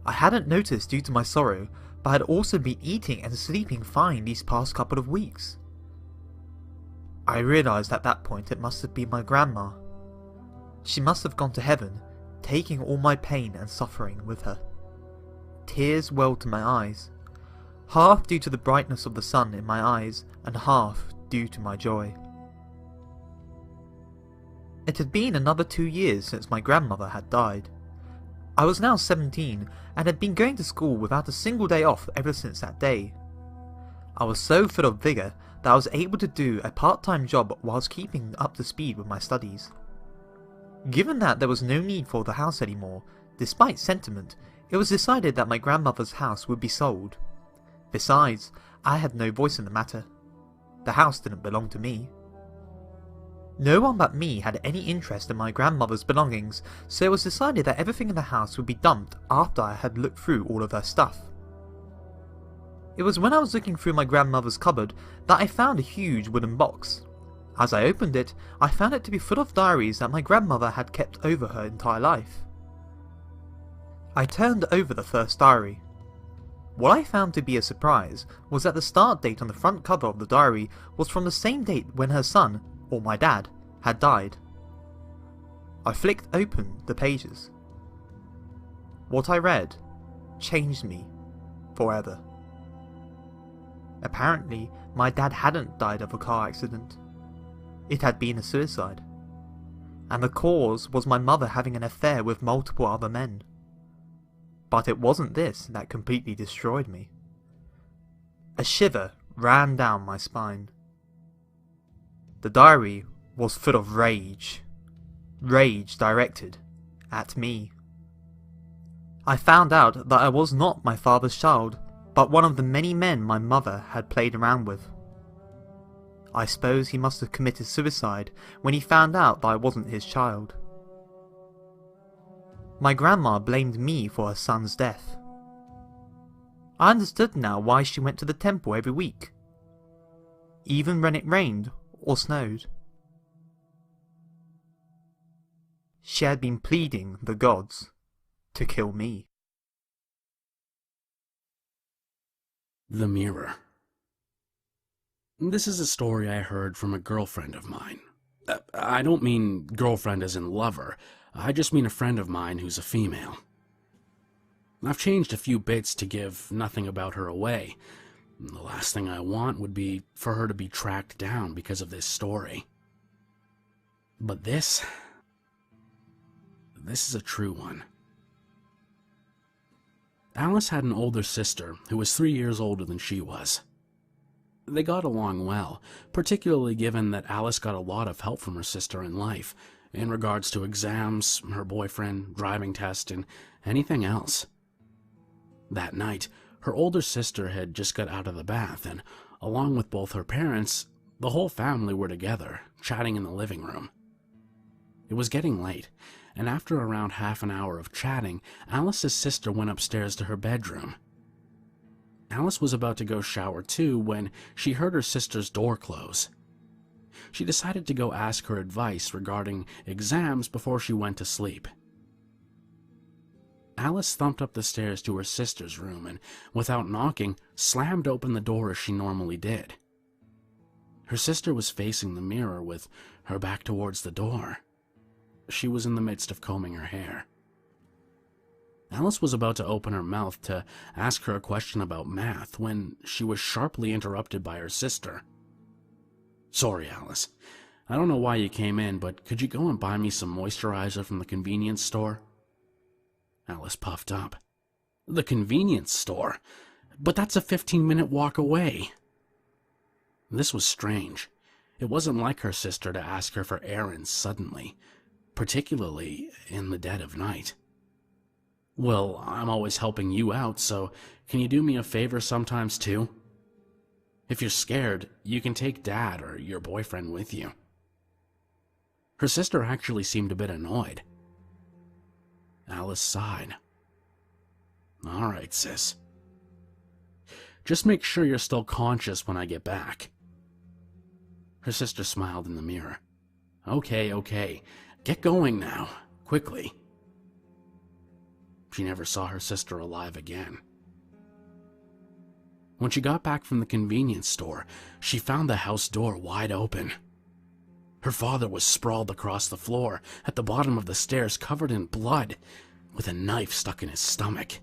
I hadn't noticed due to my sorrow, but had also been eating and sleeping fine these past couple of weeks. I realised at that point it must have been my grandma. She must have gone to heaven, taking all my pain and suffering with her. Tears welled to my eyes, half due to the brightness of the sun in my eyes, and half due to my joy. It had been another 2 years since my grandmother had died. I was now 17 and had been going to school without a single day off ever since that day. I was so full of vigour that I was able to do a part-time job whilst keeping up to speed with my studies. Given that there was no need for the house anymore, despite sentiment, it was decided that my grandmother's house would be sold. Besides, I had no voice in the matter. The house didn't belong to me. No one but me had any interest in my grandmother's belongings, so it was decided that everything in the house would be dumped after I had looked through all of her stuff. It was when I was looking through my grandmother's cupboard that I found a huge wooden box. As I opened it, I found it to be full of diaries that my grandmother had kept over her entire life. I turned over the first diary. What I found to be a surprise was that the start date on the front cover of the diary was from the same date when her son, or my dad, had died. I flicked open the pages. What I read changed me forever. Apparently, my dad hadn't died of a car accident. It had been a suicide. And the cause was my mother having an affair with multiple other men. But it wasn't this that completely destroyed me. A shiver ran down my spine. The diary was full of rage. Rage directed at me. I found out that I was not my father's child, but one of the many men my mother had played around with. I suppose he must have committed suicide when he found out that I wasn't his child. My grandma blamed me for her son's death. I understood now why she went to the temple every week, even when it rained or snowed. She had been pleading the gods to kill me. The Mirror. This is a story I heard from a girlfriend of mine. I don't mean girlfriend as in lover. I just mean a friend of mine who's a female. I've changed a few bits to give nothing about her away. The last thing I want would be for her to be tracked down because of this story. But this is a true one. Alice had an older sister who was 3 years older than she was. They got along well, particularly given that Alice got a lot of help from her sister in life, in regards to exams, her boyfriend, driving test, and anything else. That night, her older sister had just got out of the bath, and along with both her parents, the whole family were together, chatting in the living room. It was getting late, and after around half an hour of chatting, Alice's sister went upstairs to her bedroom. Alice was about to go shower too when she heard her sister's door close. She decided to go ask her advice regarding exams before she went to sleep. Alice thumped up the stairs to her sister's room and, without knocking, slammed open the door as she normally did. Her sister was facing the mirror with her back towards the door. She was in the midst of combing her hair. Alice was about to open her mouth to ask her a question about math when she was sharply interrupted by her sister. "Sorry, Alice. I don't know why you came in, but could you go and buy me some moisturizer from the convenience store?" Alice puffed up. "The convenience store? But that's a 15-minute walk away." This was strange. It wasn't like her sister to ask her for errands suddenly, particularly in the dead of night. "Well, I'm always helping you out, so can you do me a favor sometimes too? If you're scared, you can take Dad or your boyfriend with you." Her sister actually seemed a bit annoyed. Alice sighed. "All right, sis. Just make sure you're still conscious when I get back." Her sister smiled in the mirror. Okay. Get going now, quickly." She never saw her sister alive again. When she got back from the convenience store, she found the house door wide open. Her father was sprawled across the floor at the bottom of the stairs, covered in blood, with a knife stuck in his stomach.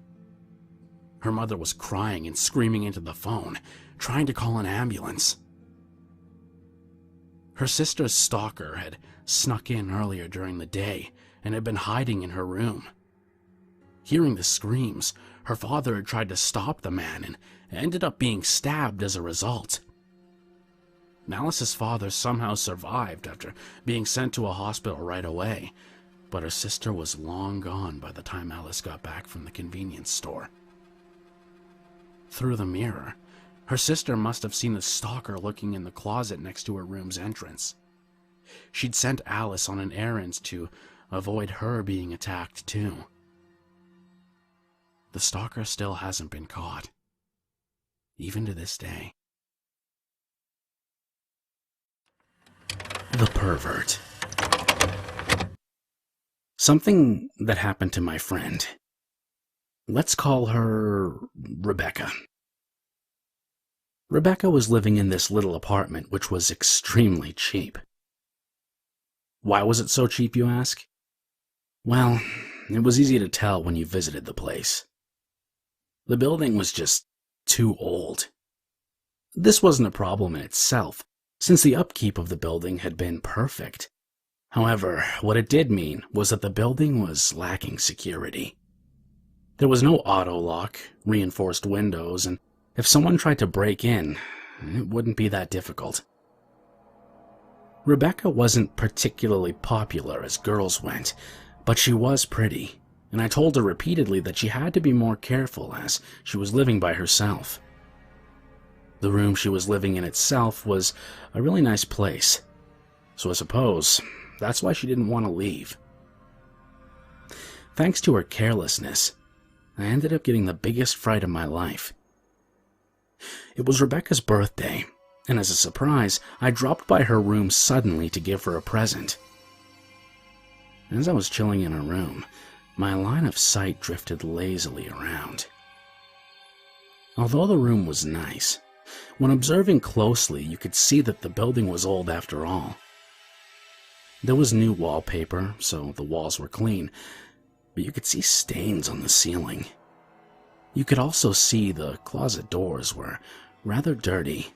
Her mother was crying and screaming into the phone, trying to call an ambulance. Her sister's stalker had snuck in earlier during the day and had been hiding in her room. Hearing the screams, her father had tried to stop the man and ended up being stabbed as a result. Alice's father somehow survived after being sent to a hospital right away, but her sister was long gone by the time Alice got back from the convenience store. Through the mirror, her sister must have seen the stalker looking in the closet next to her room's entrance. She'd sent Alice on an errand to avoid her being attacked too. The stalker still hasn't been caught, even to this day. The Pervert. Something that happened to my friend. Let's call her Rebecca. Rebecca was living in this little apartment which was extremely cheap. Why was it so cheap, you ask? Well, it was easy to tell when you visited the place. The building was just too old. This wasn't a problem in itself, since the upkeep of the building had been perfect. However, what it did mean was that the building was lacking security. There was no auto lock, reinforced windows, and if someone tried to break in, it wouldn't be that difficult. Rebecca wasn't particularly popular as girls went, but she was pretty, and I told her repeatedly that she had to be more careful as she was living by herself. The room she was living in itself was a really nice place, so I suppose that's why she didn't want to leave. Thanks to her carelessness, I ended up getting the biggest fright of my life. It was Rebecca's birthday, and as a surprise, I dropped by her room suddenly to give her a present. As I was chilling in her room, my line of sight drifted lazily around. Although the room was nice, when observing closely, you could see that the building was old after all. There was new wallpaper, so the walls were clean, but you could see stains on the ceiling. You could also see the closet doors were rather dirty.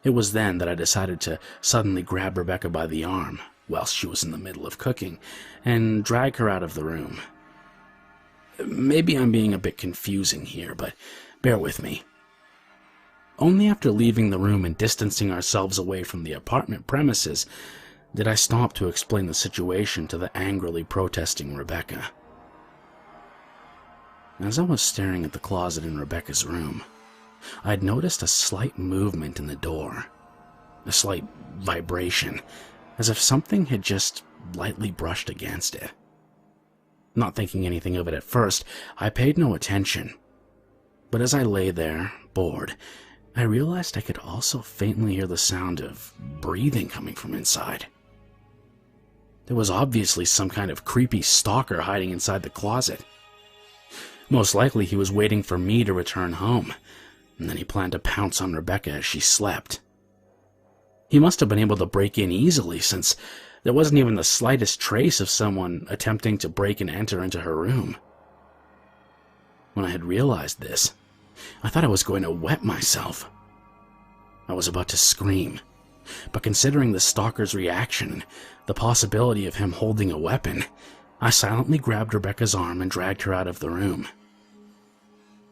It was then that I decided to suddenly grab Rebecca by the arm, whilst she was in the middle of cooking, and drag her out of the room. Maybe I'm being a bit confusing here, but bear with me. Only after leaving the room and distancing ourselves away from the apartment premises did I stop to explain the situation to the angrily protesting Rebecca. As I was staring at the closet in Rebecca's room, I'd noticed a slight movement in the door, a slight vibration, as if something had just lightly brushed against it. Not thinking anything of it at first, I paid no attention. But as I lay there, bored, I realized I could also faintly hear the sound of breathing coming from inside. There was obviously some kind of creepy stalker hiding inside the closet. Most likely he was waiting for me to return home, and then he planned to pounce on Rebecca as she slept. He must have been able to break in easily, since there wasn't even the slightest trace of someone attempting to break and enter into her room. When I had realized this, I thought I was going to wet myself. I was about to scream, but considering the stalker's reaction and the possibility of him holding a weapon, I silently grabbed Rebecca's arm and dragged her out of the room.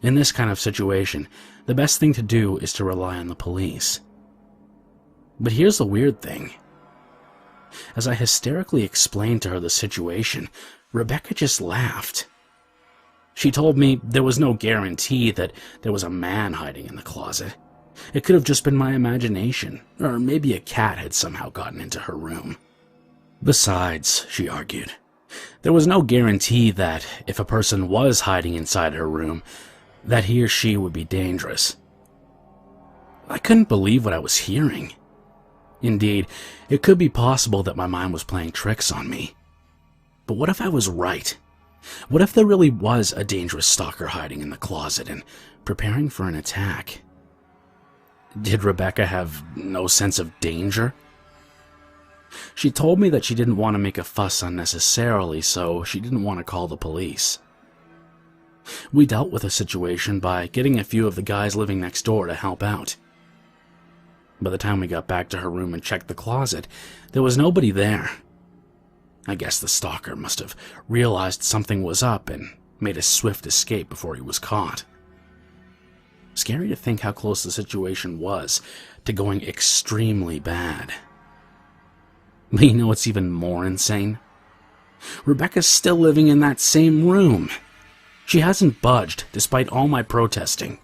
In this kind of situation, the best thing to do is to rely on the police. But here's the weird thing. As I hysterically explained to her the situation, Rebecca just laughed. She told me there was no guarantee that there was a man hiding in the closet. It could have just been my imagination, or maybe a cat had somehow gotten into her room. Besides, she argued, there was no guarantee that if a person was hiding inside her room, that he or she would be dangerous. I couldn't believe what I was hearing. Indeed, it could be possible that my mind was playing tricks on me. But what if I was right? What if there really was a dangerous stalker hiding in the closet and preparing for an attack? Did Rebecca have no sense of danger? She told me that she didn't want to make a fuss unnecessarily, so she didn't want to call the police. We dealt with the situation by getting a few of the guys living next door to help out. By the time we got back to her room and checked the closet, there was nobody there. I guess the stalker must have realized something was up and made a swift escape before he was caught. Scary to think how close the situation was to going extremely bad. But you know what's even more insane? Rebecca's still living in that same room. She hasn't budged despite all my protesting.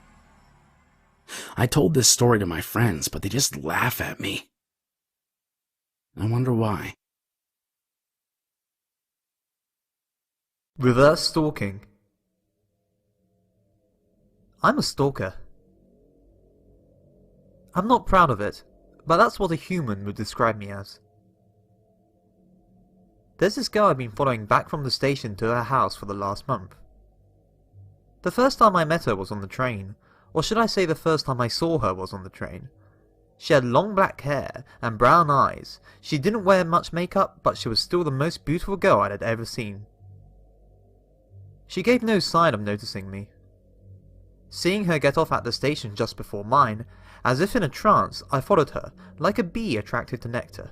I told this story to my friends, but they just laugh at me. I wonder why. Reverse stalking. I'm a stalker. I'm not proud of it, but that's what a human would describe me as. There's this girl I've been following back from the station to her house for the last month. The first time I met her was on the train, or should I say the first time I saw her was on the train. She had long black hair and brown eyes. She didn't wear much makeup, but she was still the most beautiful girl I had ever seen. She gave no sign of noticing me. Seeing her get off at the station just before mine, as if in a trance, I followed her, like a bee attracted to nectar.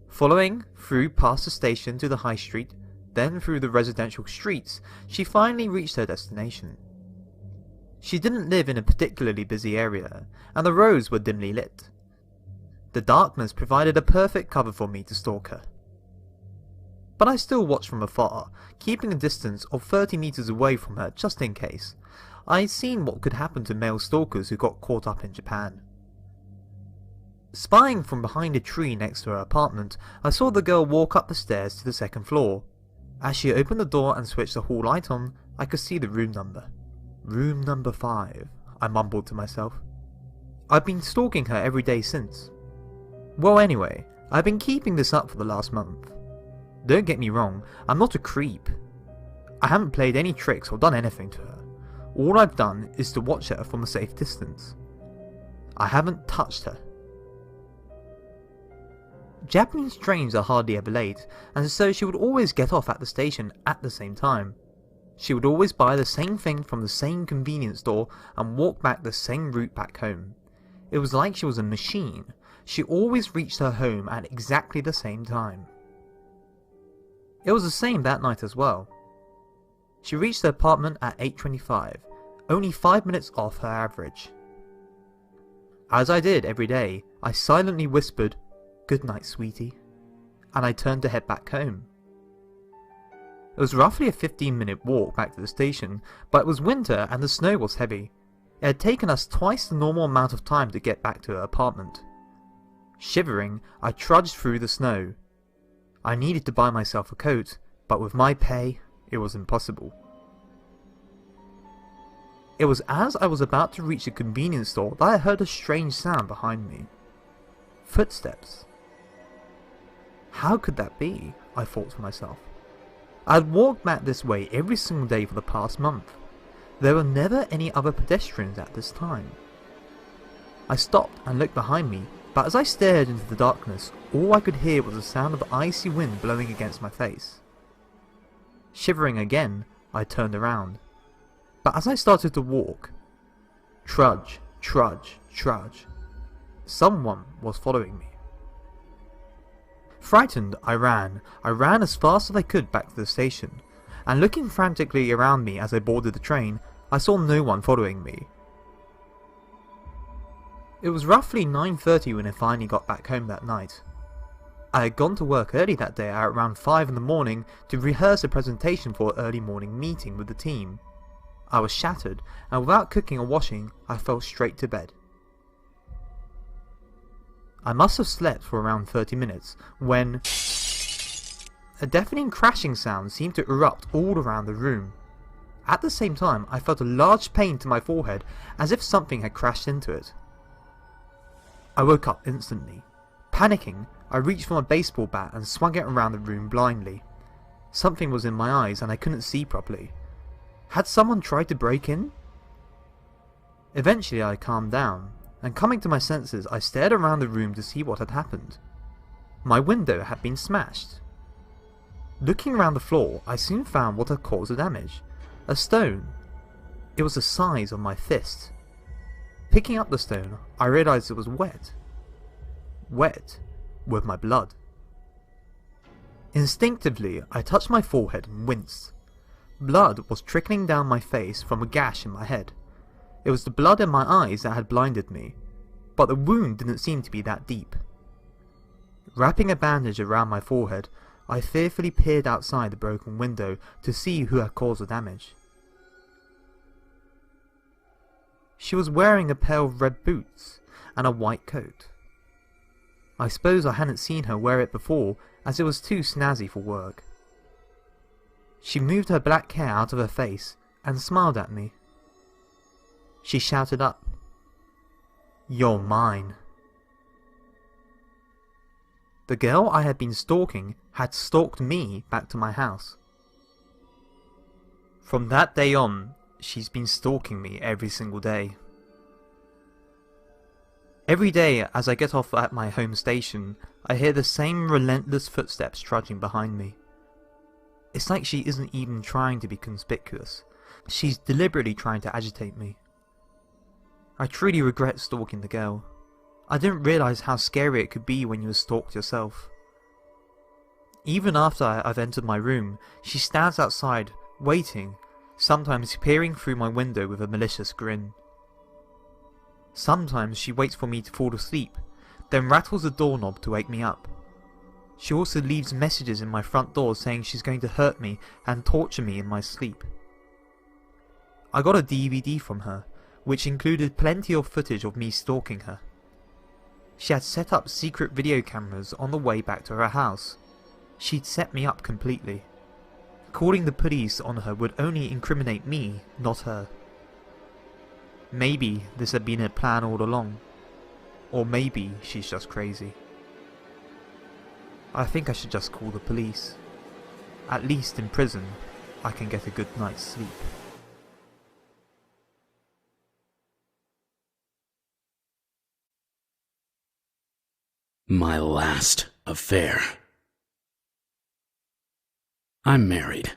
Following through past the station to the high street, then through the residential streets, she finally reached her destination. She didn't live in a particularly busy area, and the roads were dimly lit. The darkness provided a perfect cover for me to stalk her. But I still watched from afar, keeping a distance of 30 meters away from her just in case. I'd seen what could happen to male stalkers who got caught up in Japan. Spying from behind a tree next to her apartment, I saw the girl walk up the stairs to the second floor. As she opened the door and switched the hall light on, I could see the room number. Room number 5, I mumbled to myself. I've been stalking her every day since. Well anyway, I've been keeping this up for the last month. Don't get me wrong, I'm not a creep. I haven't played any tricks or done anything to her. All I've done is to watch her from a safe distance. I haven't touched her. Japanese trains are hardly ever late, and so she would always get off at the station at the same time. She would always buy the same thing from the same convenience store and walk back the same route back home. It was like she was a machine. She always reached her home at exactly the same time. It was the same that night as well. She reached her apartment at 8:25, only 5 minutes off her average. As I did every day, I silently whispered, "Good night, sweetie," and I turned to head back home. It was roughly a 15-minute walk back to the station, but it was winter and the snow was heavy. It had taken us twice the normal amount of time to get back to her apartment. Shivering, I trudged through the snow. I needed to buy myself a coat, but with my pay, it was impossible. It was as I was about to reach the convenience store that I heard a strange sound behind me. Footsteps. How could that be? I thought to myself. I had walked back this way every single day for the past month. There were never any other pedestrians at this time. I stopped and looked behind me, but as I stared into the darkness, all I could hear was the sound of icy wind blowing against my face. Shivering again, I turned around. But as I started to walk, trudge, someone was following me. Frightened, I ran as fast as I could back to the station, and looking frantically around me as I boarded the train, I saw no one following me. It was roughly 9:30 when I finally got back home that night. I had gone to work early that day at around 5 in the morning to rehearse a presentation for an early morning meeting with the team. I was shattered, and without cooking or washing, I fell straight to bed. I must have slept for around 30 minutes when a deafening crashing sound seemed to erupt all around the room. At the same time, I felt a large pain to my forehead as if something had crashed into it. I woke up instantly. Panicking, I reached for my baseball bat and swung it around the room blindly. Something was in my eyes and I couldn't see properly. Had someone tried to break in? Eventually I calmed down, and coming to my senses I stared around the room to see what had happened. My window had been smashed. Looking around the floor, I soon found what had caused the damage. A stone. It was the size of my fist. Picking up the stone, I realised it was wet. Wet with my blood. Instinctively, I touched my forehead and winced. Blood was trickling down my face from a gash in my head. It was the blood in my eyes that had blinded me, but the wound didn't seem to be that deep. Wrapping a bandage around my forehead, I fearfully peered outside the broken window to see who had caused the damage. She was wearing a pair of red boots and a white coat. I suppose I hadn't seen her wear it before, as it was too snazzy for work. She moved her black hair out of her face and smiled at me. She shouted up, "You're mine." The girl I had been stalking had stalked me back to my house. From that day on, she's been stalking me every single day. Every day as I get off at my home station, I hear the same relentless footsteps trudging behind me. It's like she isn't even trying to be conspicuous. She's deliberately trying to agitate me. I truly regret stalking the girl. I didn't realise how scary it could be when you were stalked yourself. Even after I've entered my room, she stands outside, waiting, sometimes peering through my window with a malicious grin. Sometimes she waits for me to fall asleep, then rattles the doorknob to wake me up. She also leaves messages in my front door saying she's going to hurt me and torture me in my sleep. I got a DVD from her, which included plenty of footage of me stalking her. She had set up secret video cameras on the way back to her house. She'd set me up completely. Calling the police on her would only incriminate me, not her. Maybe this had been her plan all along. Or maybe she's just crazy. I think I should just call the police. At least in prison, I can get a good night's sleep. My last affair. I'm married.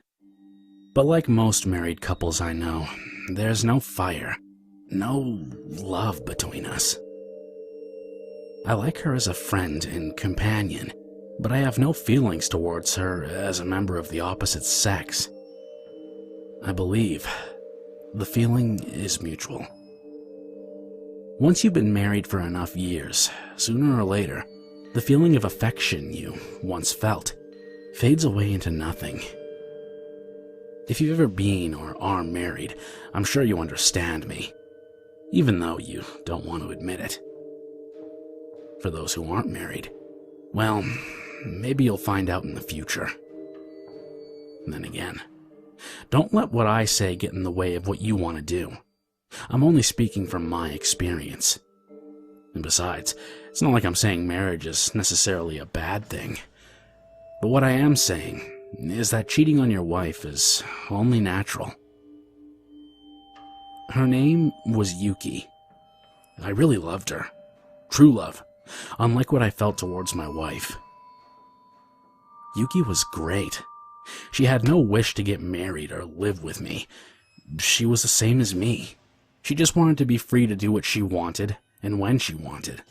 But like most married couples I know, there's no fire, no love between us. I like her as a friend and companion, but I have no feelings towards her as a member of the opposite sex. I believe the feeling is mutual. Once you've been married for enough years, sooner or later, the feeling of affection you once felt fades away into nothing. If you've ever been or are married, I'm sure you understand me, even though you don't want to admit it. For those who aren't married, well, maybe you'll find out in the future. Then again, don't let what I say get in the way of what you want to do. I'm only speaking from my experience. And besides, it's not like I'm saying marriage is necessarily a bad thing. But what I am saying is that cheating on your wife is only natural. Her name was Yuki. I really loved her. True love, unlike what I felt towards my wife. Yuki was great. She had no wish to get married or live with me. She was the same as me. She just wanted to be free to do what she wanted and when she wanted.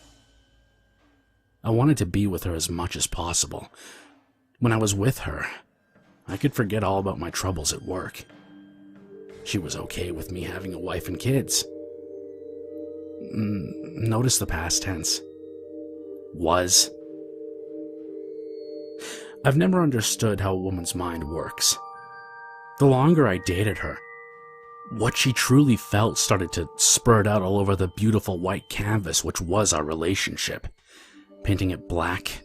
I wanted to be with her as much as possible. When I was with her, I could forget all about my troubles at work. She was okay with me having a wife and kids. Notice the past tense. Was. I've never understood how a woman's mind works. The longer I dated her, what she truly felt started to spurt out all over the beautiful white canvas which was our relationship, painting it black,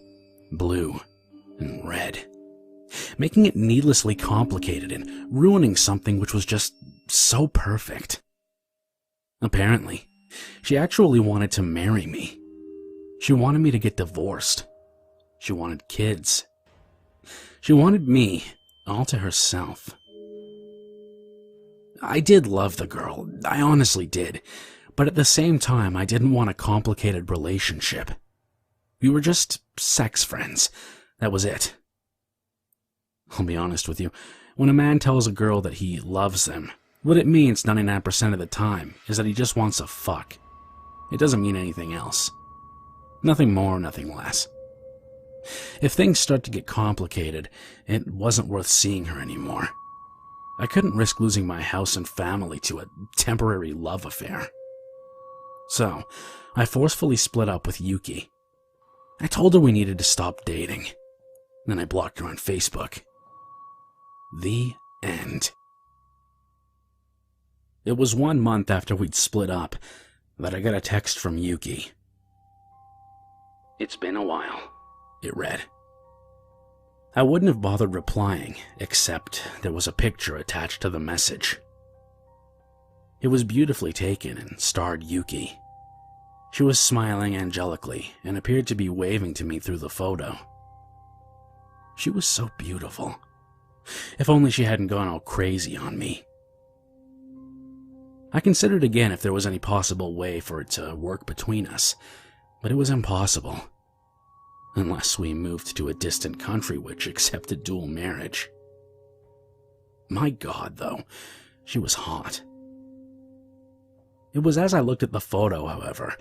blue, and red, making it needlessly complicated and ruining something which was just so perfect. Apparently, she actually wanted to marry me. She wanted me to get divorced. She wanted kids. She wanted me all to herself. I did love the girl, I honestly did, but at the same time I didn't want a complicated relationship. We were just sex friends, that was it. I'll be honest with you, when a man tells a girl that he loves them, what it means 99% of the time is that he just wants a fuck. It doesn't mean anything else. Nothing more, nothing less. If things start to get complicated, it wasn't worth seeing her anymore. I couldn't risk losing my house and family to a temporary love affair. So, I forcefully split up with Yuki. I told her we needed to stop dating. Then I blocked her on Facebook. The end. It was 1 month after we'd split up that I got a text from Yuki. "It's been a while," it read. I wouldn't have bothered replying, except there was a picture attached to the message. It was beautifully taken and starred Yuki. She was smiling angelically and appeared to be waving to me through the photo. She was so beautiful. If only she hadn't gone all crazy on me. I considered again if there was any possible way for it to work between us, but it was impossible. Unless we moved to a distant country which accepted dual marriage. My God, though, she was hot. It was as I looked at the photo, however,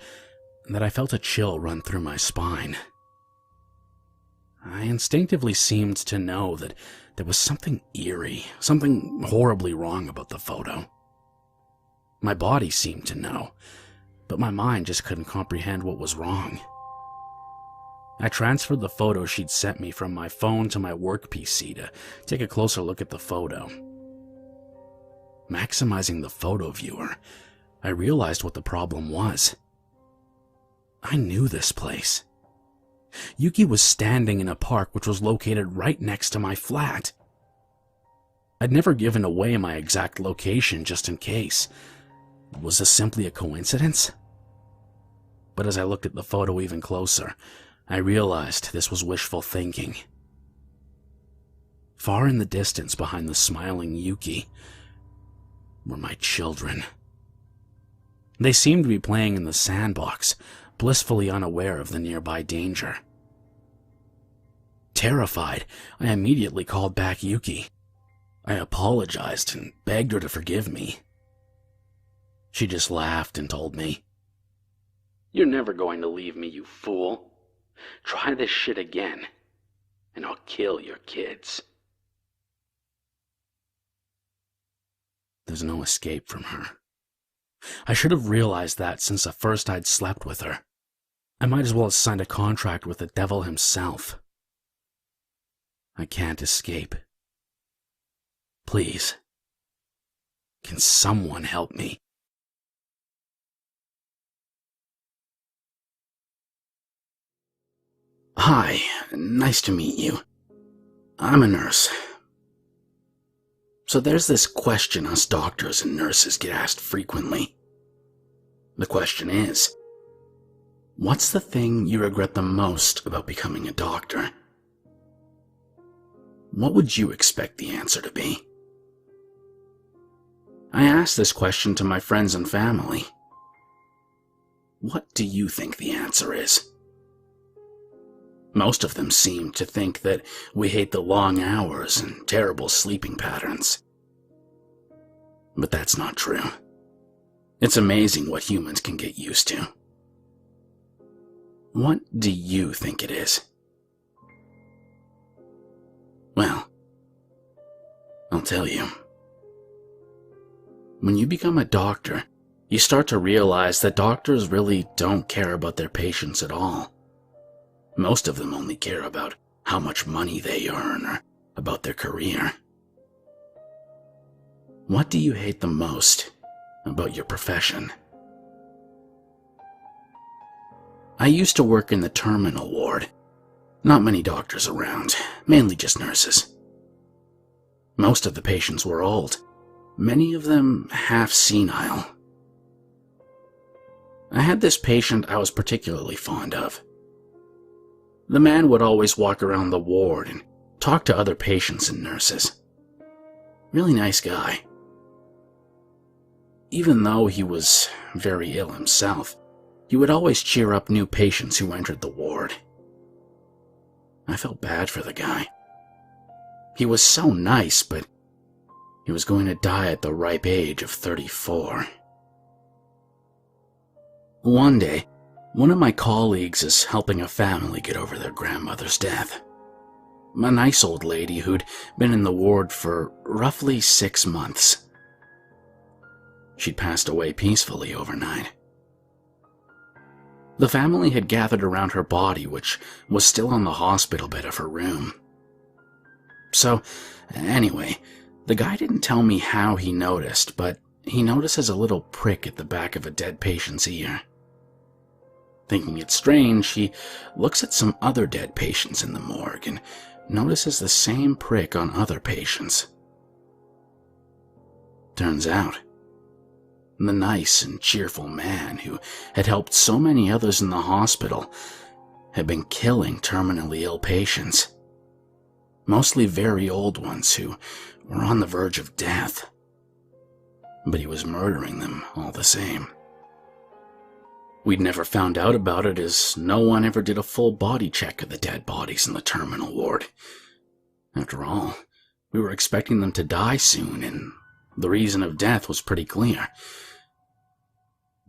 that I felt a chill run through my spine. I instinctively seemed to know that there was something eerie, something horribly wrong about the photo. My body seemed to know, but my mind just couldn't comprehend what was wrong. I transferred the photo she'd sent me from my phone to my work PC to take a closer look at the photo. Maximizing the photo viewer, I realized what the problem was. I knew this place. Yuki was standing in a park which was located right next to my flat. I'd never given away my exact location just in case. Was this simply a coincidence? But as I looked at the photo even closer, I realized this was wishful thinking. far in the distance behind the smiling Yuki, were my children. They seemed to be playing in the sandbox, blissfully unaware of the nearby danger. Terrified, I immediately called back Yuki. I apologized and begged her to forgive me. She just laughed and told me, "You're never going to leave me, you fool. Try this shit again, and I'll kill your kids." There's no escape from her. I should have realized that since at first I'd slept with her. I might as well have signed a contract with the devil himself. I can't escape. Please, can someone help me? Hi, nice to meet you. I'm a nurse. So there's this question us doctors and nurses get asked frequently. The question is, what's the thing you regret the most about becoming a doctor? What would you expect the answer to be? I asked this question to my friends and family. What do you think the answer is? Most of them seem to think that we hate the long hours and terrible sleeping patterns. But that's not true. It's amazing what humans can get used to. What do you think it is? Well, I'll tell you. When you become a doctor, you start to realize that doctors really don't care about their patients at all. Most of them only care about how much money they earn or about their career. What do you hate the most about your profession? I used to work in the terminal ward. Not many doctors around, mainly just nurses. Most of the patients were old, many of them half senile. I had this patient I was particularly fond of. The man would always walk around the ward and talk to other patients and nurses. Really nice guy. Even though he was very ill himself, he would always cheer up new patients who entered the ward. I felt bad for the guy. He was so nice, but he was going to die at the ripe age of 34. One day, one of my colleagues is helping a family get over their grandmother's death. A nice old lady who'd been in the ward for roughly 6 months. She'd passed away peacefully overnight. The family had gathered around her body, which was still on the hospital bed of her room. So, anyway, the guy didn't tell me how he noticed, but he notices a little prick at the back of a dead patient's ear. Thinking it's strange, he looks at some other dead patients in the morgue and notices the same prick on other patients. Turns out, the nice and cheerful man who had helped so many others in the hospital had been killing terminally ill patients, mostly very old ones who were on the verge of death. But he was murdering them all the same. We'd never found out about it as no one ever did a full body check of the dead bodies in the terminal ward. After all, we were expecting them to die soon, and the reason of death was pretty clear.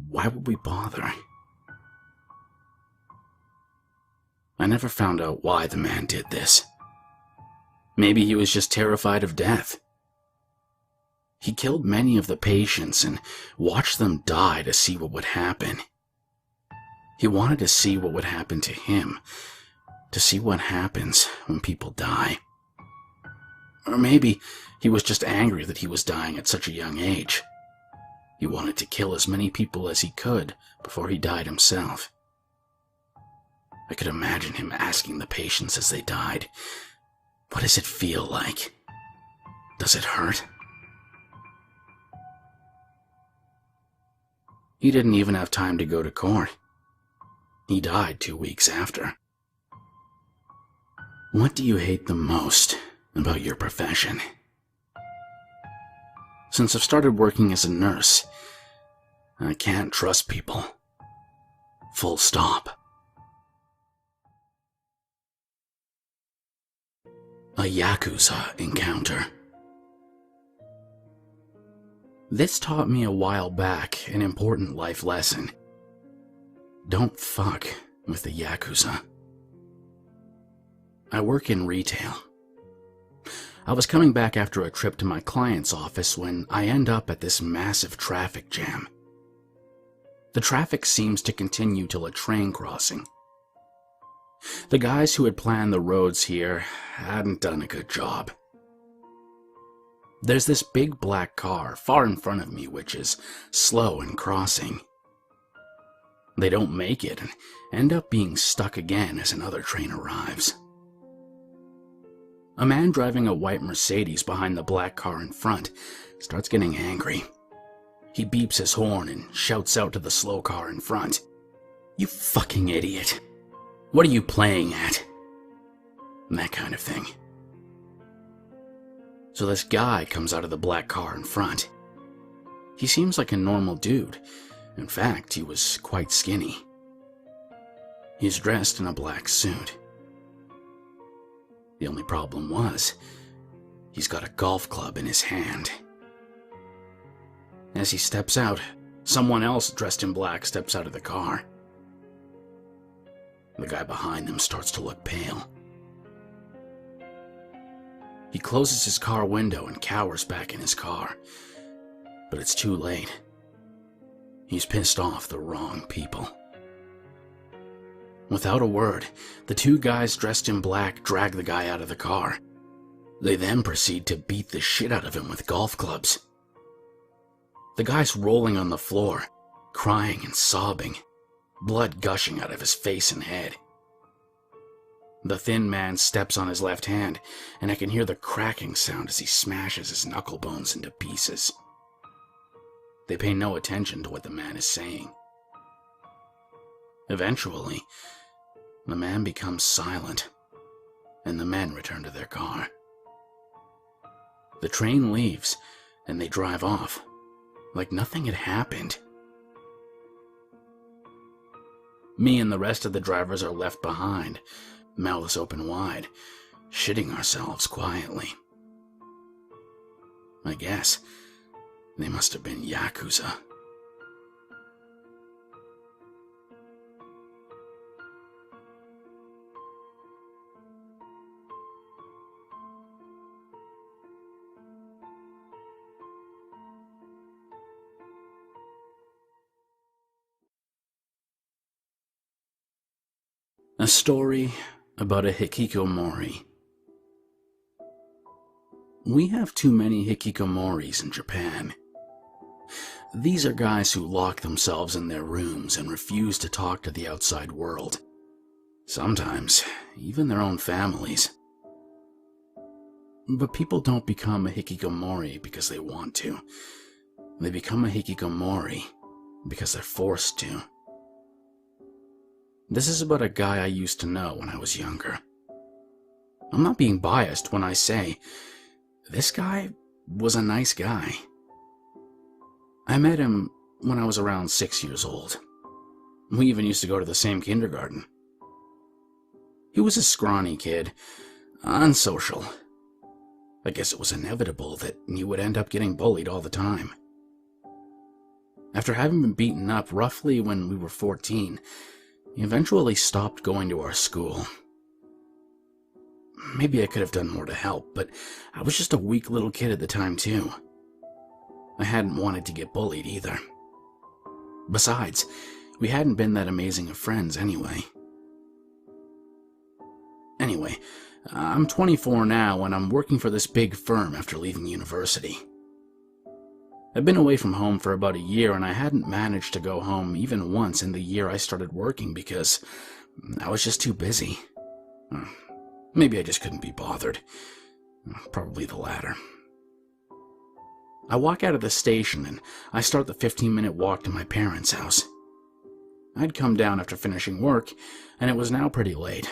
Why would we bother? I never found out why the man did this. Maybe he was just terrified of death. He killed many of the patients and watched them die to see what would happen. He wanted to see what would happen to him, to see what happens when people die. Or maybe he was just angry that he was dying at such a young age. He wanted to kill as many people as he could before he died himself. I could imagine him asking the patients as they died, "What does it feel like? Does it hurt?" He didn't even have time to go to court. He died 2 weeks after. What do you hate the most about your profession. Since I've started working as a nurse, I can't trust people. Full stop. A Yakuza encounter. This taught me a while back an important life lesson. Don't fuck with the Yakuza. I work in retail. I was coming back after a trip to my client's office when I end up at this massive traffic jam. The traffic seems to continue till a train crossing. The guys who had planned the roads here hadn't done a good job. There's this big black car far in front of me which is slow in crossing. They don't make it and end up being stuck again as another train arrives. A man driving a white Mercedes behind the black car in front starts getting angry. He beeps his horn and shouts out to the slow car in front, "You fucking idiot. What are you playing at?" And that kind of thing. So this guy comes out of the black car in front. He seems like a normal dude. In fact, he was quite skinny. He's dressed in a black suit. The only problem was, he's got a golf club in his hand. As he steps out, someone else dressed in black steps out of the car. The guy behind them starts to look pale. He closes his car window and cowers back in his car. But it's too late. He's pissed off the wrong people. Without a word, the two guys dressed in black drag the guy out of the car. They then proceed to beat the shit out of him with golf clubs. The guy's rolling on the floor, crying and sobbing, blood gushing out of his face and head. The thin man steps on his left hand, and I can hear the cracking sound as he smashes his knuckle bones into pieces. They pay no attention to what the man is saying. Eventually, the man becomes silent, and the men return to their car. The train leaves, and they drive off, like nothing had happened. Me and the rest of the drivers are left behind, mouths open wide, shitting ourselves quietly. I guess they must have been Yakuza. A story about a hikikomori. We have too many hikikomoris in Japan. These are guys who lock themselves in their rooms and refuse to talk to the outside world. Sometimes, even their own families. But people don't become a hikikomori because they want to. They become a hikikomori because they're forced to. This is about a guy I used to know when I was younger. I'm not being biased when I say, this guy was a nice guy. I met him when I was around 6 years old. We even used to go to the same kindergarten. He was a scrawny kid, unsocial. I guess it was inevitable that he would end up getting bullied all the time. After having been beaten up roughly when we were 14, he eventually stopped going to our school. Maybe I could have done more to help, but I was just a weak little kid at the time too. I hadn't wanted to get bullied either. Besides, we hadn't been that amazing of friends anyway. Anyway, I'm 24 now and I'm working for this big firm after leaving university. I've been away from home for about a year and I hadn't managed to go home even once in the year I started working because I was just too busy. Maybe I just couldn't be bothered. Probably the latter. I walk out of the station and I start the 15-minute walk to my parents' house. I'd come down after finishing work and it was now pretty late.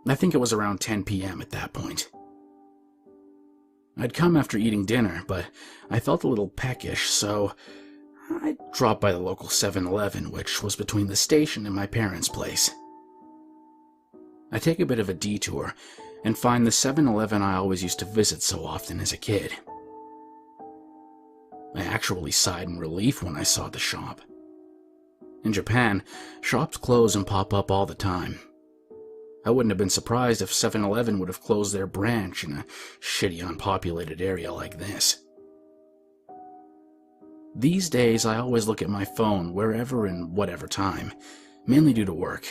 I think it was around 10 p.m. at that point. I'd come after eating dinner, but I felt a little peckish, so I dropped by the local 7-Eleven, which was between the station and my parents' place. I take a bit of a detour and find the 7-Eleven I always used to visit so often as a kid. I actually sighed in relief when I saw the shop. In Japan, shops close and pop up all the time. I wouldn't have been surprised if 7-Eleven would have closed their branch in a shitty, unpopulated area like this. These days, I always look at my phone wherever and whatever time, mainly due to work.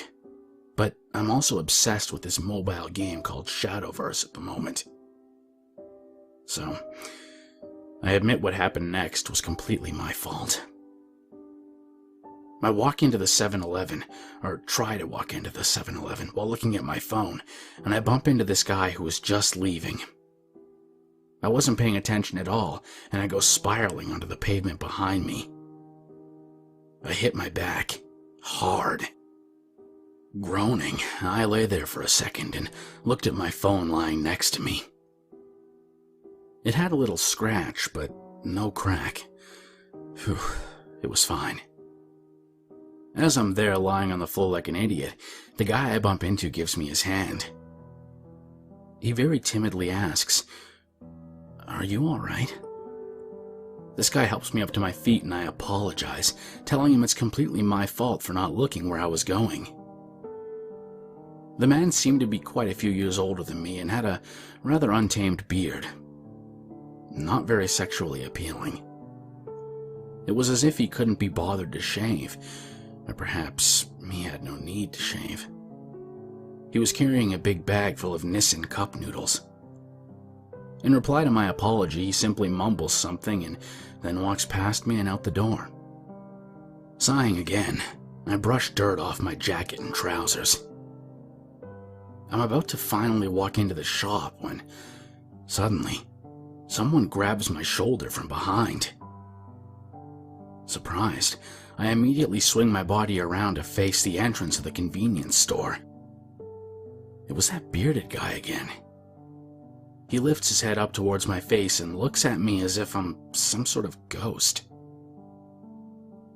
But I'm also obsessed with this mobile game called Shadowverse at the moment. So, I admit what happened next was completely my fault. I walk into the 7-Eleven, or try to walk into the 7-Eleven while looking at my phone, and I bump into this guy who was just leaving. I wasn't paying attention at all, and I go spiraling onto the pavement behind me. I hit my back, hard. Groaning, I lay there for a second and looked at my phone lying next to me. It had a little scratch, but no crack. Phew, it was fine. As I'm there lying on the floor like an idiot, the guy I bump into gives me his hand. He very timidly asks, "Are you alright?" This guy helps me up to my feet and I apologize, telling him it's completely my fault for not looking where I was going. The man seemed to be quite a few years older than me and had a rather untamed beard. Not very sexually appealing. It was as if he couldn't be bothered to shave, or perhaps he had no need to shave. He was carrying a big bag full of Nissin cup noodles. In reply to my apology, he simply mumbles something and then walks past me and out the door. Sighing again, I brush dirt off my jacket and trousers. I'm about to finally walk into the shop when, suddenly, someone grabs my shoulder from behind. Surprised, I immediately swing my body around to face the entrance of the convenience store. It was that bearded guy again. He lifts his head up towards my face and looks at me as if I'm some sort of ghost.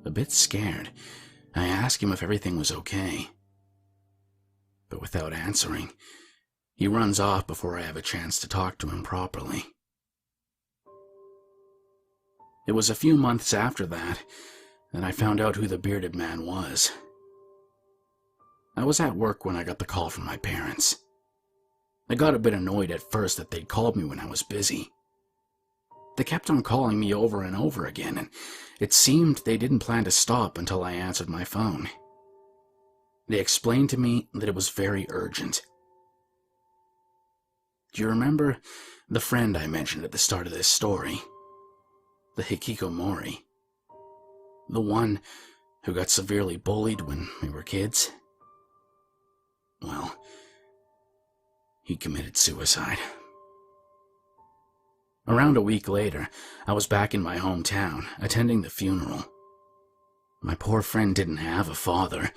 A bit scared, I ask him if everything was okay. But without answering, he runs off before I have a chance to talk to him properly. It was a few months after that I found out who the bearded man was. I was at work when I got the call from my parents. I got a bit annoyed at first that they'd called me when I was busy. They kept on calling me over and over again, and it seemed they didn't plan to stop until I answered my phone. They explained to me that it was very urgent. Do you remember the friend I mentioned at the start of this story? The hikikomori? The one who got severely bullied when we were kids? Well, he committed suicide. Around a week later, I was back in my hometown, attending the funeral. My poor friend didn't have a father,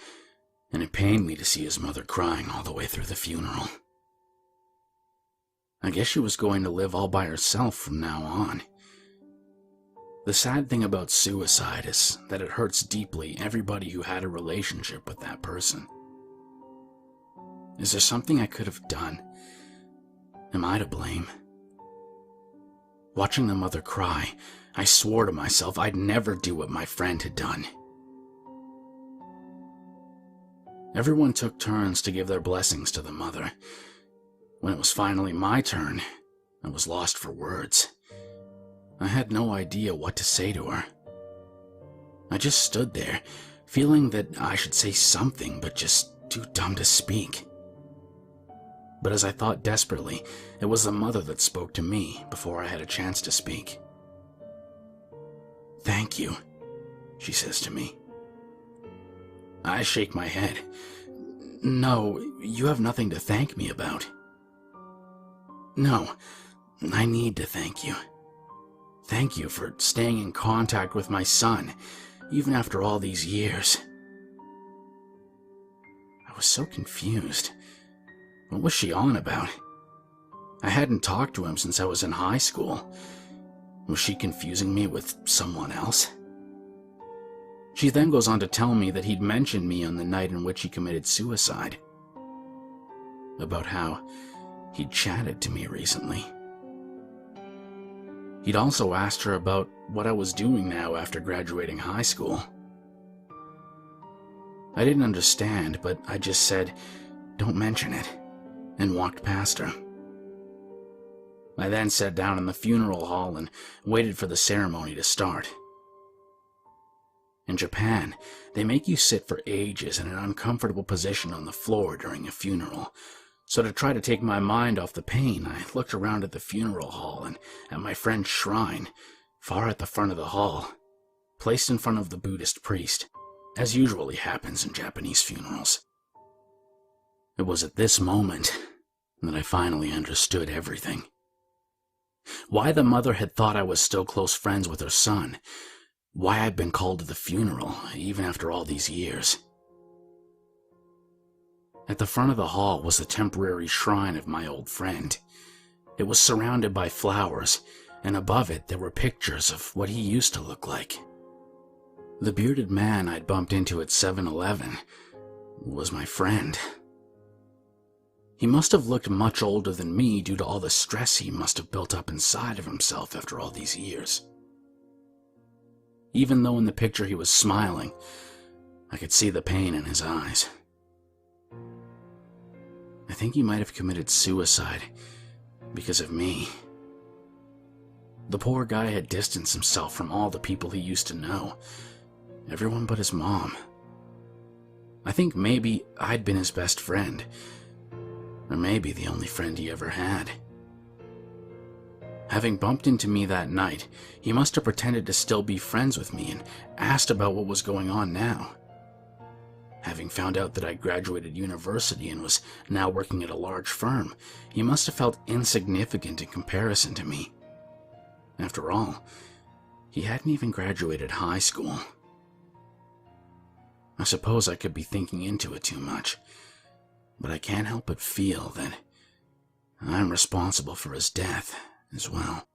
and it pained me to see his mother crying all the way through the funeral. I guess she was going to live all by herself from now on. The sad thing about suicide is that it hurts deeply everybody who had a relationship with that person. Is there something I could have done? Am I to blame? Watching the mother cry, I swore to myself I'd never do what my friend had done. Everyone took turns to give their blessings to the mother. When it was finally my turn, I was lost for words. I had no idea what to say to her. I just stood there, feeling that I should say something, but just too dumb to speak. But as I thought desperately, it was the mother that spoke to me before I had a chance to speak. "Thank you," she says to me. I shake my head. "No, you have nothing to thank me about." "No, I need to thank you. Thank you for staying in contact with my son, even after all these years." I was so confused. What was she on about? I hadn't talked to him since I was in high school. Was she confusing me with someone else? She then goes on to tell me that he'd mentioned me on the night in which he committed suicide. About how he'd chatted to me recently. He'd also asked her about what I was doing now after graduating high school. I didn't understand, but I just said, "Don't mention it," and walked past her. I then sat down in the funeral hall and waited for the ceremony to start. In Japan, they make you sit for ages in an uncomfortable position on the floor during a funeral. So to try to take my mind off the pain, I looked around at the funeral hall and at my friend's shrine, far at the front of the hall, placed in front of the Buddhist priest, as usually happens in Japanese funerals. It was at this moment that I finally understood everything. Why the mother had thought I was still close friends with her son. Why I'd been called to the funeral, even after all these years. At the front of the hall was the temporary shrine of my old friend. It was surrounded by flowers, and above it there were pictures of what he used to look like. The bearded man I'd bumped into at 7-Eleven was my friend. He must have looked much older than me due to all the stress he must have built up inside of himself after all these years. Even though in the picture he was smiling, I could see the pain in his eyes. I think he might have committed suicide because of me. The poor guy had distanced himself from all the people he used to know, everyone but his mom. I think maybe I'd been his best friend, or maybe the only friend he ever had. Having bumped into me that night, he must have pretended to still be friends with me and asked about what was going on now. Having found out that I graduated university and was now working at a large firm, he must have felt insignificant in comparison to me. After all, he hadn't even graduated high school. I suppose I could be thinking into it too much, but I can't help but feel that I'm responsible for his death as well.